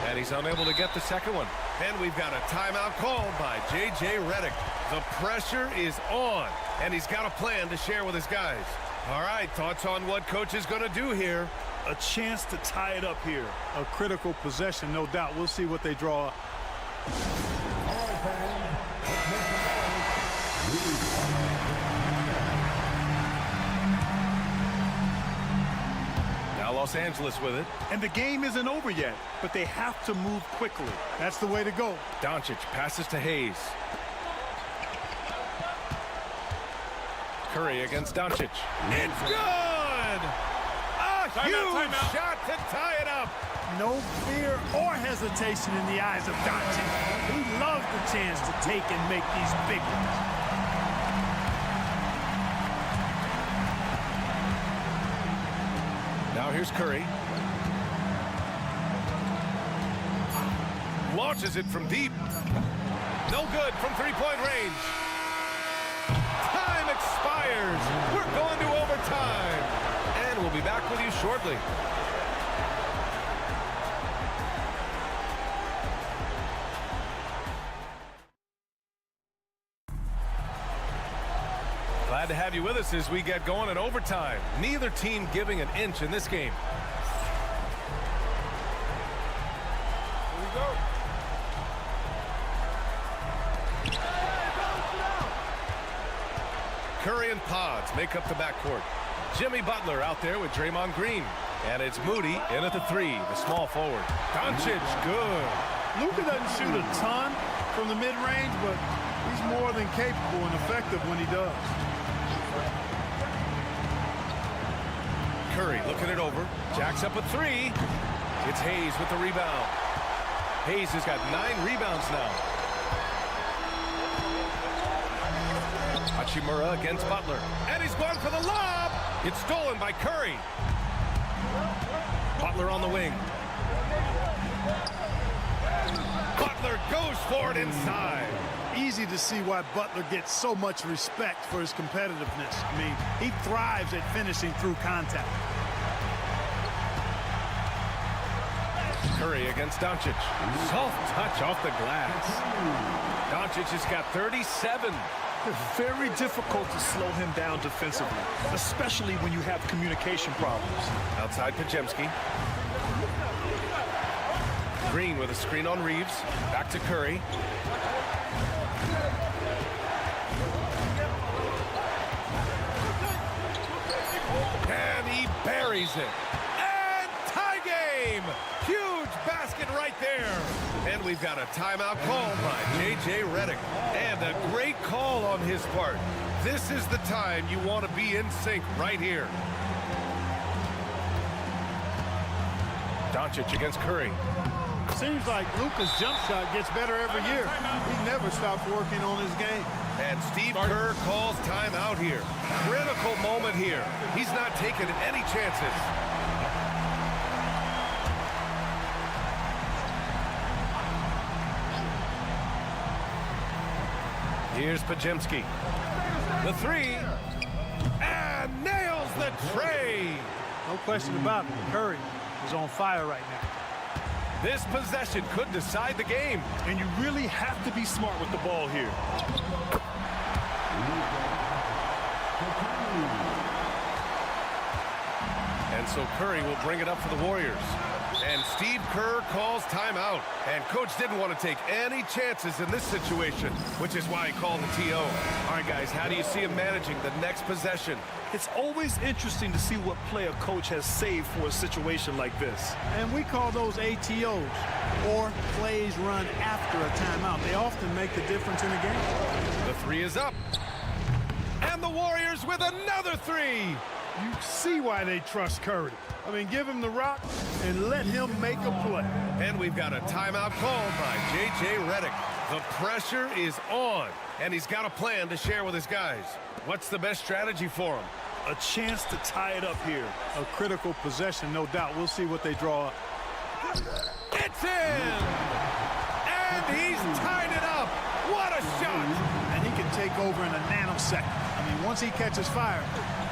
Speaker 6: And he's unable to get the second one. And we've got a timeout called by J.J. Redick. The pressure is on, and he's got a plan to share with his guys. All right, thoughts on what coach is going to do here?
Speaker 9: A chance to tie it up here.
Speaker 3: A critical possession, no doubt. We'll see what they draw up.
Speaker 6: Now Los Angeles with it.
Speaker 9: And the game isn't over yet, but they have to move quickly.
Speaker 3: That's the way to go.
Speaker 6: Doncic passes to Hayes. Curry against Doncic. It's good! A huge shot to tie it up.
Speaker 3: No fear or hesitation in the eyes of Doncic. He loves the chance to take and make these big ones.
Speaker 6: Now here's Curry. Launches it from deep. No good from three-point range. Time expires. We're going to overtime. And we'll be back with you shortly. Glad to have you with us as we get going in overtime. Neither team giving an inch in this game. Here we go. Curry and Pods make up the backcourt. Jimmy Butler out there with Draymond Green. And it's Moody in at the 3, the small forward. Doncic, good.
Speaker 3: Luka doesn't shoot a ton from the mid-range, but he's more than capable and effective when he does.
Speaker 6: Curry looking it over. Jacks up a 3. It's Hayes with the rebound. Hayes has got 9 rebounds now. Hachimura against Butler. And he's going for the lob. It's stolen by Curry. Butler on the wing. Butler goes for it inside.
Speaker 3: Easy to see why Butler gets so much respect for his competitiveness. I mean, he thrives at finishing through contact.
Speaker 6: Curry against Doncic. Soft touch off the glass. Doncic has got 37.
Speaker 9: Very difficult to slow him down defensively, especially when you have communication problems.
Speaker 6: Outside Pajemski. Green with a screen on Reeves. Back to Curry. And he buries it. And tie game! Huge basket right there. And we've got a timeout called by J.J. Redick. And a great call on his part. This is the time you want to be in sync right here. Doncic against Curry.
Speaker 3: Seems like Luka's jump shot gets better every year. He never stops working on his game.
Speaker 6: And Steve Kerr calls timeout here. Critical moment here. He's not taking any chances. Here's Pajemski. The three. And nails the tray.
Speaker 3: No question about it. Curry is on fire right now.
Speaker 6: This possession could decide the game.
Speaker 9: And you really have to be smart with the ball here.
Speaker 6: And so Curry will bring it up for the Warriors. And Steve Kerr calls timeout. And Coach didn't want to take any chances in this situation, which is why he called the TO. All right, guys, how do you see him managing the next possession?
Speaker 9: It's always interesting to see what play a coach has saved for a situation like this.
Speaker 3: And we call those ATOs, or plays run after a timeout. They often make the difference in a game.
Speaker 6: The three is up. And the Warriors with another three.
Speaker 3: You see why they trust Curry. I mean, give him the rock and let him make a play.
Speaker 6: And we've got a timeout called by J.J. Redick. The pressure is on, and he's got a plan to share with his guys. What's the best strategy for him?
Speaker 9: A chance to tie it up here.
Speaker 3: A critical possession, no doubt. We'll see what they draw up.
Speaker 6: It's in! And he's tied it up. What a shot!
Speaker 3: And he can take over in a nanosecond. I mean, once he catches fire,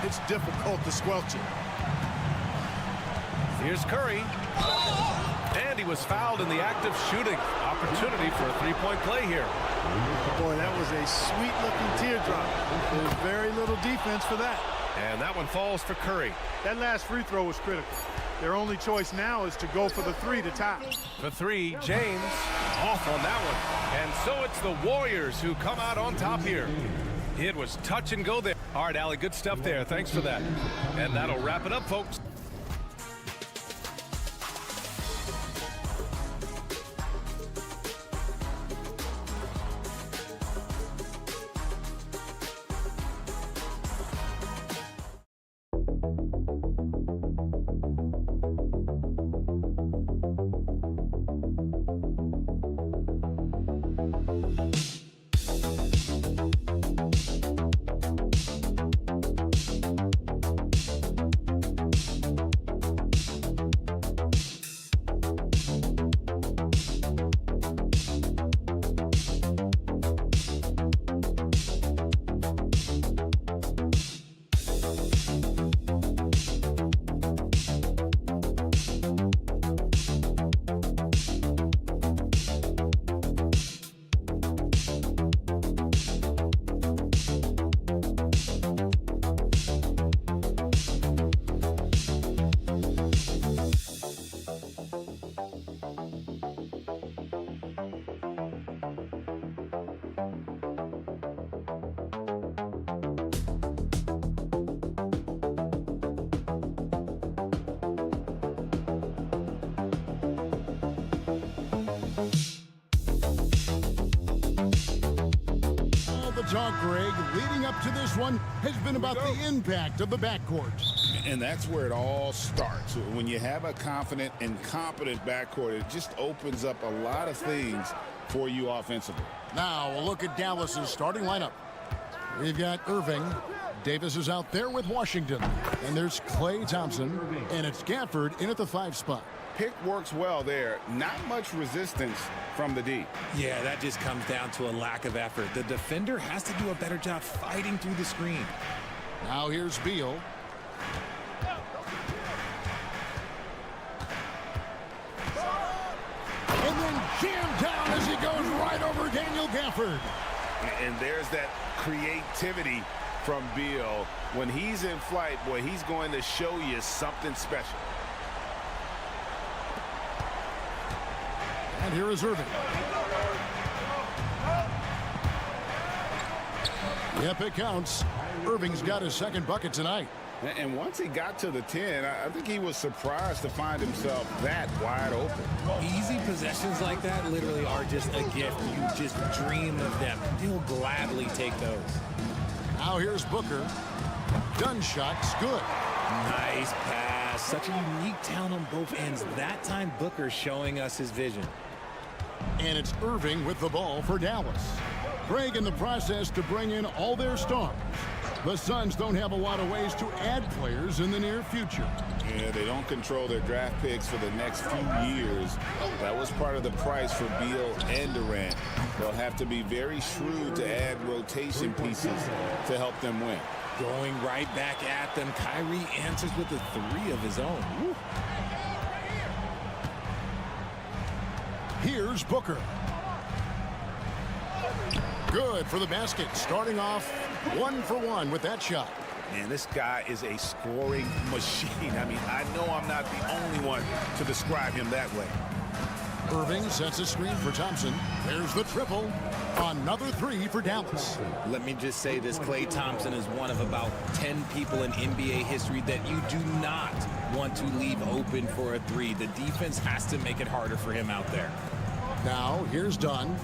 Speaker 3: it's difficult to squelch it.
Speaker 6: Here's Curry. And he was fouled in the act of shooting. Opportunity for a three-point play here.
Speaker 3: Boy, that was a sweet-looking teardrop. There's very little defense for that.
Speaker 6: And that one falls for Curry.
Speaker 3: That last free throw was critical. Their only choice now is to go for the three to tie.
Speaker 6: For three, James off on that one. And so it's the Warriors who come out on top here. It was touch and go there. All right, Allie, good stuff there. Thanks for that. And that'll wrap it up, folks.
Speaker 1: Talk, Greg, leading up to this one has been about the impact of the backcourt.
Speaker 10: And that's where it all starts. When you have a confident and competent backcourt, it just opens up a lot of things for you offensively.
Speaker 1: Now a look at Dallas's starting lineup. We've got Irving. Davis is out there with Washington. And there's Klay Thompson. And it's Gafford in at the 5 spot.
Speaker 10: Pick works well there. Not much resistance from the D.
Speaker 12: Yeah, that just comes down to a lack of effort. The defender has to do a better job fighting through the screen.
Speaker 1: Now here's Beal. And then jammed down as he goes right over Daniel Gafford.
Speaker 10: And there's that creativity from Beal. When he's in flight, boy, he's going to show you something special.
Speaker 1: And here is Irving. Yep, it counts. Irving's got his second bucket tonight.
Speaker 10: And once he got to the 10, I think he was surprised to find himself that wide open.
Speaker 12: Easy possessions like that literally are just a gift. You just dream of them. He'll gladly take those.
Speaker 1: Now here's Booker. Gun shot's good.
Speaker 12: Nice pass. has such a unique talent on both ends. That time, Booker showing us his vision.
Speaker 1: And it's Irving with the ball for Dallas. Craig in the process to bring in all their stars. The Suns don't have a lot of ways to add players in the near future.
Speaker 10: Yeah, they don't control their draft picks for the next few years. That was part of the price for Beal and Durant. They'll have to be very shrewd to add rotation pieces to help them win.
Speaker 12: Going right back at them, Kyrie answers with a three of his own. Woo.
Speaker 1: Here's Booker. Good for the basket, starting off 1 for 1 with that shot.
Speaker 2: Man, this guy is a scoring machine. I mean, I know I'm not the only one to describe him that way.
Speaker 1: Irving sets a screen for Thompson. There's the triple. Another three for Dallas.
Speaker 12: Let me just say this, Klay Thompson is one of about 10 people in NBA history that you do not want to leave open for a three. The defense has to make it harder for him out there.
Speaker 1: Now, here's Dunn.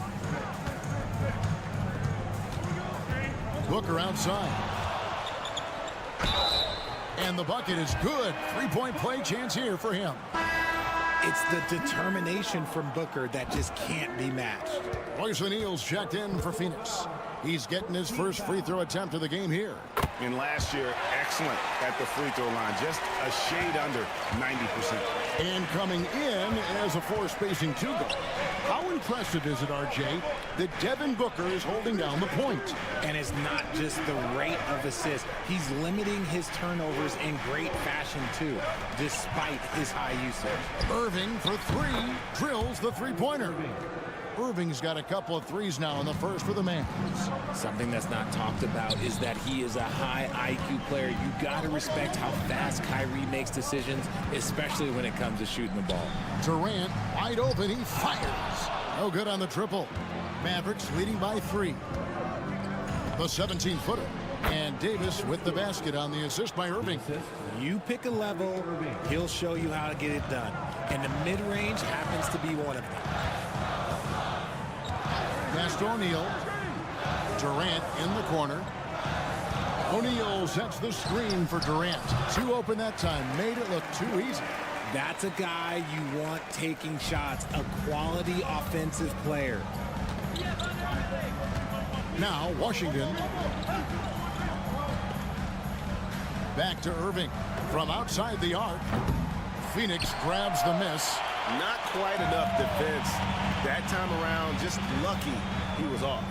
Speaker 1: Booker outside. And the bucket is good. Three-point play chance here for him.
Speaker 12: It's the determination from Booker that just can't be matched.
Speaker 1: Royce O'Neal's checked in for Phoenix. He's getting his first free throw attempt of the game here.
Speaker 2: And last year, excellent at the free throw line, just a shade under 90%.
Speaker 1: And coming in as a four-spacing two-guard. How impressive is it, RJ, that Devin Booker is holding down the point?
Speaker 12: And it's not just the rate of assists. He's limiting his turnovers in great fashion, too, despite his high usage.
Speaker 1: Irving for three, drills the three-pointer. Irving's got a couple of threes now in the first for the Mavericks.
Speaker 12: Something that's not talked about is that he is a high IQ player. You got to respect how fast Kyrie makes decisions, especially when it comes to shooting the ball.
Speaker 1: Durant wide open, he fires. No good on the triple. Mavericks leading by 3. The 17-footer. And Davis with the basket on the assist by Irving.
Speaker 12: You pick a level, he'll show you how to get it done. And the mid-range happens to be one of them.
Speaker 1: Pass to O'Neal. Durant in the corner. O'Neal sets the screen for Durant. Too open that time. Made it look too easy.
Speaker 12: That's a guy you want taking shots. A quality offensive player.
Speaker 1: Now Washington. Back to Irving. From outside the arc. Phoenix grabs the miss.
Speaker 2: Not quite enough defense that time around. Just lucky he was off.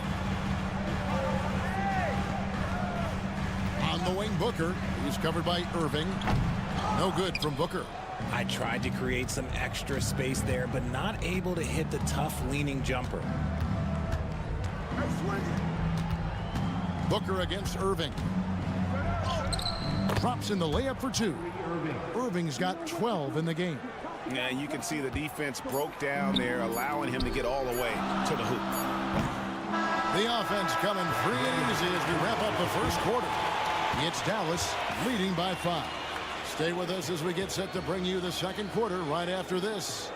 Speaker 1: On the wing, Booker. He's covered by Irving. No good from Booker.
Speaker 12: I tried to create some extra space there, but not able to hit the tough leaning jumper.
Speaker 1: Booker against Irving. Drops in the layup for 2. Irving's got 12 in the game.
Speaker 2: Yeah, you can see the defense broke down there, allowing him to get all the way to the hoop.
Speaker 1: The offense coming free and easy as we wrap up the first quarter. It's Dallas leading by 5. Stay with us as we get set to bring you the second quarter right after this.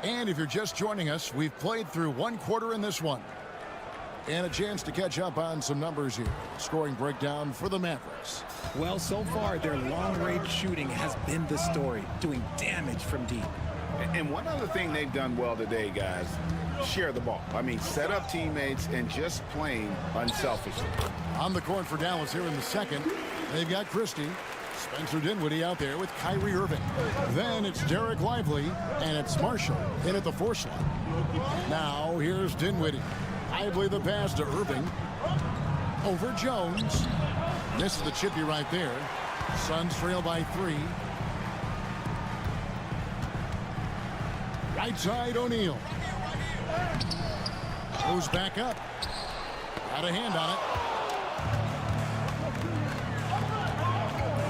Speaker 1: And if you're just joining us, we've played through one quarter in this one. And a chance to catch up on some numbers here. Scoring breakdown for the Mavericks.
Speaker 12: Well, so far, their long-range shooting has been the story, doing damage from deep.
Speaker 2: And one other thing they've done well today, guys, share the ball. I mean, set up teammates and just playing unselfishly.
Speaker 1: On the court for Dallas here in the second, they've got Christie. Spencer Dinwiddie out there with Kyrie Irving. Then it's Derek Lively, and it's Marshall in at the 4 slot. Now here's Dinwiddie. Lively the pass to Irving. Over Jones. This is the chippy right there. Suns trail by 3. Right side O'Neal. Goes back up. Got a hand on it.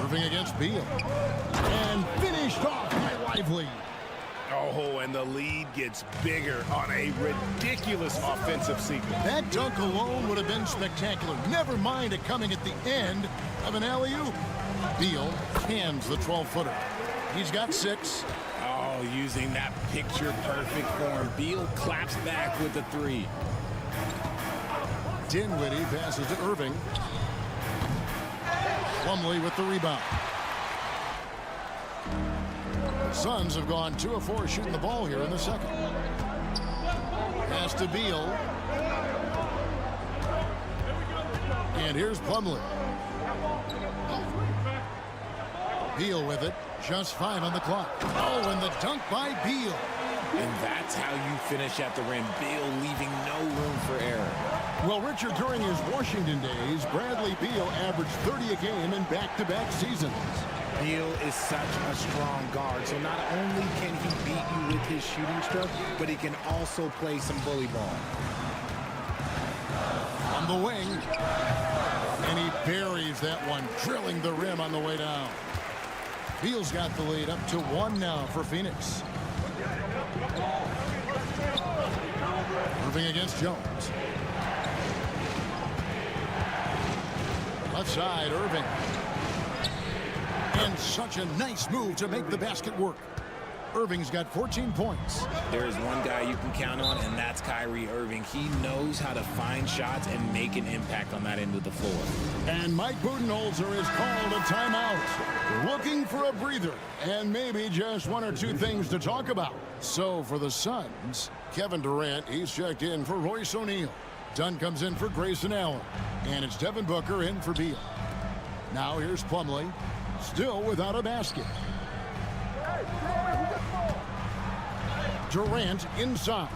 Speaker 1: Irving against Beal. And finished off by Lively.
Speaker 2: Oh, and the lead gets bigger on a ridiculous offensive sequence.
Speaker 1: That dunk alone would have been spectacular. Never mind it coming at the end of an alley-oop. Beal cans the 12-footer. He's got 6.
Speaker 12: Oh, using that picture-perfect form. Beal claps back with the 3.
Speaker 1: Dinwiddie passes to Irving. Plumlee with the rebound. The Suns have gone 2 of 4 shooting the ball here in the second. Pass to Beal. And here's Plumlee. Beal with it. Just 5 on the clock. Oh, and the dunk by Beal.
Speaker 12: And that's how you finish at the rim. Beal leaving no room for error.
Speaker 1: Well, Richard, during his Washington days, Bradley Beal averaged 30 a game in back-to-back seasons.
Speaker 12: Beal is such a strong guard, so not only can he beat you with his shooting stroke, but he can also play some bully ball.
Speaker 1: On the wing, and he buries that one, drilling the rim on the way down. Beal's got the lead up to 1 now for Phoenix. Moving against Jones. Left side, Irving. And such a nice move to make the basket work. Irving's got 14 points.
Speaker 12: There is one guy you can count on, and that's Kyrie Irving. He knows how to find shots and make an impact on that end of the floor.
Speaker 1: And Mike Budenholzer has called a timeout, looking for a breather and maybe just 1 or 2 things to talk about. So for the Suns, Kevin Durant, he's checked in for Royce O'Neal. Dunn comes in for Grayson Allen. And it's Devin Booker in for Beal. Now here's Plumlee, still without a basket. Durant inside.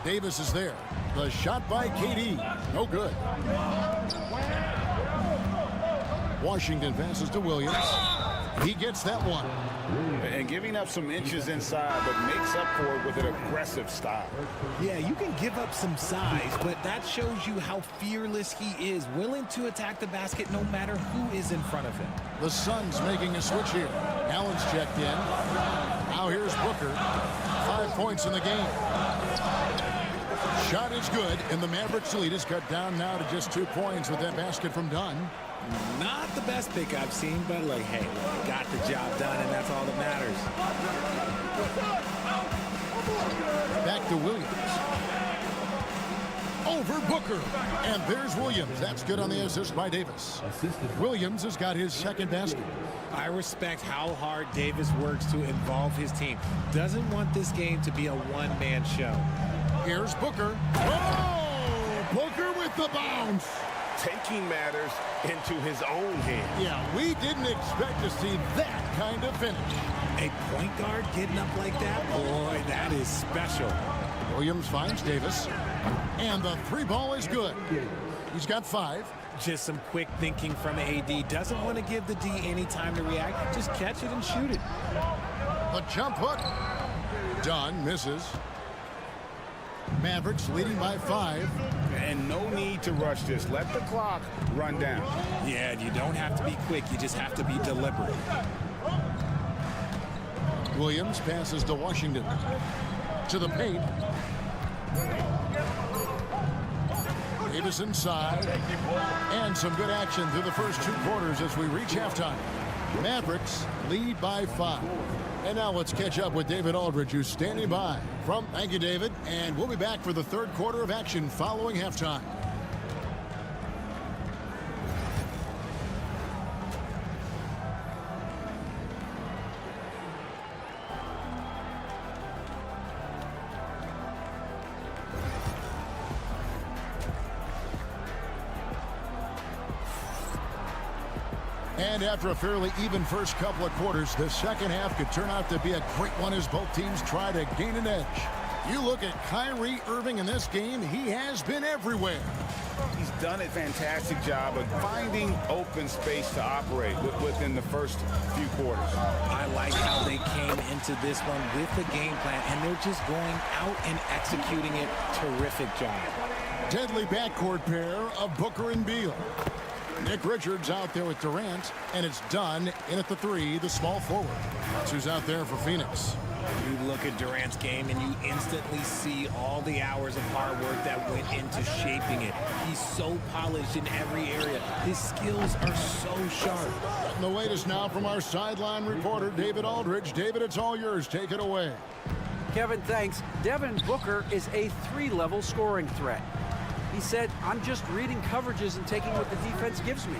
Speaker 1: Davis is there. The shot by KD. No good. Washington passes to Williams. He gets that one.
Speaker 2: And giving up some inches inside, but makes up for it with an aggressive style.
Speaker 12: Yeah, you can give up some size, but that shows you how fearless he is, willing to attack the basket no matter who is in front of him.
Speaker 1: The Suns making a switch here. Allen's checked in. Now here's Booker. 5 points in the game. Shot is good, and the Mavericks lead is cut down now to just 2 points with that basket from Dunn.
Speaker 12: Not the best pick I've seen, but like, hey, got the job done, and that's all that matters.
Speaker 1: Back to Williams. Over Booker. And there's Williams. That's good on the assist by Davis. Williams has got his second basket.
Speaker 12: I respect how hard Davis works to involve his team. Doesn't want this game to be a one-man show.
Speaker 1: Here's Booker. Oh! Booker with the bounce.
Speaker 2: Taking matters into his own hands.
Speaker 1: Yeah, we didn't expect to see that kind of finish.
Speaker 12: A point guard getting up like that? Boy, that is special.
Speaker 1: Williams finds Davis. And the 3 ball is good. He's got 5.
Speaker 12: Just some quick thinking from AD. Doesn't want to give the D any time to react. Just catch it and shoot it.
Speaker 1: A jump hook. Dunn misses. Mavericks leading by 5.
Speaker 2: And no need to rush this. Let the clock run down.
Speaker 12: Yeah, you don't have to be quick. You just have to be deliberate.
Speaker 1: Williams passes to Washington. To the paint. Davis inside. And some good action through the first 2 quarters as we reach halftime. Mavericks lead by 5. And now let's catch up with David Aldridge, who's standing by. Thank you, David. And we'll be back for the 3rd quarter of action following halftime. And after a fairly even first couple of quarters, the second half could turn out to be a great one as both teams try to gain an edge. You look at Kyrie Irving in this game, he has been everywhere.
Speaker 2: He's done a fantastic job of finding open space to operate within the first few quarters.
Speaker 12: I like how they came into this one with the game plan, and they're just going out and executing it. Terrific job.
Speaker 1: Deadly backcourt pair of Booker and Beal. Nick Richards out there with Durant, and it's Dunn in at the 3, the small forward. That's who's out there for Phoenix.
Speaker 12: You look at Durant's game, and you instantly see all the hours of hard work that went into shaping it. He's so polished in every area. His skills are so sharp.
Speaker 1: And the latest now from our sideline reporter, David Aldridge. David, it's all yours. Take it away.
Speaker 4: Kevin, thanks. Devin Booker is a 3-level scoring threat. He said, I'm just reading coverages and taking what the defense gives me.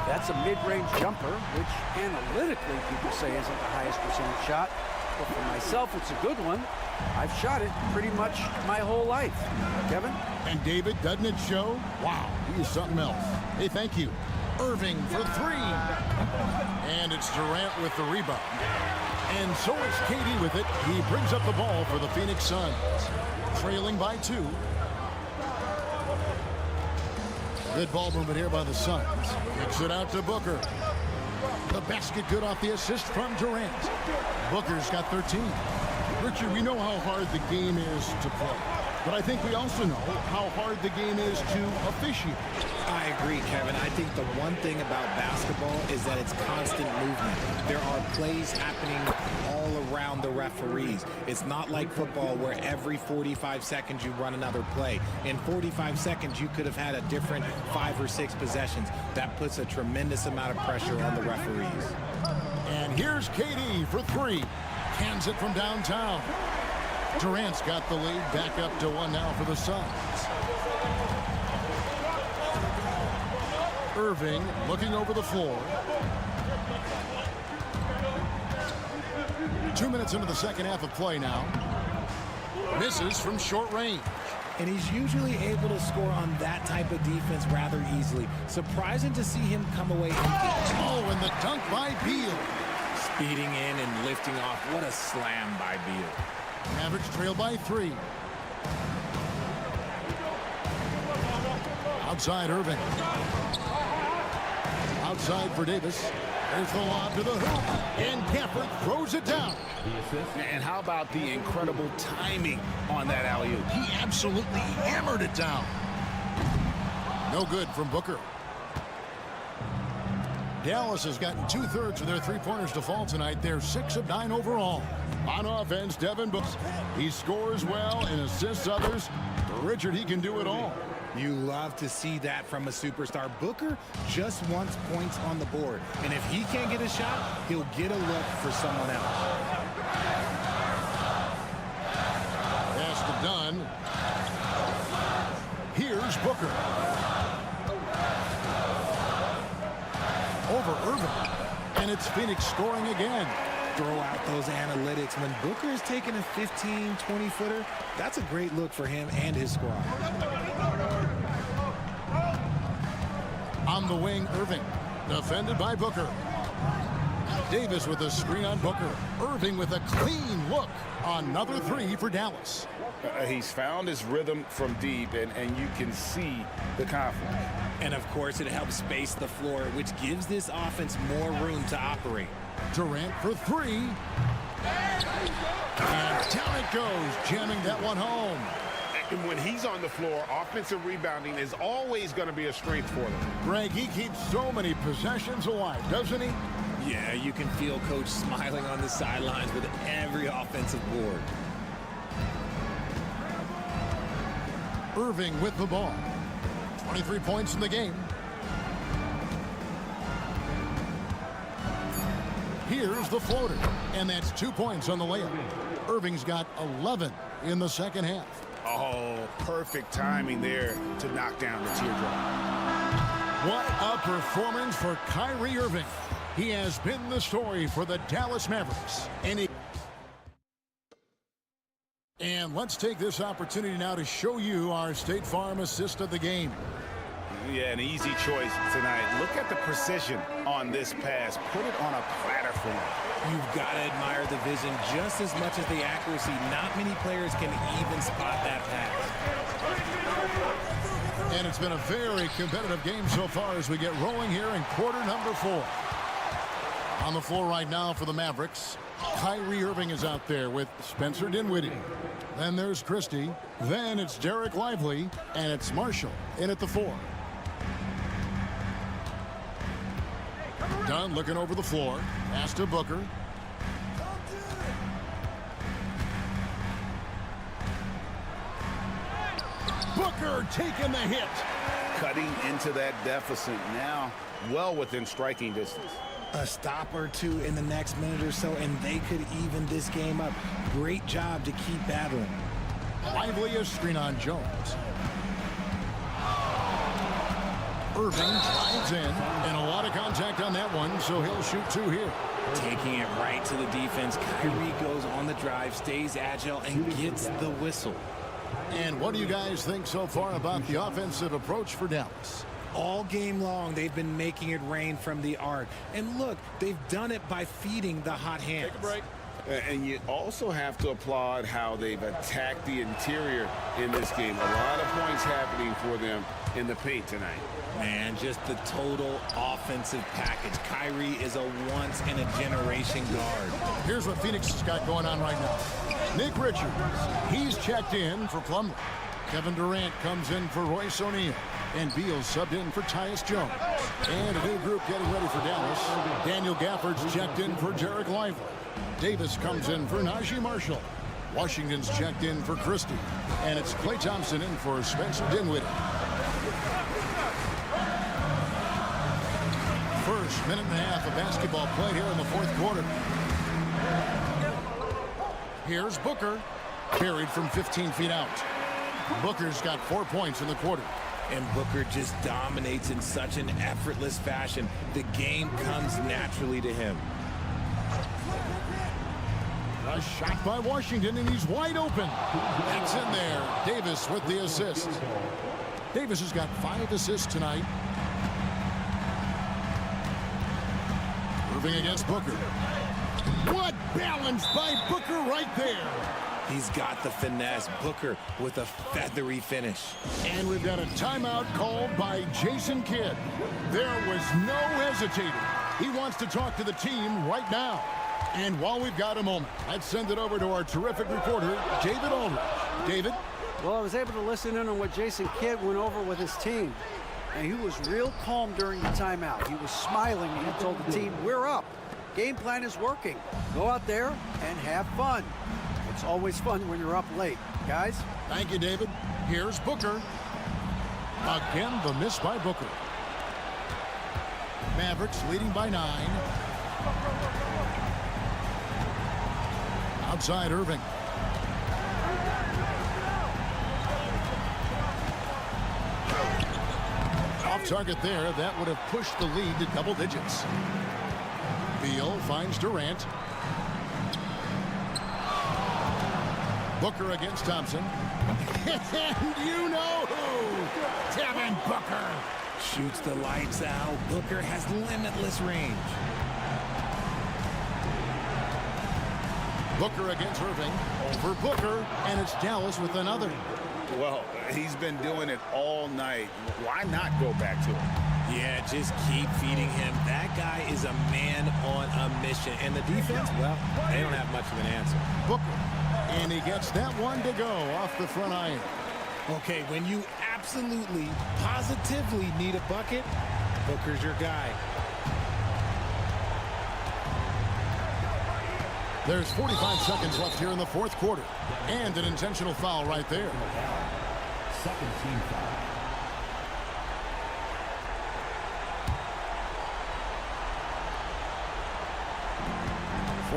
Speaker 4: That's a mid-range jumper, which analytically people say isn't the highest percentage shot. But for myself, it's a good one. I've shot it pretty much my whole life. Kevin?
Speaker 1: And David, doesn't it show? Wow, he is something else. Hey, thank you. Irving for three. And it's Durant with the rebound. And so it's KD with it. He brings up the ball for the Phoenix Suns. Trailing by 2. Good ball movement here by the Suns. Kicks it out to Booker. The basket good off the assist from Durant. Booker's got 13. Richard, we know how hard the game is to play. But I think we also know how hard the game is to officiate.
Speaker 12: I agree, Kevin. I think the one thing about basketball is that it's constant movement. There are plays happening all around the referees. It's not like football where every 45 seconds you run another play. In 45 seconds, you could have had a different 5 or 6 possessions. That puts a tremendous amount of pressure on the referees.
Speaker 1: And here's KD for 3. Cans it from downtown. Durant's got the lead back up to 1 now for the Suns. Irving looking over the floor. 2 minutes into the second half of play now. Misses from short range.
Speaker 12: And he's usually able to score on that type of defense rather easily. Surprising to see him come away empty.
Speaker 1: Oh, and the dunk by Beal.
Speaker 12: Speeding in and lifting off. What a slam by Beal.
Speaker 1: Mavericks trail by 3. Outside Irving. Outside for Davis. There's the lob to the hoop. And Gafford throws it down.
Speaker 2: And how about the incredible timing on that alley-oop?
Speaker 1: He absolutely hammered it down. No good from Booker. Dallas has gotten 2/3 of their three-pointers to fall tonight. They're 6 of 9 overall. On offense, Devin Booker. He scores well and assists others. Richard, he can do it all.
Speaker 12: You love to see that from a superstar. Booker just wants points on the board. And if he can't get a shot, he'll get a look for someone else.
Speaker 1: Pass to Dunn. Here's Booker. Over Irving. And it's Phoenix scoring again.
Speaker 12: Throw out those analytics. When Booker is taking a 15, 20-footer, that's a great look for him and his squad.
Speaker 1: On the wing, Irving. Defended by Booker. Davis with a screen on Booker. Irving with a clean look. Another 3 for Dallas.
Speaker 2: He's found his rhythm from deep, and you can see the confidence.
Speaker 12: And, of course, it helps space the floor, which gives this offense more room to operate.
Speaker 1: Durant for 3. And down it goes, jamming that one home.
Speaker 13: And when he's on the floor, offensive rebounding is always going to be a strength for them.
Speaker 1: Greg, he keeps so many possessions alive, doesn't he?
Speaker 12: Yeah, you can feel Coach smiling on the sidelines with every offensive board.
Speaker 1: Irving with the ball. 23 points in the game. Here's the floater, and that's 2 points on the layup. Irving's got 11 in the second half.
Speaker 13: Oh, perfect timing there to knock down the teardrop.
Speaker 1: What a performance for Kyrie Irving. He has been the story for the Dallas Mavericks. And let's take this opportunity now to show you our State Farm assist of the game.
Speaker 2: Yeah, an easy choice tonight. Look at the precision on this pass. Put it on a platter for him.
Speaker 12: You've got to admire the vision just as much as the accuracy. Not many players can even spot that pass.
Speaker 1: And it's been a very competitive game so far as we get rolling here in quarter number 4. On the floor right now for the Mavericks, Kyrie Irving is out there with Spencer Dinwiddie. Then there's Christie. Then it's Derek Lively. And it's Marshall in at the 4. Dunn looking over the floor. Pass to Booker. Booker taking the hit.
Speaker 2: Cutting into that deficit now, well within striking distance.
Speaker 12: A stop or two in the next minute or so, and they could even this game up. Great job to keep battling.
Speaker 1: Lively a screen on Jones. Irving drives in, and a lot of contact on that one, so he'll shoot 2 here.
Speaker 12: Taking it right to the defense. Kyrie goes on the drive, stays agile, and gets the whistle.
Speaker 1: And what do you guys think so far about the offensive approach for Dallas?
Speaker 12: All game long, they've been making it rain from the arc. And look, they've done it by feeding the hot hands.
Speaker 2: Take a break. And you also have to applaud how they've attacked the interior in this game. A lot of points happening for them in the paint tonight.
Speaker 12: Man, just the total offensive package. Kyrie is a once-in-a-generation guard.
Speaker 1: Here's what Phoenix has got going on right now. Nick Richards, he's checked in for Plumlee. Kevin Durant comes in for Royce O'Neal. And Beal's subbed in for Tyus Jones. And a new group getting ready for Dallas. Daniel Gafford's checked in for Derek Lively. Davis comes in for Najee Marshall. Washington's checked in for Christie. And it's Klay Thompson in for Spencer Dinwiddie. First minute and a half of basketball played here in the 4th quarter. Here's Booker, buried from 15 feet out. Booker's got 4 points in the quarter.
Speaker 12: And Booker just dominates in such an effortless fashion. The game comes naturally to him.
Speaker 1: A shot by Washington, and he's wide open. That's in there. Davis with the assist. Davis has got 5 assists tonight. Irving against Booker. What balance by Booker right there.
Speaker 12: He's got the finesse. Booker with a feathery finish.
Speaker 1: And we've got a timeout called by Jason Kidd. There was no hesitating. He wants to talk to the team right now. And while we've got a moment, let's send it over to our terrific reporter, David Aldridge. David?
Speaker 4: Well, I was able to listen in on what Jason Kidd went over with his team. And he was real calm during the timeout. He was smiling and he told the team, we're up. Game plan is working. Go out there and have fun. It's always fun when you're up late. Guys?
Speaker 1: Thank you, David. Here's Booker. Again, the miss by Booker. Mavericks leading by 9. Outside Irving. Off target there. That would have pushed the lead to double digits. Beal finds Durant. Booker against Thompson. And you know who? Devin Booker.
Speaker 12: Shoots the lights out. Booker has limitless range.
Speaker 1: Booker against Irving. Over Booker. And it's Dallas with another.
Speaker 2: Well, he's been doing it all night. Why not go back to him?
Speaker 12: Yeah, just keep feeding him. That guy is a man on a mission. And the defense, well, they don't have much of an answer.
Speaker 1: Booker. And he gets that one to go off the front iron.
Speaker 12: Okay, when you absolutely, positively need a bucket, Booker's your guy.
Speaker 1: There's 45 seconds left here in the 4th quarter. And an intentional foul right there.
Speaker 5: Second team foul.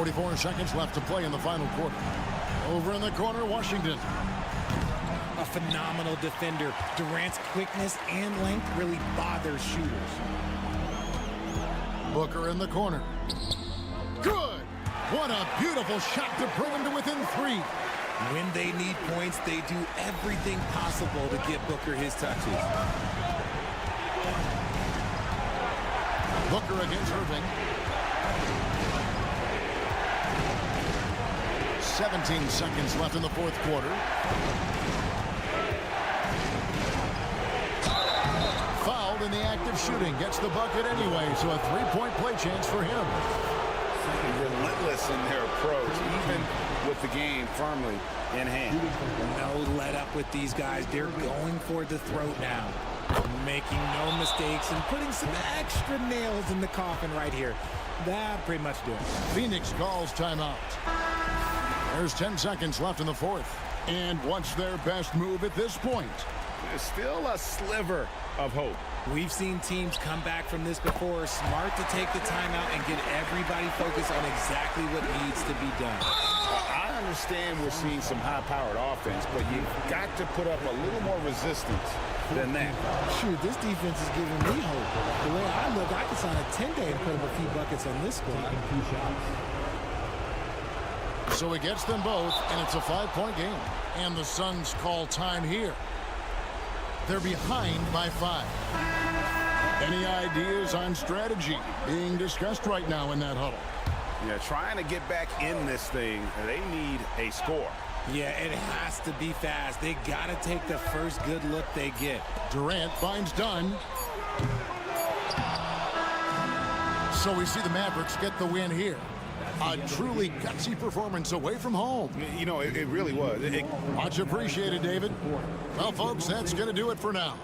Speaker 1: .44 seconds left to play in the final quarter. Over in the corner, Washington.
Speaker 12: A phenomenal defender. Durant's quickness and length really bothers shooters.
Speaker 1: Booker in the corner. Good! What a beautiful shot to bring him to within 3.
Speaker 12: When they need points, they do everything possible to get Booker his touches.
Speaker 1: Booker against Irving. 17 seconds left in the 4th quarter. Fouled in the act of shooting. Gets the bucket anyway, so a 3-point play chance for him.
Speaker 2: Relentless in their approach, even with the game firmly in hand.
Speaker 12: No let up with these guys. They're going for the throat now. Making no mistakes and putting some extra nails in the coffin right here. That pretty much do it.
Speaker 1: Phoenix calls timeout. There's 10 seconds left in the 4th. And what's their best move at this point?
Speaker 2: There's still a sliver of hope.
Speaker 12: We've seen teams come back from this before. Smart to take the timeout and get everybody focused on exactly what needs to be done.
Speaker 2: I understand we're seeing some high-powered offense, but you've got to put up a little more resistance
Speaker 6: than that.
Speaker 12: Shoot, this defense is giving me hope. The way I look, I could sign a 10-day and put up a few buckets on this squad.
Speaker 1: So he gets them both, and it's a 5-point game. And the Suns call time here. They're behind by 5. Any ideas on strategy being discussed right now in that huddle?
Speaker 13: Yeah, trying to get back in this thing, they need a score.
Speaker 12: Yeah, it has to be fast. They got to take the first good look they get.
Speaker 1: Durant finds Dunn. So we see the Mavericks get the win here. A truly gutsy performance away from home.
Speaker 13: You know, it really was.
Speaker 1: Much appreciated, David. Well, folks, that's going to do it for now.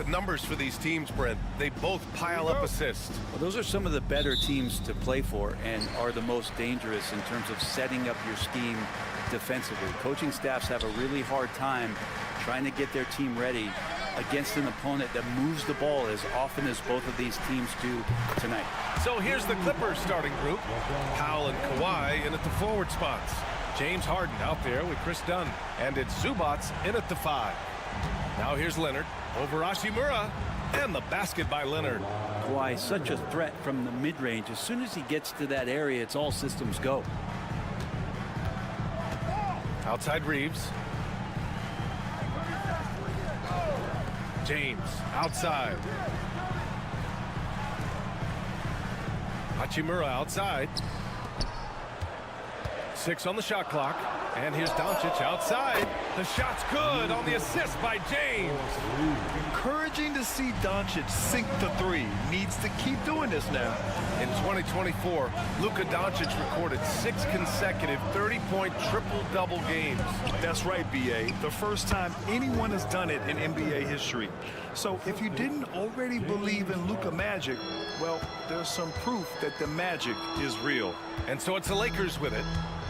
Speaker 6: Numbers for these teams, Brent. They both pile up assists.
Speaker 11: Well, those are some of the better teams to play for and are the most dangerous in terms of setting up your scheme defensively. Coaching staffs have a really hard time trying to get their team ready against an opponent that moves the ball as often as both of these teams do tonight.
Speaker 6: So here's the Clippers starting group. Powell and Kawhi in at the forward spots. James Harden out there with Chris Dunn. And it's Zubats in at the 5. Now here's Leonard over Hachimura, and the basket by Leonard.
Speaker 11: Kawhi, such a threat from the mid-range. As soon as he gets to that area, it's all systems go.
Speaker 6: Outside Reeves. James outside. Hachimura outside. 6 on the shot clock. And here's Doncic outside. The shot's good on the assist by James.
Speaker 9: Encouraging to see Doncic sink the 3. Needs to keep doing this now.
Speaker 6: In 2024, Luka Doncic recorded 6 consecutive 30-point triple-double games.
Speaker 9: That's right, B.A. The first time anyone has done it in NBA history. So if you didn't already believe in Luka magic, well, there's some proof that the magic is real.
Speaker 6: And so it's the Lakers with it.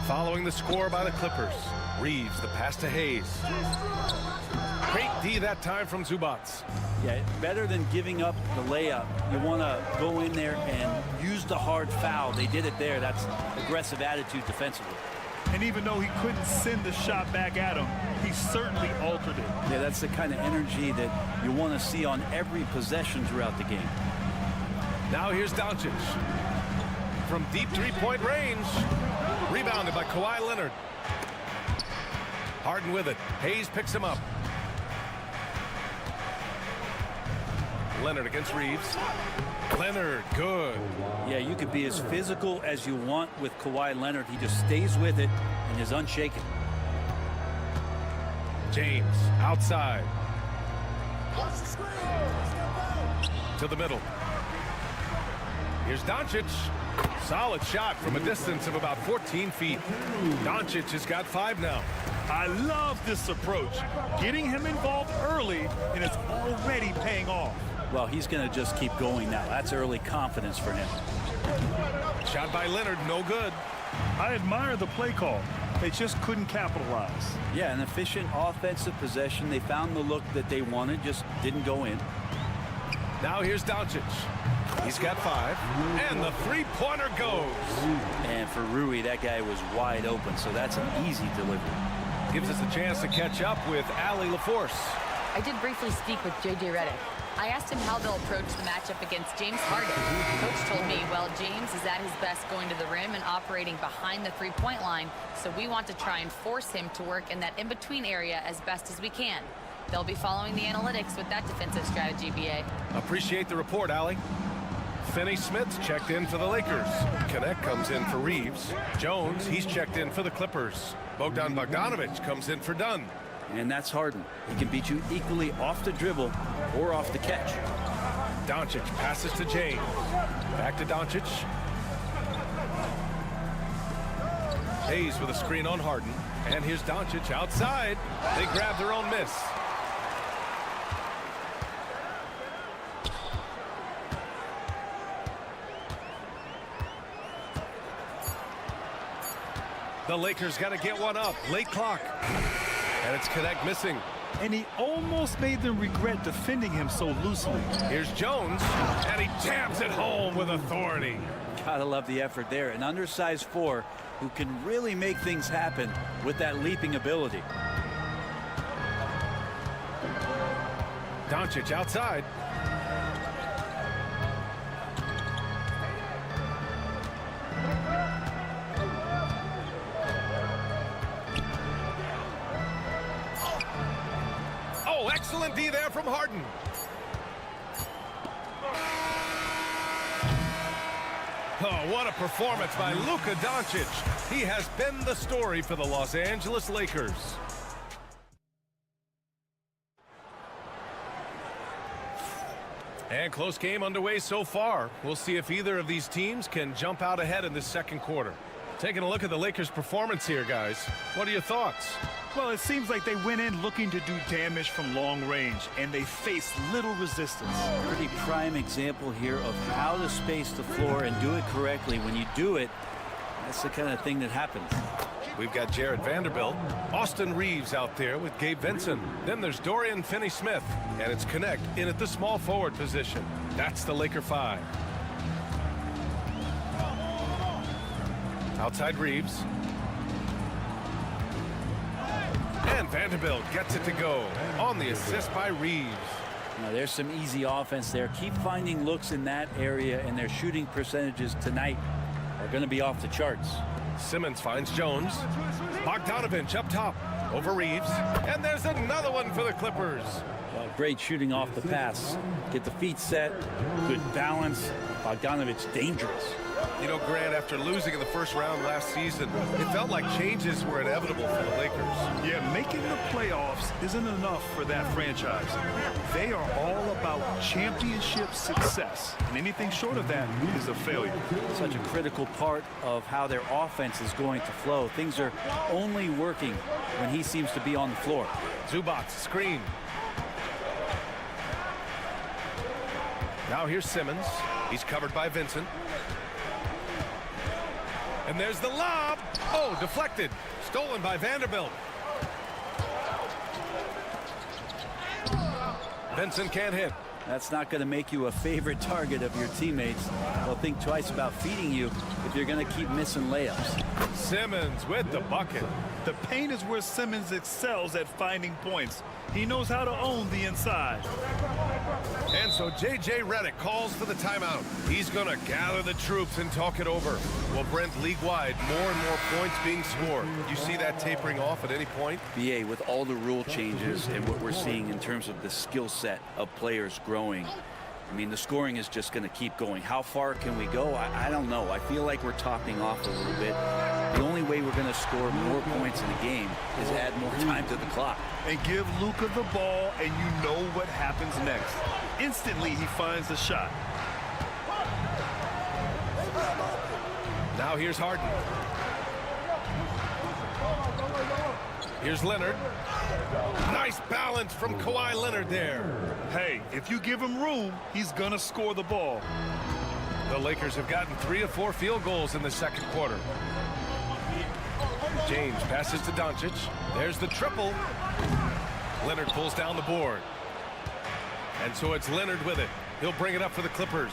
Speaker 6: Following the score by the Clippers. Reeves, the pass to Hayes. Great D that time from Zubats.
Speaker 11: Yeah, better than giving up the layup. You want to go in there and use the hard foul. They did it there. That's aggressive attitude defensively.
Speaker 9: And even though he couldn't send the shot back at him, he certainly altered it.
Speaker 11: Yeah, that's the kind of energy that you want to see on every possession throughout the game.
Speaker 6: Now here's Doncic. From deep three-point range. Rebounded by Kawhi Leonard. Harden with it. Hayes picks him up. Leonard against Reeves. Leonard, good.
Speaker 11: Yeah, you could be as physical as you want with Kawhi Leonard. He just stays with it and is unshaken.
Speaker 6: James outside. To the middle. Here's Doncic. Solid shot from a distance of about 14 feet. Doncic has got 5 now.
Speaker 9: I love this approach. Getting him involved early, and it's already paying off.
Speaker 11: Well, he's going to just keep going now. That's early confidence for him.
Speaker 6: Shot by Leonard, no good.
Speaker 9: I admire the play call. They just couldn't capitalize.
Speaker 11: Yeah, an efficient offensive possession. They found the look that they wanted, just didn't go in.
Speaker 6: Now here's Doncic. He's got 5, and the three-pointer goes.
Speaker 11: And for Rui, that guy was wide open, so that's an easy delivery.
Speaker 6: Gives us a chance to catch up with Allie LaForce.
Speaker 8: I did briefly speak with J.J. Redick. I asked him how they'll approach the matchup against James Harden. Coach told me, well, James is at his best going to the rim and operating behind the three-point line, so we want to try and force him to work in that in-between area as best as we can. They'll be following the analytics with that defensive strategy, BA.
Speaker 6: Appreciate the report, Allie. Finney Smith's checked in for the Lakers. Connect comes in for Reeves. Jones, he's checked in for the Clippers. Bogdan Bogdanovic comes in for Dunn.
Speaker 11: And that's Harden. He can beat you equally off the dribble or off the catch.
Speaker 6: Doncic passes to James. Back to Doncic. Hayes with a screen on Harden. And here's Doncic outside. They grab their own miss. The Lakers got to get one up. Late clock. And it's Connect missing.
Speaker 9: And he almost made them regret defending him so loosely.
Speaker 6: Here's Jones, and he jams it home with authority.
Speaker 11: Gotta love the effort there. An undersized 4 who can really make things happen with that leaping ability.
Speaker 6: Doncic outside. Oh, excellent D there from Harden. Oh, what a performance by Luka Doncic. He has been the story for the Los Angeles Lakers. And close game underway so far. We'll see if either of these teams can jump out ahead in this second quarter. Taking a look at the Lakers' performance here, guys. What are your thoughts?
Speaker 9: Well, it seems like they went in looking to do damage from long range, and they faced little resistance.
Speaker 11: Pretty prime example here of how to space the floor and do it correctly. When you do it, that's the kind of thing that happens.
Speaker 6: We've got Jared Vanderbilt, Austin Reeves out there with Gabe Vincent. Then there's Dorian Finney-Smith, and it's Connect in at the small forward position. That's the Laker 5. Outside Reeves. And Vanderbilt gets it to go on the assist by Reeves.
Speaker 11: Now, there's some easy offense there. Keep finding looks in that area, and their shooting percentages tonight are going to be off the charts.
Speaker 6: Simmons finds Jones. Bogdanovic up top over Reeves. And there's another one for the Clippers.
Speaker 11: Well, great shooting off the pass. Get the feet set. Good balance. Bogdanovic dangerous.
Speaker 6: You know, Grant, after losing in the first round last season, it felt like changes were inevitable for the Lakers.
Speaker 9: Yeah, making the playoffs isn't enough for that franchise. They are all about championship success, and anything short of that is a failure.
Speaker 11: Such a critical part of how their offense is going to flow. Things are only working when he seems to be on the floor.
Speaker 6: Zubac screen. Now here's Simmons. He's covered by Vincent. And there's the lob. Oh, deflected. Stolen by Vanderbilt. Vincent can't hit.
Speaker 11: That's not going to make you a favorite target of your teammates. They'll think twice about feeding you if you're going to keep missing layups.
Speaker 6: Simmons with the bucket.
Speaker 9: The paint is where Simmons excels at finding points. He knows how to own the inside.
Speaker 6: And so J.J. Redick calls for the timeout. He's going to gather the troops and talk it over. Well, Brent, league-wide, more and more points being scored. Do you see that tapering off at any point?
Speaker 11: BA, with all the rule changes and what we're seeing in terms of the skill set of players growing, I mean, the scoring is just going to keep going. How far can we go? I don't know. I feel like we're topping off a little bit. The only way we're going to score more points in a game is add more time to the clock.
Speaker 9: And give Luka the ball, and you know what happens next. Instantly, he finds the shot.
Speaker 6: Now here's Harden. Here's Leonard. Nice balance from Kawhi Leonard there.
Speaker 9: Hey, if you give him room, he's going to score the ball.
Speaker 6: The Lakers have gotten 3 of 4 field goals in the second quarter. James passes to Doncic. There's the triple. Leonard pulls down the board. And so it's Leonard with it. He'll bring it up for the Clippers.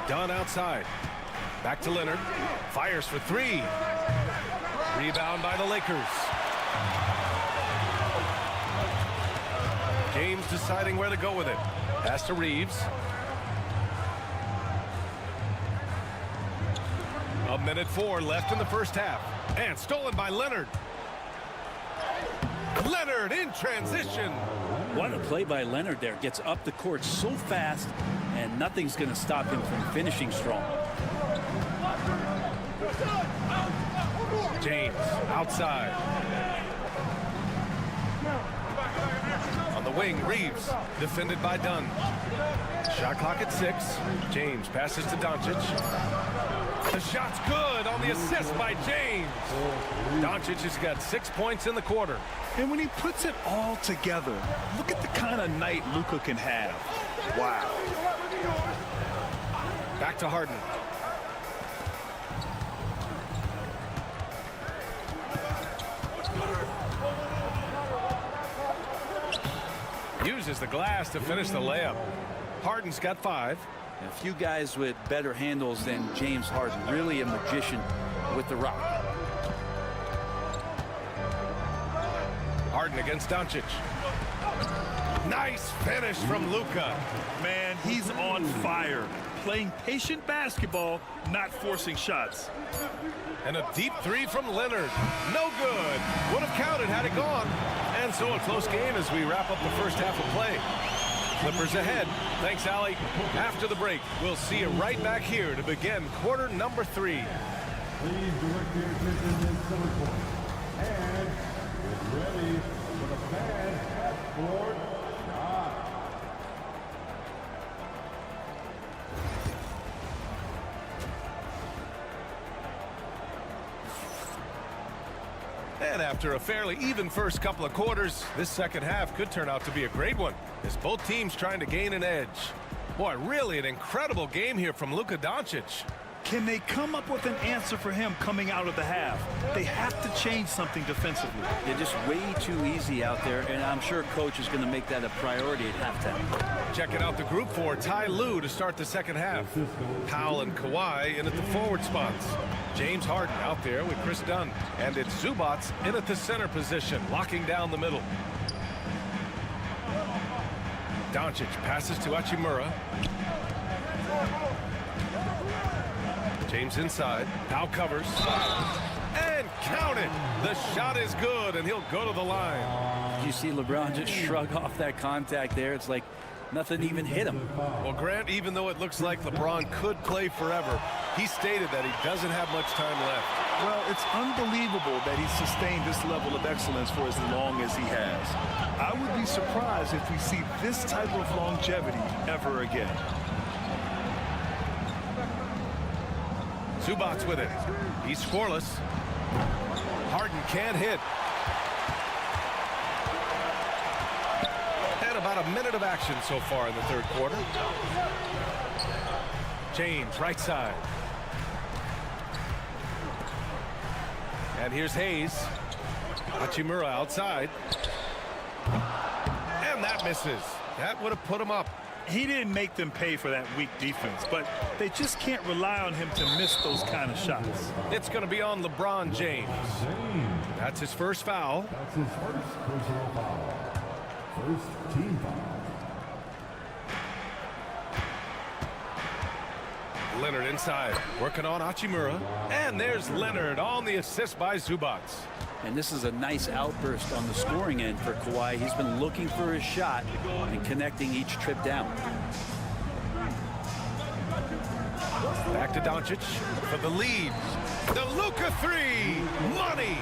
Speaker 6: Dunn outside. Back to Leonard. Fires for 3. Rebound by the Lakers. James deciding where to go with it. Pass to Reeves. A minute 4 left in the first half. And stolen by Leonard. Leonard in transition.
Speaker 11: What a play by Leonard there. Gets up the court so fast, and nothing's going to stop him from finishing strong.
Speaker 6: James outside. On the wing, Reeves defended by Dunn. Shot clock at 6. James passes to Doncic. The shot's good on the assist by James. Doncic has got 6 points in the quarter.
Speaker 9: And when he puts it all together, look at the kind of night Luka can have. Wow.
Speaker 6: Back to Harden. Uses the glass to finish the layup. Harden's got 5.
Speaker 11: A few guys with better handles than James Harden. Really a magician with the rock.
Speaker 6: Harden against Doncic. Nice finish from Luka.
Speaker 9: Man, he's on fire. Playing patient basketball, not forcing shots.
Speaker 6: And a deep 3 from Leonard. No good. Would have counted had it gone. And so a close game as we wrap up the first half of play. Clippers ahead. Thanks, Allie. After the break, we'll see you right back here to begin quarter number 3.
Speaker 5: Please direct your attention to center court. And get ready for the bad half-court shot.
Speaker 6: And after a fairly even first couple of quarters, this second half could turn out to be a great one as both teams trying to gain an edge. Boy, really an incredible game here from Luka Doncic.
Speaker 9: Can they come up with an answer for him coming out of the half? They have to change something defensively.
Speaker 11: They're just way too easy out there, and I'm sure coach is going to make that a priority at halftime.
Speaker 6: Checking out the group for Ty Lue to start the second half. Powell and Kawhi in at the forward spots. James Harden out there with Chris Dunn. And it's Zubac in at the center position, locking down the middle. Doncic passes to Hachimura. James inside. Now covers. And count it. The shot is good, and he'll go to the line.
Speaker 11: Did you see LeBron just shrug off that contact there? It's like nothing even hit him.
Speaker 6: Well, Grant, even though it looks like LeBron could play forever, he stated that he doesn't have much time left.
Speaker 9: Well, it's unbelievable that he's sustained this level of excellence for as long as he has. I would be surprised if we see this type of longevity ever again.
Speaker 6: Zubac with it. He's scoreless. Harden can't hit. And about a minute of action so far in the third quarter. James, right side. And here's Hayes. Hachimura outside. And that misses. That would have put him up.
Speaker 9: He didn't make them pay for that weak defense, but they just can't rely on him to miss those kind of shots.
Speaker 6: It's going to be on LeBron James. That's his first foul.
Speaker 5: That's his first personal foul. First team foul.
Speaker 6: Leonard inside, working on Hachimura. And there's Leonard on the assist by Zubac.
Speaker 11: And this is a nice outburst on the scoring end for Kawhi. He's been looking for his shot and connecting each trip down.
Speaker 6: Back to Doncic for the lead. The Luka 3, money.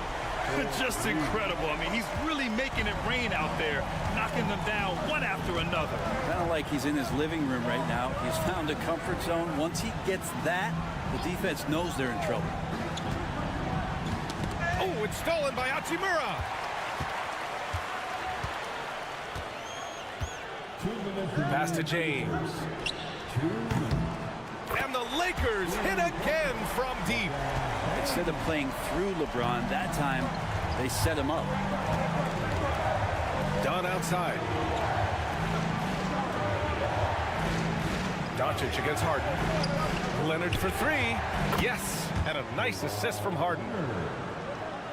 Speaker 9: Just incredible. I mean, he's really making it rain out there, knocking them down one after another.
Speaker 11: Kind of like he's in his living room right now. He's found a comfort zone. Once he gets that, the defense knows they're in trouble.
Speaker 6: Oh, it's stolen by Hachimura.
Speaker 5: 2 minutes.
Speaker 6: Pass to James.
Speaker 5: 2 minutes.
Speaker 6: And the Lakers hit again from deep.
Speaker 11: Instead of playing through LeBron, that time they set him up.
Speaker 6: Dunn outside. Doncic against Harden. Leonard for 3. Yes, and a nice assist from Harden.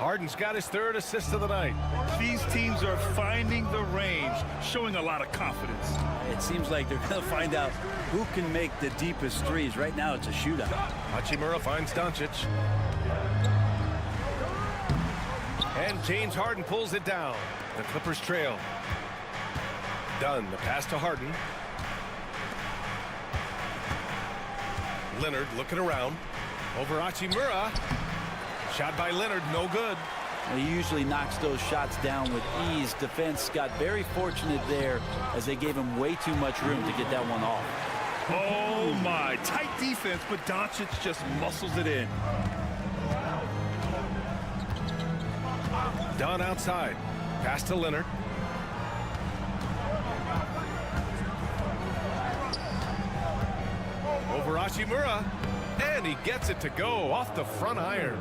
Speaker 6: Harden's got his 3rd assist of the night.
Speaker 9: These teams are finding the range, showing a lot of confidence.
Speaker 11: It seems like they're going to find out who can make the deepest threes. Right now, it's a shootout.
Speaker 6: Hachimura finds Doncic. And James Harden pulls it down. The Clippers trail. Dunn, the pass to Harden. Leonard looking around. Over Hachimura. Shot by Leonard, no good.
Speaker 11: He usually knocks those shots down with ease. Defense got very fortunate there as they gave him way too much room to get that one off.
Speaker 9: Oh my, tight defense, but Doncic just muscles it in.
Speaker 6: Dunn outside. Pass to Leonard. Over Hachimura. And he gets it to go off the front iron.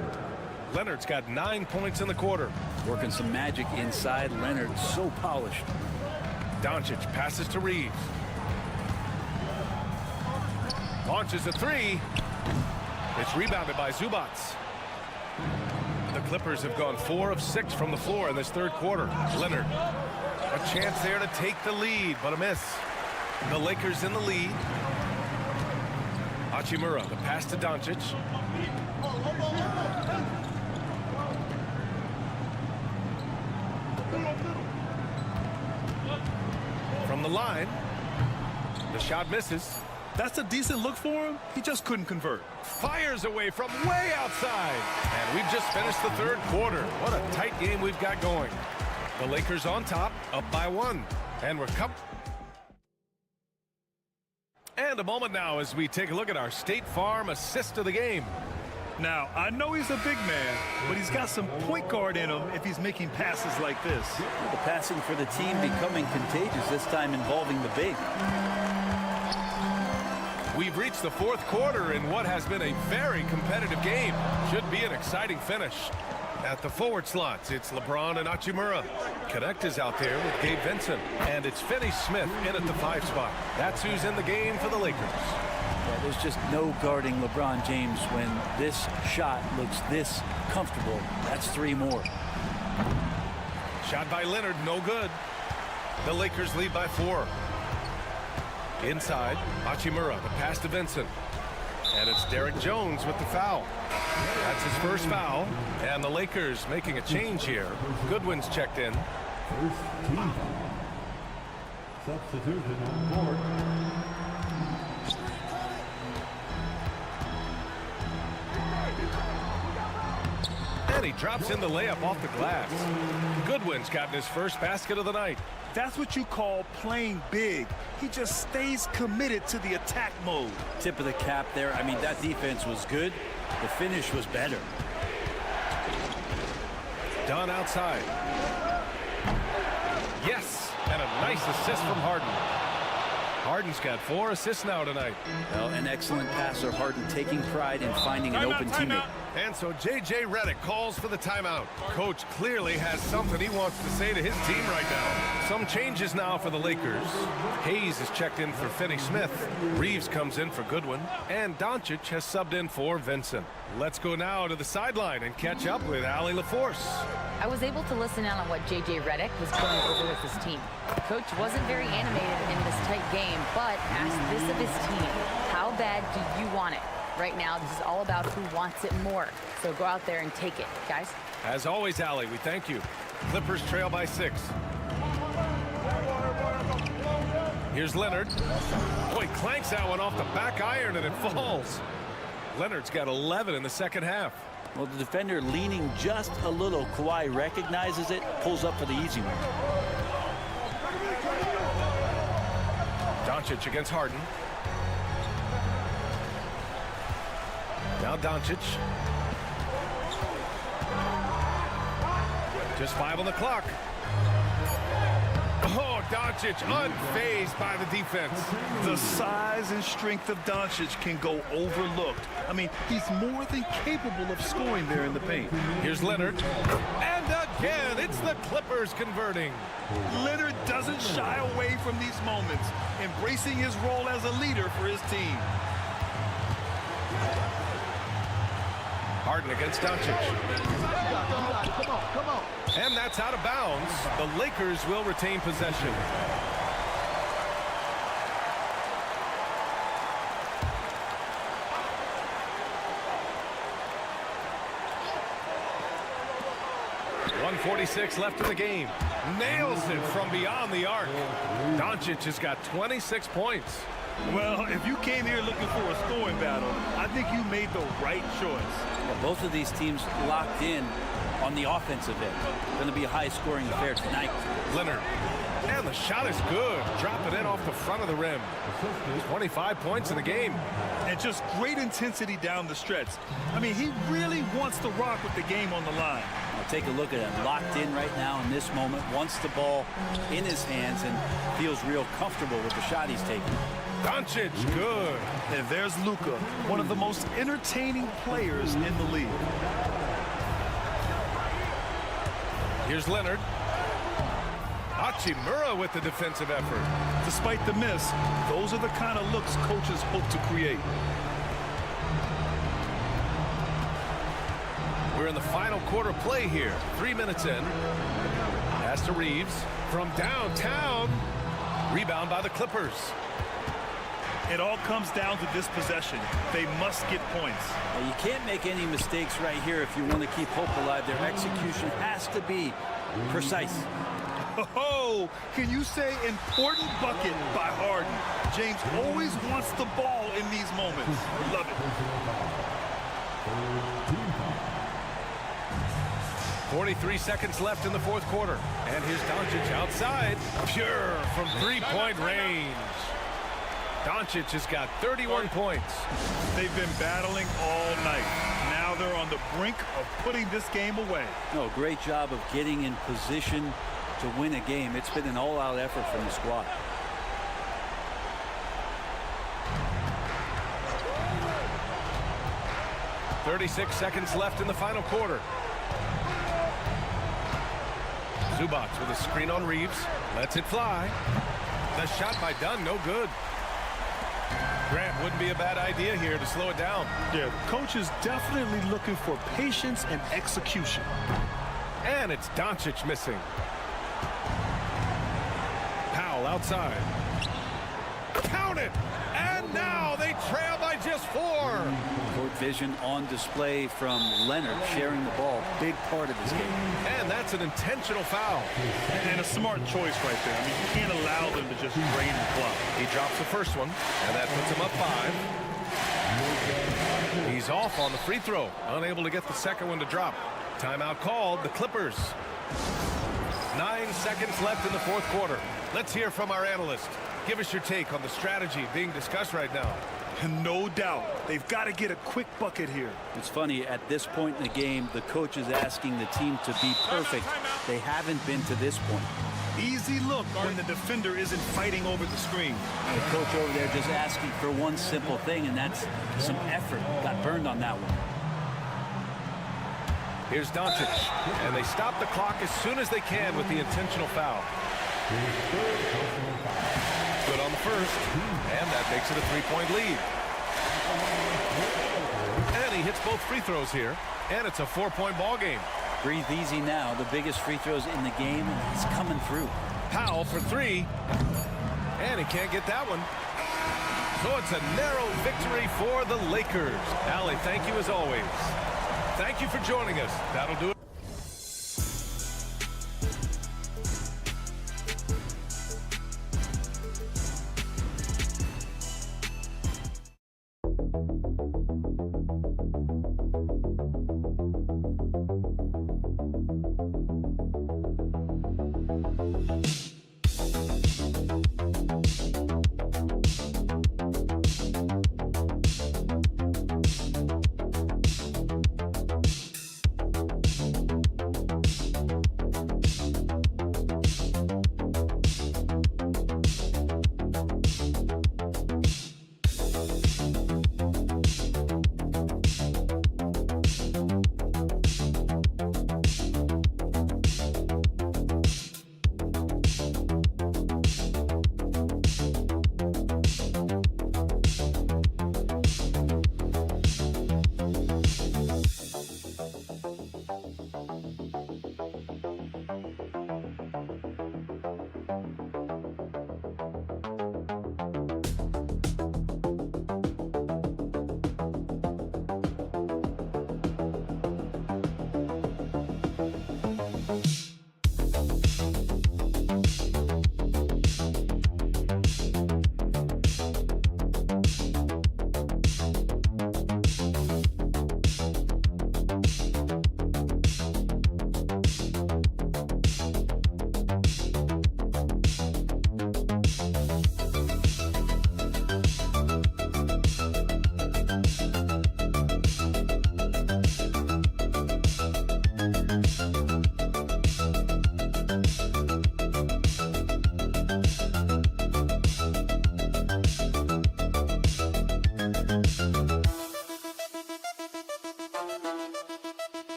Speaker 6: Leonard's got 9 points in the quarter.
Speaker 11: Working some magic inside. Leonard so polished.
Speaker 6: Doncic passes to Reeves. Launches a 3. It's rebounded by Zubats. The Clippers have gone 4 of 6 from the floor in this 3rd quarter. Leonard, a chance there to take the lead, but a miss. The Lakers in the lead. Hachimura, the pass to Doncic. From the line, the shot misses.
Speaker 9: That's a decent look for him. He just couldn't convert.
Speaker 6: Fires away from way outside. And we've just finished the 3rd quarter. What a tight game we've got going. The Lakers on top, up by 1. And we're And a moment now as we take a look at our State Farm assist of the game.
Speaker 9: Now, I know he's a big man, but he's got some point guard in him if he's making passes like this.
Speaker 11: The passing for the team becoming contagious, this time involving the big.
Speaker 6: We've reached the 4th quarter in what has been a very competitive game. Should be an exciting finish. At the forward slots, it's LeBron and Hachimura. Connect is out there with Gabe Vincent. And it's Finney Smith in at the 5 spot. That's who's in the game for the Lakers.
Speaker 11: Yeah, there's just no guarding LeBron James when this shot looks this comfortable. That's 3 more.
Speaker 6: Shot by Leonard, no good. The Lakers lead by 4. Inside, Hachimura, the pass to Vincent. And it's Derek Jones with the foul. That's his first foul. And the Lakers making a change here. Goodwin's checked in.
Speaker 5: First team. Substitution on board.
Speaker 6: And he drops in the layup off the glass. Goodwin's gotten his first basket of the night.
Speaker 9: That's what you call playing big. He just stays committed to the attack mode.
Speaker 11: Tip of the cap there. I mean, that defense was good. The finish was better.
Speaker 6: Dunn outside. Yes, and a nice assist from Harden. Harden's got 4 assists now tonight.
Speaker 11: Well, an excellent passer. Harden taking pride in finding an open teammate.
Speaker 6: And so J.J. Redick calls for the timeout. Coach clearly has something he wants to say to his team right now. Some changes now for the Lakers. Hayes is checked in for Finney Smith. Reeves comes in for Goodwin. And Doncic has subbed in for Vincent. Let's go now to the sideline and catch up with Allie LaForce.
Speaker 8: I was able to listen in on what J.J. Redick was going over with his team. Coach wasn't very animated in this tight game, but asked this of his team. How bad do you want it? Right now, this is all about who wants it more. So go out there and take it, guys.
Speaker 6: As always, Allie, we thank you. Clippers trail by 6. Here's Leonard. Boy, clanks that one off the back iron and it falls. Leonard's got 11 in the second half.
Speaker 11: Well, the defender leaning just a little. Kawhi recognizes it, pulls up for the easy one.
Speaker 6: Doncic against Harden. Now Doncic. Just 5 on the clock. Oh, Doncic unfazed by the defense.
Speaker 9: The size and strength of Doncic can go overlooked. I mean, he's more than capable of scoring there in the paint.
Speaker 6: Here's Leonard. And again, it's the Clippers converting.
Speaker 9: Leonard doesn't shy away from these moments, embracing his role as a leader for his team.
Speaker 6: Harden against Doncic. And that's out of bounds. The Lakers will retain possession. .146 left in the game. Nails it from beyond the arc. Doncic has got 26 points.
Speaker 9: Well, if you came here looking for a scoring battle, I think you made the right choice.
Speaker 11: Well, both of these teams locked in on the offensive end. Going to be a high-scoring affair tonight.
Speaker 6: Leonard. And the shot is good. Drop it in off the front of the rim. 25 points in the game.
Speaker 9: And just great intensity down the stretch. I mean, he really wants to rock with the game on the line.
Speaker 11: Now take a look at him. Locked in right now in this moment. Wants the ball in his hands and feels real comfortable with the shot he's taking.
Speaker 6: Doncic, good.
Speaker 9: And there's Luka, one of the most entertaining players in the league.
Speaker 6: Here's Leonard. Hachimura with the defensive effort.
Speaker 9: Despite the miss, those are the kind of looks coaches hope to create.
Speaker 6: We're in the final quarter play here. 3 minutes in. Pass to Reeves from downtown. Rebound by the Clippers.
Speaker 9: It all comes down to this possession. They must get points.
Speaker 11: Now, you can't make any mistakes right here if you want to keep hope alive. Their execution has to be precise.
Speaker 9: Oh, can you say important bucket by Harden? James always wants the ball in these moments. Love it.
Speaker 6: 43 seconds left in the fourth quarter. And here's Doncic outside. Pure from three-point range. Doncic has got 31 points.
Speaker 9: They've been battling all night. Now they're on the brink of putting this game away.
Speaker 11: No, great job of getting in position to win a game. It's been an all-out effort from the squad.
Speaker 6: .36 seconds left in the final quarter. Zubac with a screen on Reeves. Lets it fly. The shot by Dunn, no good. Grant wouldn't be a bad idea here to slow it down.
Speaker 9: Yeah, coach is definitely looking for patience and execution.
Speaker 6: And it's Doncic missing. Powell outside. Count it! And now they trail by just 4.
Speaker 11: Court vision on display from Leonard, sharing the ball. Big part of this game.
Speaker 6: And that's an intentional foul.
Speaker 9: And a smart choice right there. I mean, you can't allow them to just drain the clock.
Speaker 6: He drops the first one, and that puts him up 5. He's off on the free throw. Unable to get the second one to drop. Timeout called, the Clippers. 9 seconds left in the fourth quarter. Let's hear from our analyst. Give us your take on the strategy being discussed right now.
Speaker 9: No doubt. They've got to get a quick bucket here.
Speaker 11: It's funny, at this point in the game, the coach is asking the team to be perfect. They haven't been to this point.
Speaker 9: Easy look when the defender isn't fighting over the screen.
Speaker 11: The coach over there just asking for one simple thing, and that's some effort. Got burned on that one.
Speaker 6: Here's Doncic, and they stop the clock as soon as they can with the intentional foul. Good on the first, and that makes it a 3-point lead. And he hits both free throws here, and it's a 4-point ball game.
Speaker 11: Breathe easy now. The biggest free throws in the game, and he's coming through.
Speaker 6: Powell for 3, and he can't get that one. So it's a narrow victory for the Lakers. Allie, thank you as always. Thank you for joining us. That'll do it.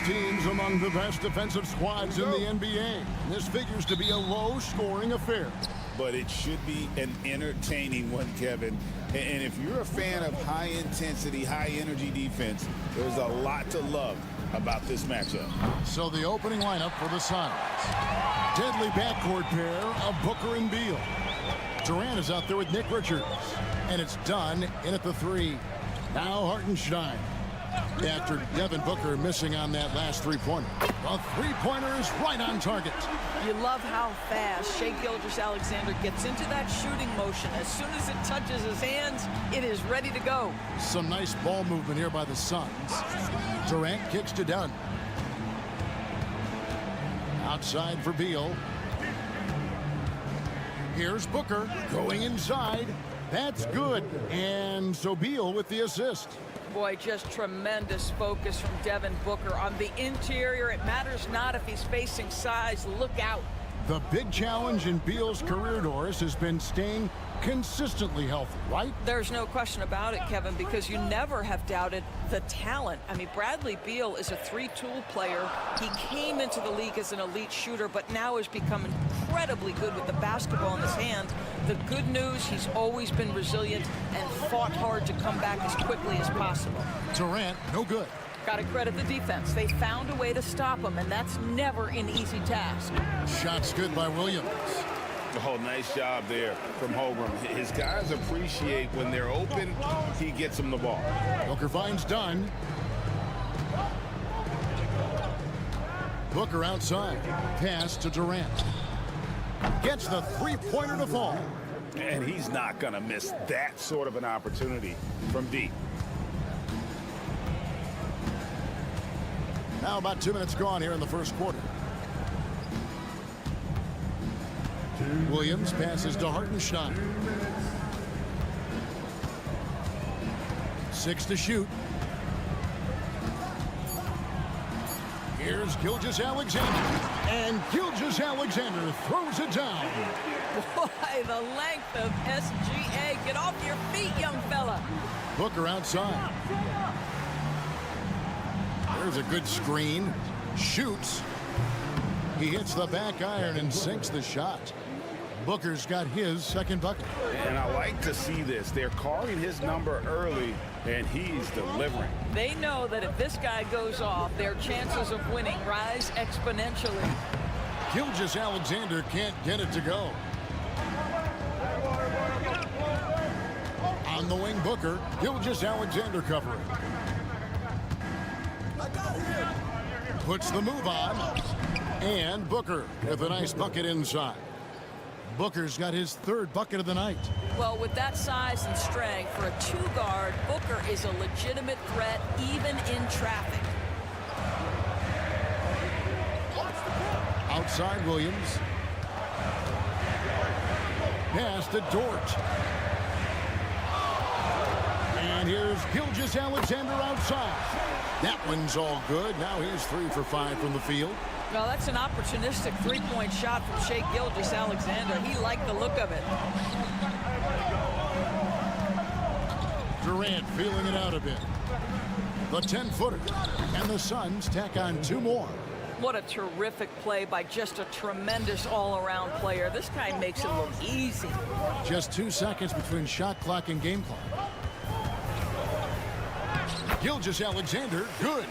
Speaker 1: Teams among the best defensive squads in the NBA. This figures to be a low-scoring affair.
Speaker 2: But it should be an entertaining one, Kevin. And if you're a fan of high-intensity, high-energy defense, there's a lot to love about this matchup.
Speaker 1: So the opening lineup for the Suns. Deadly backcourt pair of Booker and Beal. Durant is out there with Nick Richards. And it's done in at the three. Now Hartenstein. After Devin Booker missing on that last three-pointer. The three-pointer is right on target.
Speaker 7: You love how fast Shai Gilgeous-Alexander gets into that shooting motion. As soon as it touches his hands, it is ready to go.
Speaker 1: Some nice ball movement here by the Suns. Durant kicks to Dunn. Outside for Beal. Here's Booker going inside. That's good. And so Beal with the assist.
Speaker 7: Boy, just tremendous focus from Devin Booker on the interior. It matters not if he's facing size. Look out.
Speaker 1: The big challenge in Beal's career, Doris, has been staying consistently healthy, right?
Speaker 7: There's no question about it, Kevin, because you never have doubted the talent. I mean, Bradley Beal is a three-tool player. He came into the league as an elite shooter, but now has become incredibly good with the basketball in his hand. The good news, he's always been resilient and fought hard to come back as quickly as possible.
Speaker 1: Durant, no good.
Speaker 7: Got to credit the defense. They found a way to stop him, and that's never an easy task.
Speaker 1: Shots good by Williams.
Speaker 2: Oh, nice job there from Holmgren. His guys appreciate when they're open, he gets them the ball.
Speaker 1: Booker finds Dunn. Booker outside. Pass to Durant. Gets the three-pointer to fall.
Speaker 2: And he's not going to miss that sort of an opportunity from deep.
Speaker 1: Now about 2 minutes gone here in the first quarter. Williams passes to Hartenstein. 6 to shoot. Here's Gilgeous-Alexander. And Gilgeous-Alexander throws it down.
Speaker 7: Boy, the length of SGA. Get off your feet, young fella.
Speaker 1: Booker outside. There's a good screen. Shoots. He hits the back iron and sinks the shot. Booker's got his second bucket.
Speaker 13: And I like to see this. They're calling his number early, and he's delivering.
Speaker 7: They know that if this guy goes off, their chances of winning rise exponentially.
Speaker 1: Gilgeous-Alexander can't get it to go. On the wing, Booker. Gilgeous-Alexander covering. Puts the move on. And Booker with a nice bucket inside. Booker's got his third bucket of the night.
Speaker 7: Well, with that size and strength for a two-guard, Booker is a legitimate threat even in traffic.
Speaker 1: Outside Williams. Pass to Dort. And here's Gilgeous-Alexander outside. That one's all good. Now he's 3 for 5 from the field.
Speaker 7: Well, that's an opportunistic three-point shot from Shai Gilgeous-Alexander. He liked the look of it.
Speaker 1: Durant feeling it out a bit. The 10-footer. And the Suns tack on 2 more.
Speaker 7: What a terrific play by just a tremendous all-around player. This guy makes it look easy.
Speaker 1: Just 2 seconds between shot clock and game clock. Gilgeous-Alexander, good.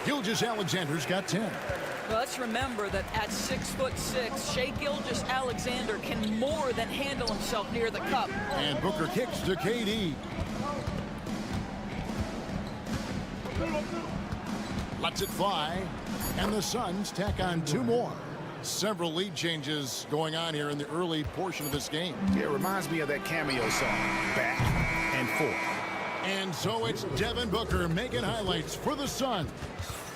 Speaker 1: Gilgeous-Alexander's got 10.
Speaker 7: Well, let's remember that at 6'6", Shai Gilgeous-Alexander can more than handle himself near the cup.
Speaker 1: And Booker kicks to KD. Lets it fly. And the Suns tack on 2 more. Several lead changes going on here in the early portion of this game.
Speaker 13: Yeah, it reminds me of that cameo song, Back and Forth.
Speaker 1: And so it's Devin Booker making highlights for the Suns.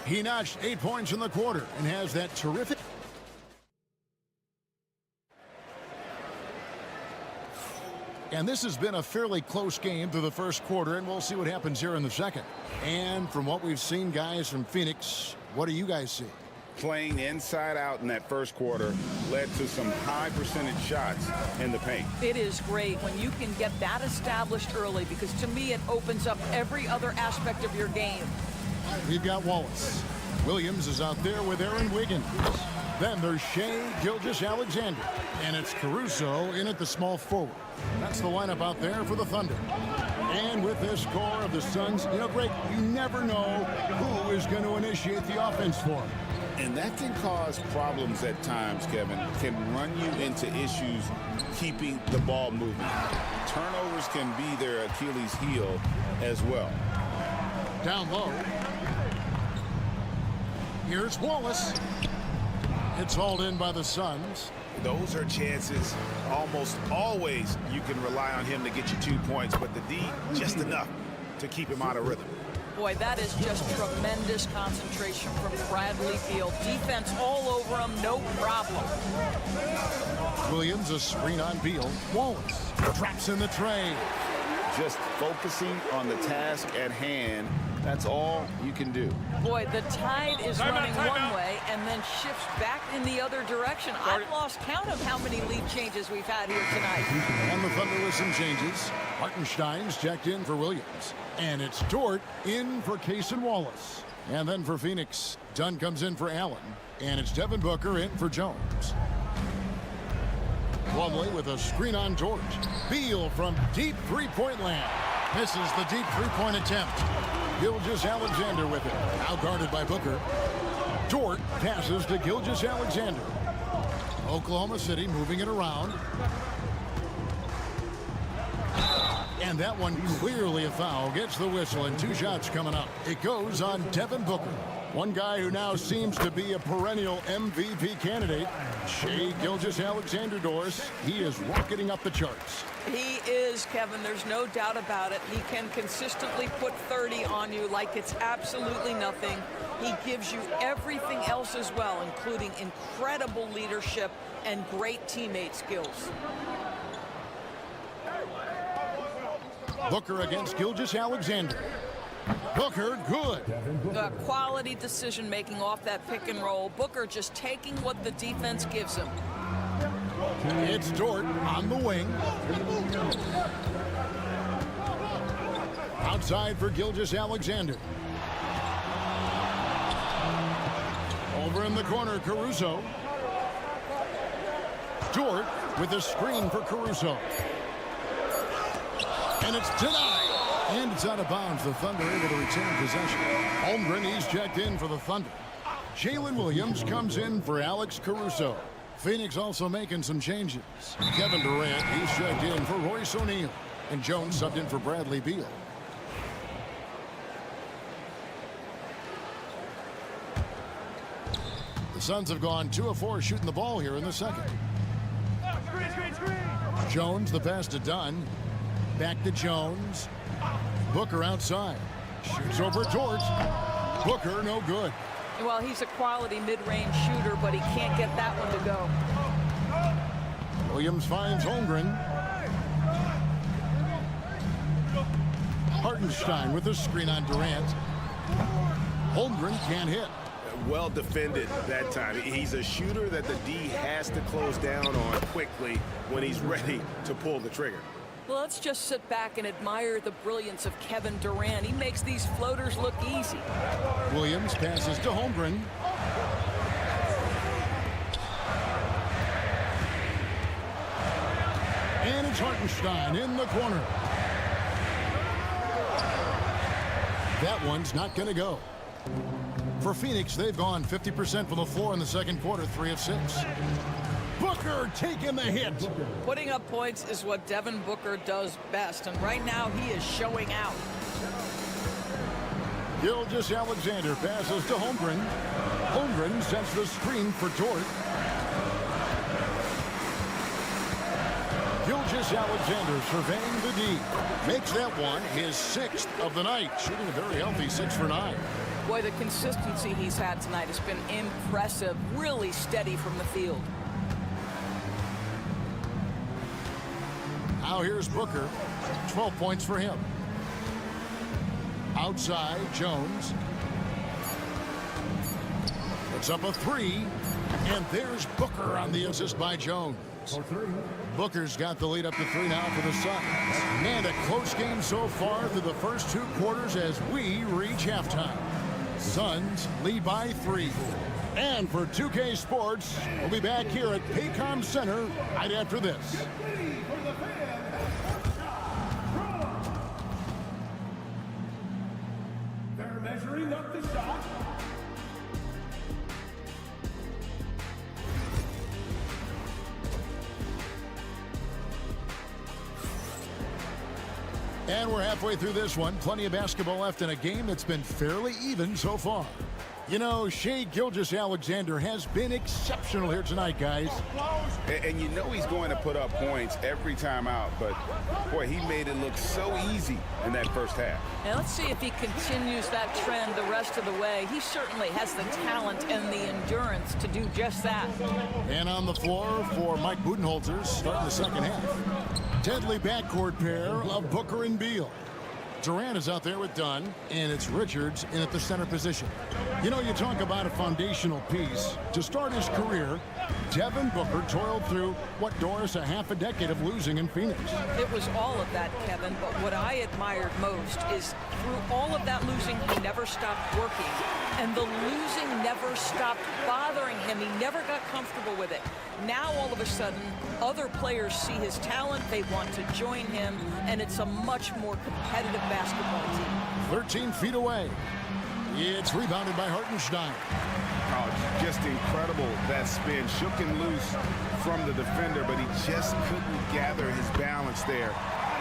Speaker 1: He notched 8 points in the quarter and has that terrific. And this has been a fairly close game through the first quarter, and we'll see what happens here in the second. And from what we've seen, guys, from Phoenix, what do you guys see?
Speaker 13: Playing inside out in that first quarter led to some high percentage shots in the paint.
Speaker 7: It is great when you can get that established early, because to me it opens up every other aspect of your game.
Speaker 1: We've got Wallace. Williams is out there with Aaron Wiggins. Then there's Shai Gilgeous-Alexander. And it's Caruso in at the small forward. That's the lineup out there for the Thunder. And with this core of the Suns, you know, Greg, you never know who is going to initiate the offense for them.
Speaker 10: And that can cause problems at times, Kevin. Can run you into issues keeping the ball moving. Turnovers can be their Achilles heel as well.
Speaker 1: Down low. Here's Wallace. It's hauled in by the Suns.
Speaker 13: Those are chances almost always you can rely on him to get you 2 points, but the D just enough to keep him out of rhythm.
Speaker 7: Boy, that is just tremendous concentration from Bradley Beal. Defense all over him, no problem.
Speaker 1: Williams, a screen on Beal. Wallace drops in the tray.
Speaker 10: Just focusing on the task at hand, that's all you can do.
Speaker 7: Boy, the tide is running one way and then shifts back in the other direction. I've lost count of how many lead changes we've had here tonight.
Speaker 1: And the Thunder with some changes. Hartenstein's checked in for Williams. And it's Dort in for Case and Wallace. And then for Phoenix, Dunn comes in for Allen. And it's Devin Booker in for Jones. Plumlee with a screen on Dort. Beal from deep three-point land. Misses the deep three-point attempt. Gilgeous-Alexander with it. Now guarded by Booker. Dort passes to Gilgeous-Alexander. Oklahoma City moving it around. And that one clearly a foul. Gets the whistle and 2 shots coming up. It goes on Devin Booker. One guy who now seems to be a perennial MVP candidate. Shai Gilgeous-Alexander, Doris. He is rocketing up the charts.
Speaker 7: He is, Kevin. There's no doubt about it. He can consistently put 30 on you like it's absolutely nothing. He gives you everything else as well, including incredible leadership and great teammate skills.
Speaker 1: Booker against Gilgeous-Alexander. Booker, good.
Speaker 7: Quality decision-making off that pick and roll. Booker just taking what the defense gives him.
Speaker 1: It's Dort on the wing. Outside for Gilgeous-Alexander. Over in the corner, Caruso. Dort with a screen for Caruso. And it's denied. And it's out of bounds. The Thunder able to retain possession. Holmgren, he's checked in for the Thunder. Jalen Williams comes in for Alex Caruso. Phoenix also making some changes. Kevin Durant, he's checked in for Royce O'Neal. And Jones subbed in for Bradley Beal. The Suns have gone 2 of 4 shooting the ball here in the second. Jones, the pass to Dunn. Back to Jones. Booker outside. Shoots over Dort. Booker, no good.
Speaker 7: Well, he's a quality mid-range shooter, but he can't get that one to go.
Speaker 1: Williams finds Holmgren. Hartenstein with a screen on Durant. Holmgren can't hit.
Speaker 13: Well defended that time. He's a shooter that the D has to close down on quickly when he's ready to pull the trigger.
Speaker 7: Well, let's just sit back and admire the brilliance of Kevin Durant. He makes these floaters look easy.
Speaker 1: Williams passes to Holmgren. And it's Hartenstein in the corner. That one's not going to go. For Phoenix, they've gone 50% from the floor in the second quarter, 3 of 6. Booker taking the hit.
Speaker 7: Putting up points is what Devin Booker does best, and right now he is showing out.
Speaker 1: Gilgeous-Alexander passes to Holmgren. Holmgren sets the screen for Dort. Gilgeous-Alexander surveying the D. Makes that one his 6th of the night, shooting a very healthy 6 for 9.
Speaker 7: Boy, the consistency he's had tonight has been impressive, really steady from the field.
Speaker 1: Now here's Booker. 12 points for him. Outside, Jones. Puts up a 3. And there's Booker on the assist by Jones. Booker's got the lead up to 3 now for the Suns. And a close game so far through the first 2 quarters as we reach halftime. Suns lead by 3. And for 2K Sports, we'll be back here at Paycom Center right after this.
Speaker 5: They're measuring up the shot.
Speaker 1: And we're halfway through this one. Plenty of basketball left in a game that's been fairly even so far. You know, Shai Gilgeous-Alexander has been exceptional here tonight, guys.
Speaker 2: And you know he's going to put up points every time out, but boy, he made it look so easy in that first half.
Speaker 7: And let's see if he continues that trend the rest of the way. He certainly has the talent and the endurance to do just that.
Speaker 1: And on the floor for Mike Budenholzer, starting the second half. Deadly backcourt pair of Booker and Beal. Durant is out there with Dunn, and it's Richards in at the center position. You know, you talk about a foundational piece. To start his career, Devin Booker toiled through, what, Doris, a half a decade of losing in Phoenix.
Speaker 7: It was all of that, Kevin, but what I admired most is through all of that losing, he never stopped working. And the losing never stopped bothering him. He never got comfortable with it. Now, all of a sudden, other players see his talent, they want to join him, and it's a much more competitive basketball team.
Speaker 1: 13 feet away. It's rebounded by Hartenstein.
Speaker 13: Oh, just incredible, that spin. Shook him loose from the defender, but he just couldn't gather his balance there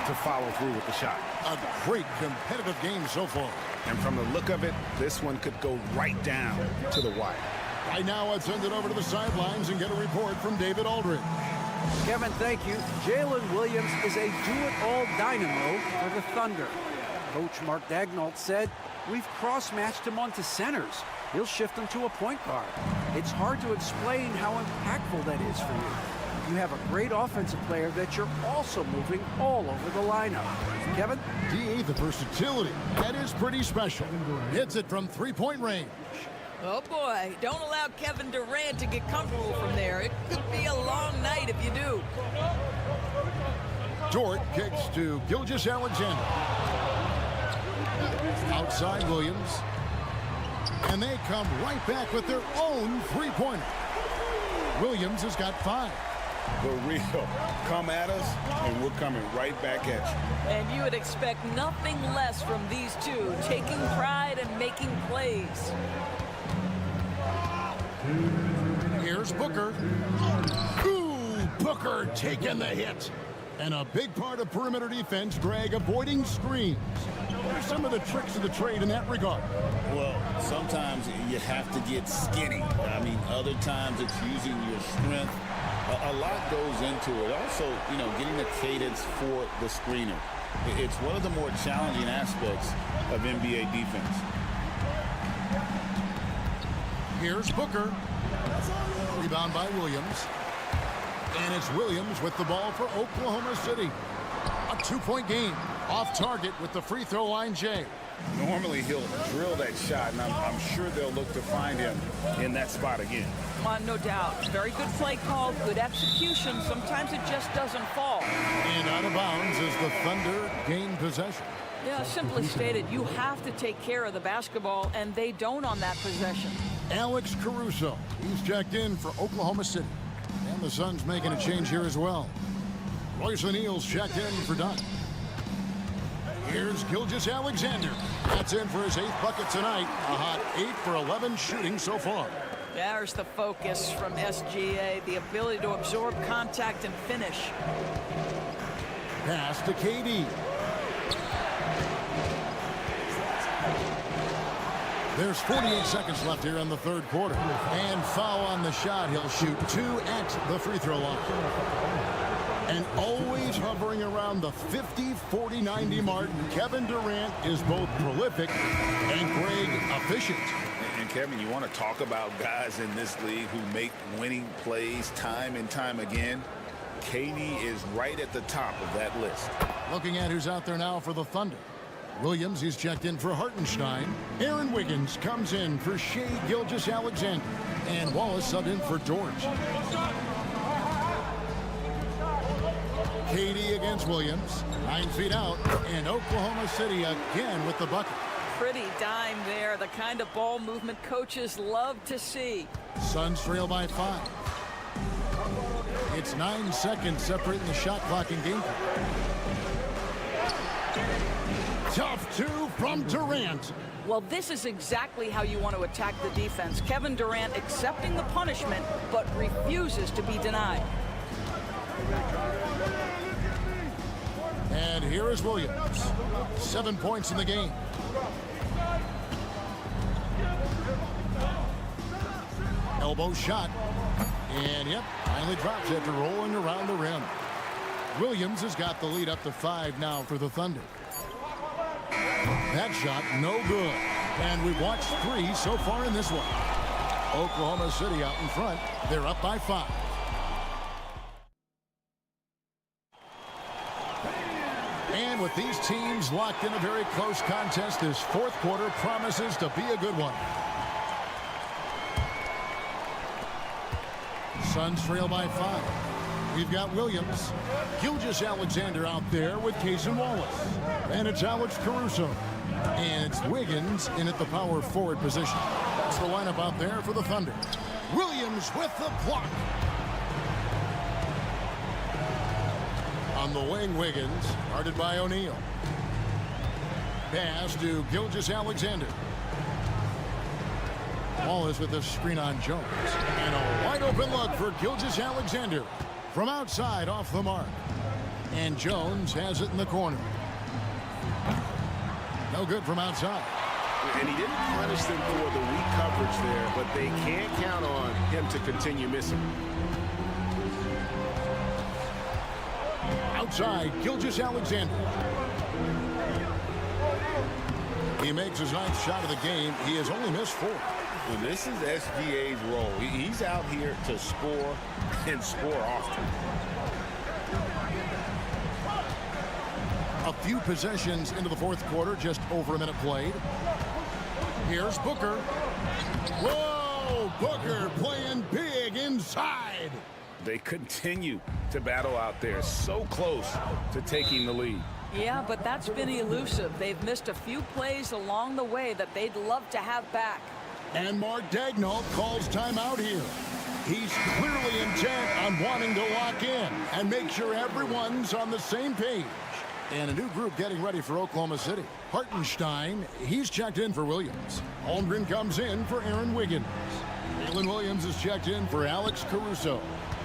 Speaker 13: to follow through with the shot.
Speaker 1: A great competitive game so far.
Speaker 13: And from the look of it, this one could go right down to the wire.
Speaker 1: Right now, let's send it over to the sidelines and get a report from David Aldridge.
Speaker 4: Kevin, thank you. Jalen Williams is a do-it-all dynamo for the Thunder. Coach Mark Daigneault said, "We've cross-matched him onto centers. He'll shift him to a point guard. It's hard to explain how impactful that is for you. You have a great offensive player that you're also moving all over the lineup." Kevin?
Speaker 1: D.A., the versatility. That is pretty special. Hits it from three-point range.
Speaker 7: Oh, boy. Don't allow Kevin Durant to get comfortable from there. It could be a long night if you do.
Speaker 1: Dort kicks to Gilgeous-Alexander. Outside Williams. And they come right back with their own three-pointer. Williams has got 5.
Speaker 2: the real. Come at us, and we're coming right back at you.
Speaker 7: And you would expect nothing less from these two, taking pride and making plays.
Speaker 1: Here's Booker. Ooh, Booker taking the hit. And a big part of perimeter defense, Greg, avoiding screens. What are some of the tricks of the trade in that regard?
Speaker 10: Well, sometimes you have to get skinny. I mean, other times it's using your strength. A lot goes into it. Also, getting the cadence for the screener. It's one of the more challenging aspects of NBA defense.
Speaker 1: Here's Booker. Rebound by Williams. And it's Williams with the ball for Oklahoma City. A 2-point game. Off target with the free throw line, Jay.
Speaker 2: Normally he'll drill that shot, and I'm sure they'll look to find him in that spot again.
Speaker 7: No doubt. Very good play call, good execution. Sometimes it just doesn't fall.
Speaker 1: And out of bounds as the Thunder gain possession.
Speaker 7: Yeah, simply stated, you have to take care of the basketball, and they don't on that possession.
Speaker 1: Alex Caruso. He's checked in for Oklahoma City. And the Suns making a change here as well. Royce O'Neal's checked in for Dunn. Here's Gilgeous-Alexander. That's in for his 8th bucket tonight. A hot 8 for 11 shooting so far.
Speaker 7: There's the focus from SGA, the ability to absorb contact and finish.
Speaker 1: Pass to KD. There's 48 seconds left here in the third quarter. And foul on the shot. He'll shoot 2 at the free throw line. And always hovering around the 50, 40, 90 mark, Kevin Durant is both prolific and Greg efficient.
Speaker 2: And Kevin, you want to talk about guys in this league who make winning plays time and time again? KD is right at the top of that list.
Speaker 1: Looking at who's out there now for the Thunder. Williams, he's checked in for Hartenstein. Aaron Wiggins comes in for Shai Gilgeous-Alexander. And Wallace subbed in for George. KD against Williams. 9 feet out. And Oklahoma City again with the bucket.
Speaker 7: Pretty dime there. The kind of ball movement coaches love to see.
Speaker 1: Suns trail by 5. It's 9 seconds separating the shot clock and game. Tough 2 from Durant.
Speaker 7: Well, this is exactly how you want to attack the defense. Kevin Durant accepting the punishment, but refuses to be denied.
Speaker 1: And here is Williams. 7 points in the game. Elbow shot. And, yep, finally drops after rolling around the rim. Williams has got the lead up to 5 now for the Thunder. That shot, no good. And we've watched 3 so far in this one. Oklahoma City out in front. They're up by 5. And with these teams locked in a very close contest, this fourth quarter promises to be a good one. Suns trail by 5. We've got Williams. Gilgeous-Alexander out there with Cason Wallace. And it's Alex Caruso. And it's Wiggins in at the power forward position. That's the lineup out there for the Thunder. Williams with the block. On the wing, Wiggins, guarded by O'Neal. Pass to Gilgeous-Alexander. Wallace with the screen on Jones. And a wide open look for Gilgeous-Alexander. From outside, off the mark. And Jones has it in the corner. No good from outside.
Speaker 13: And he didn't punish them for the weak coverage there, but they can't count on him to continue missing.
Speaker 1: Outside, Gilgeous-Alexander. He makes his 9th shot of the game. He has only missed 4.
Speaker 2: Well, this is SGA's role. He's out here to score and score often.
Speaker 1: A few possessions into the fourth quarter, just over a minute played. Here's Booker. Whoa, Booker playing big inside.
Speaker 2: They continue to battle out there, so close to taking the lead.
Speaker 7: Yeah, but that's been elusive. They've missed a few plays along the way that they'd love to have back.
Speaker 1: And Mark Daigneault calls timeout here. He's clearly intent on wanting to lock in and make sure everyone's on the same page. And a new group getting ready for Oklahoma City. Hartenstein, he's checked in for Williams. Holmgren comes in for Aaron Wiggins. Jalen Williams is checked in for Alex Caruso.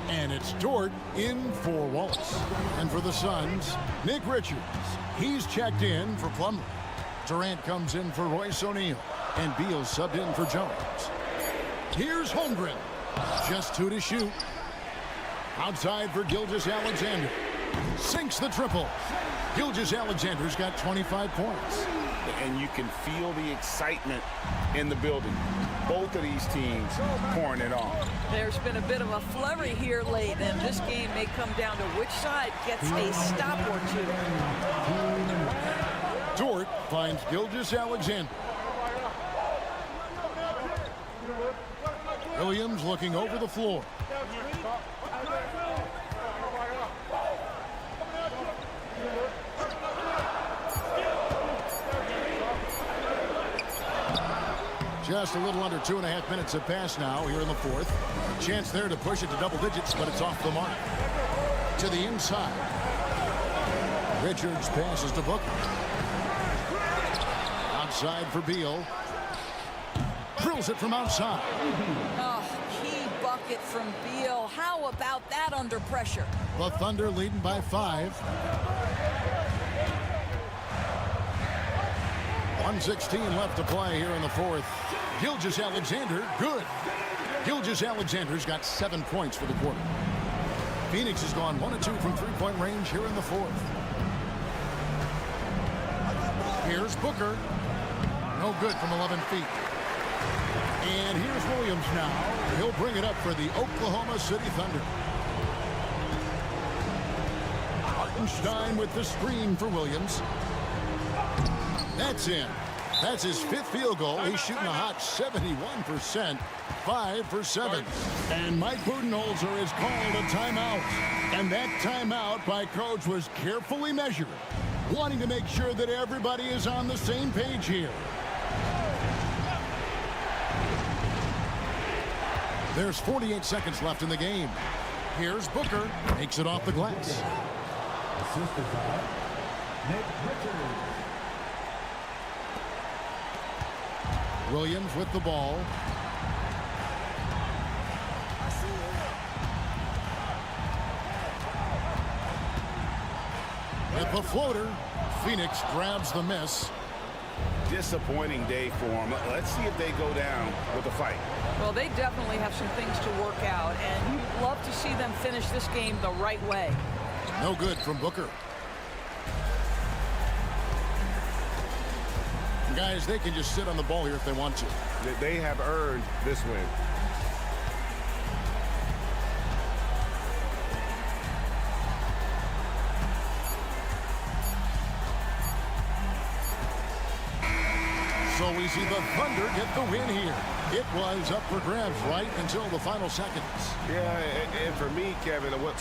Speaker 1: And it's Dort in for Wallace. And for the Suns, Nick Richards. He's checked in for Plumlee. Durant comes in for Royce O'Neal. And Beal subbed in for Jones. Here's Holmgren. Just 2 to shoot. Outside for Gilgeous-Alexander. Sinks the triple. Gilgeous-Alexander's got 25 points.
Speaker 13: And you can feel the excitement in the building. Both of these teams pouring it on.
Speaker 7: There's been a bit of a flurry here late, and this game may come down to which side gets a stop or two.
Speaker 1: Dort finds Gilgeous-Alexander. Williams looking over the floor. Just a little under 2.5 minutes have passed now here in the fourth. Chance there to push it to double digits, but it's off the mark. To the inside. Richards passes to Booker. Outside for Beal. Drills it from outside.
Speaker 7: Oh, key bucket from Beal. How about that under pressure?
Speaker 1: The Thunder leading by 5. 1:16 left to play here in the fourth. Gilgeous-Alexander, good. Gilgeous-Alexander's got 7 points for the quarter. Phoenix has gone 1 of 2 from three-point range here in the fourth. Here's Booker. No good from 11 feet. And here's Williams now. He'll bring it up for the Oklahoma City Thunder. Hartenstein with the screen for Williams. That's in. That's his 5th field goal. He's shooting a hot 71%, 5 for 7. And Mike Budenholzer has called a timeout. And that timeout by Coach was carefully measured, wanting to make sure that everybody is on the same page here. There's 48 seconds left in the game. Here's Booker. Takes it off the glass.
Speaker 5: Assisted by Nick Richards.
Speaker 1: Williams with the ball. With the floater, Phoenix grabs the miss.
Speaker 13: Disappointing day for them. Let's see if they go down with a fight.
Speaker 7: Well, they definitely have some things to work out, and you'd love to see them finish this game the right way.
Speaker 1: No good from Booker. Guys, they can just sit on the ball here if they want to.
Speaker 13: They have earned this win.
Speaker 1: So we see the Thunder get the win here. It was up for grabs right until the final seconds.
Speaker 13: Yeah, and for me, Kevin, what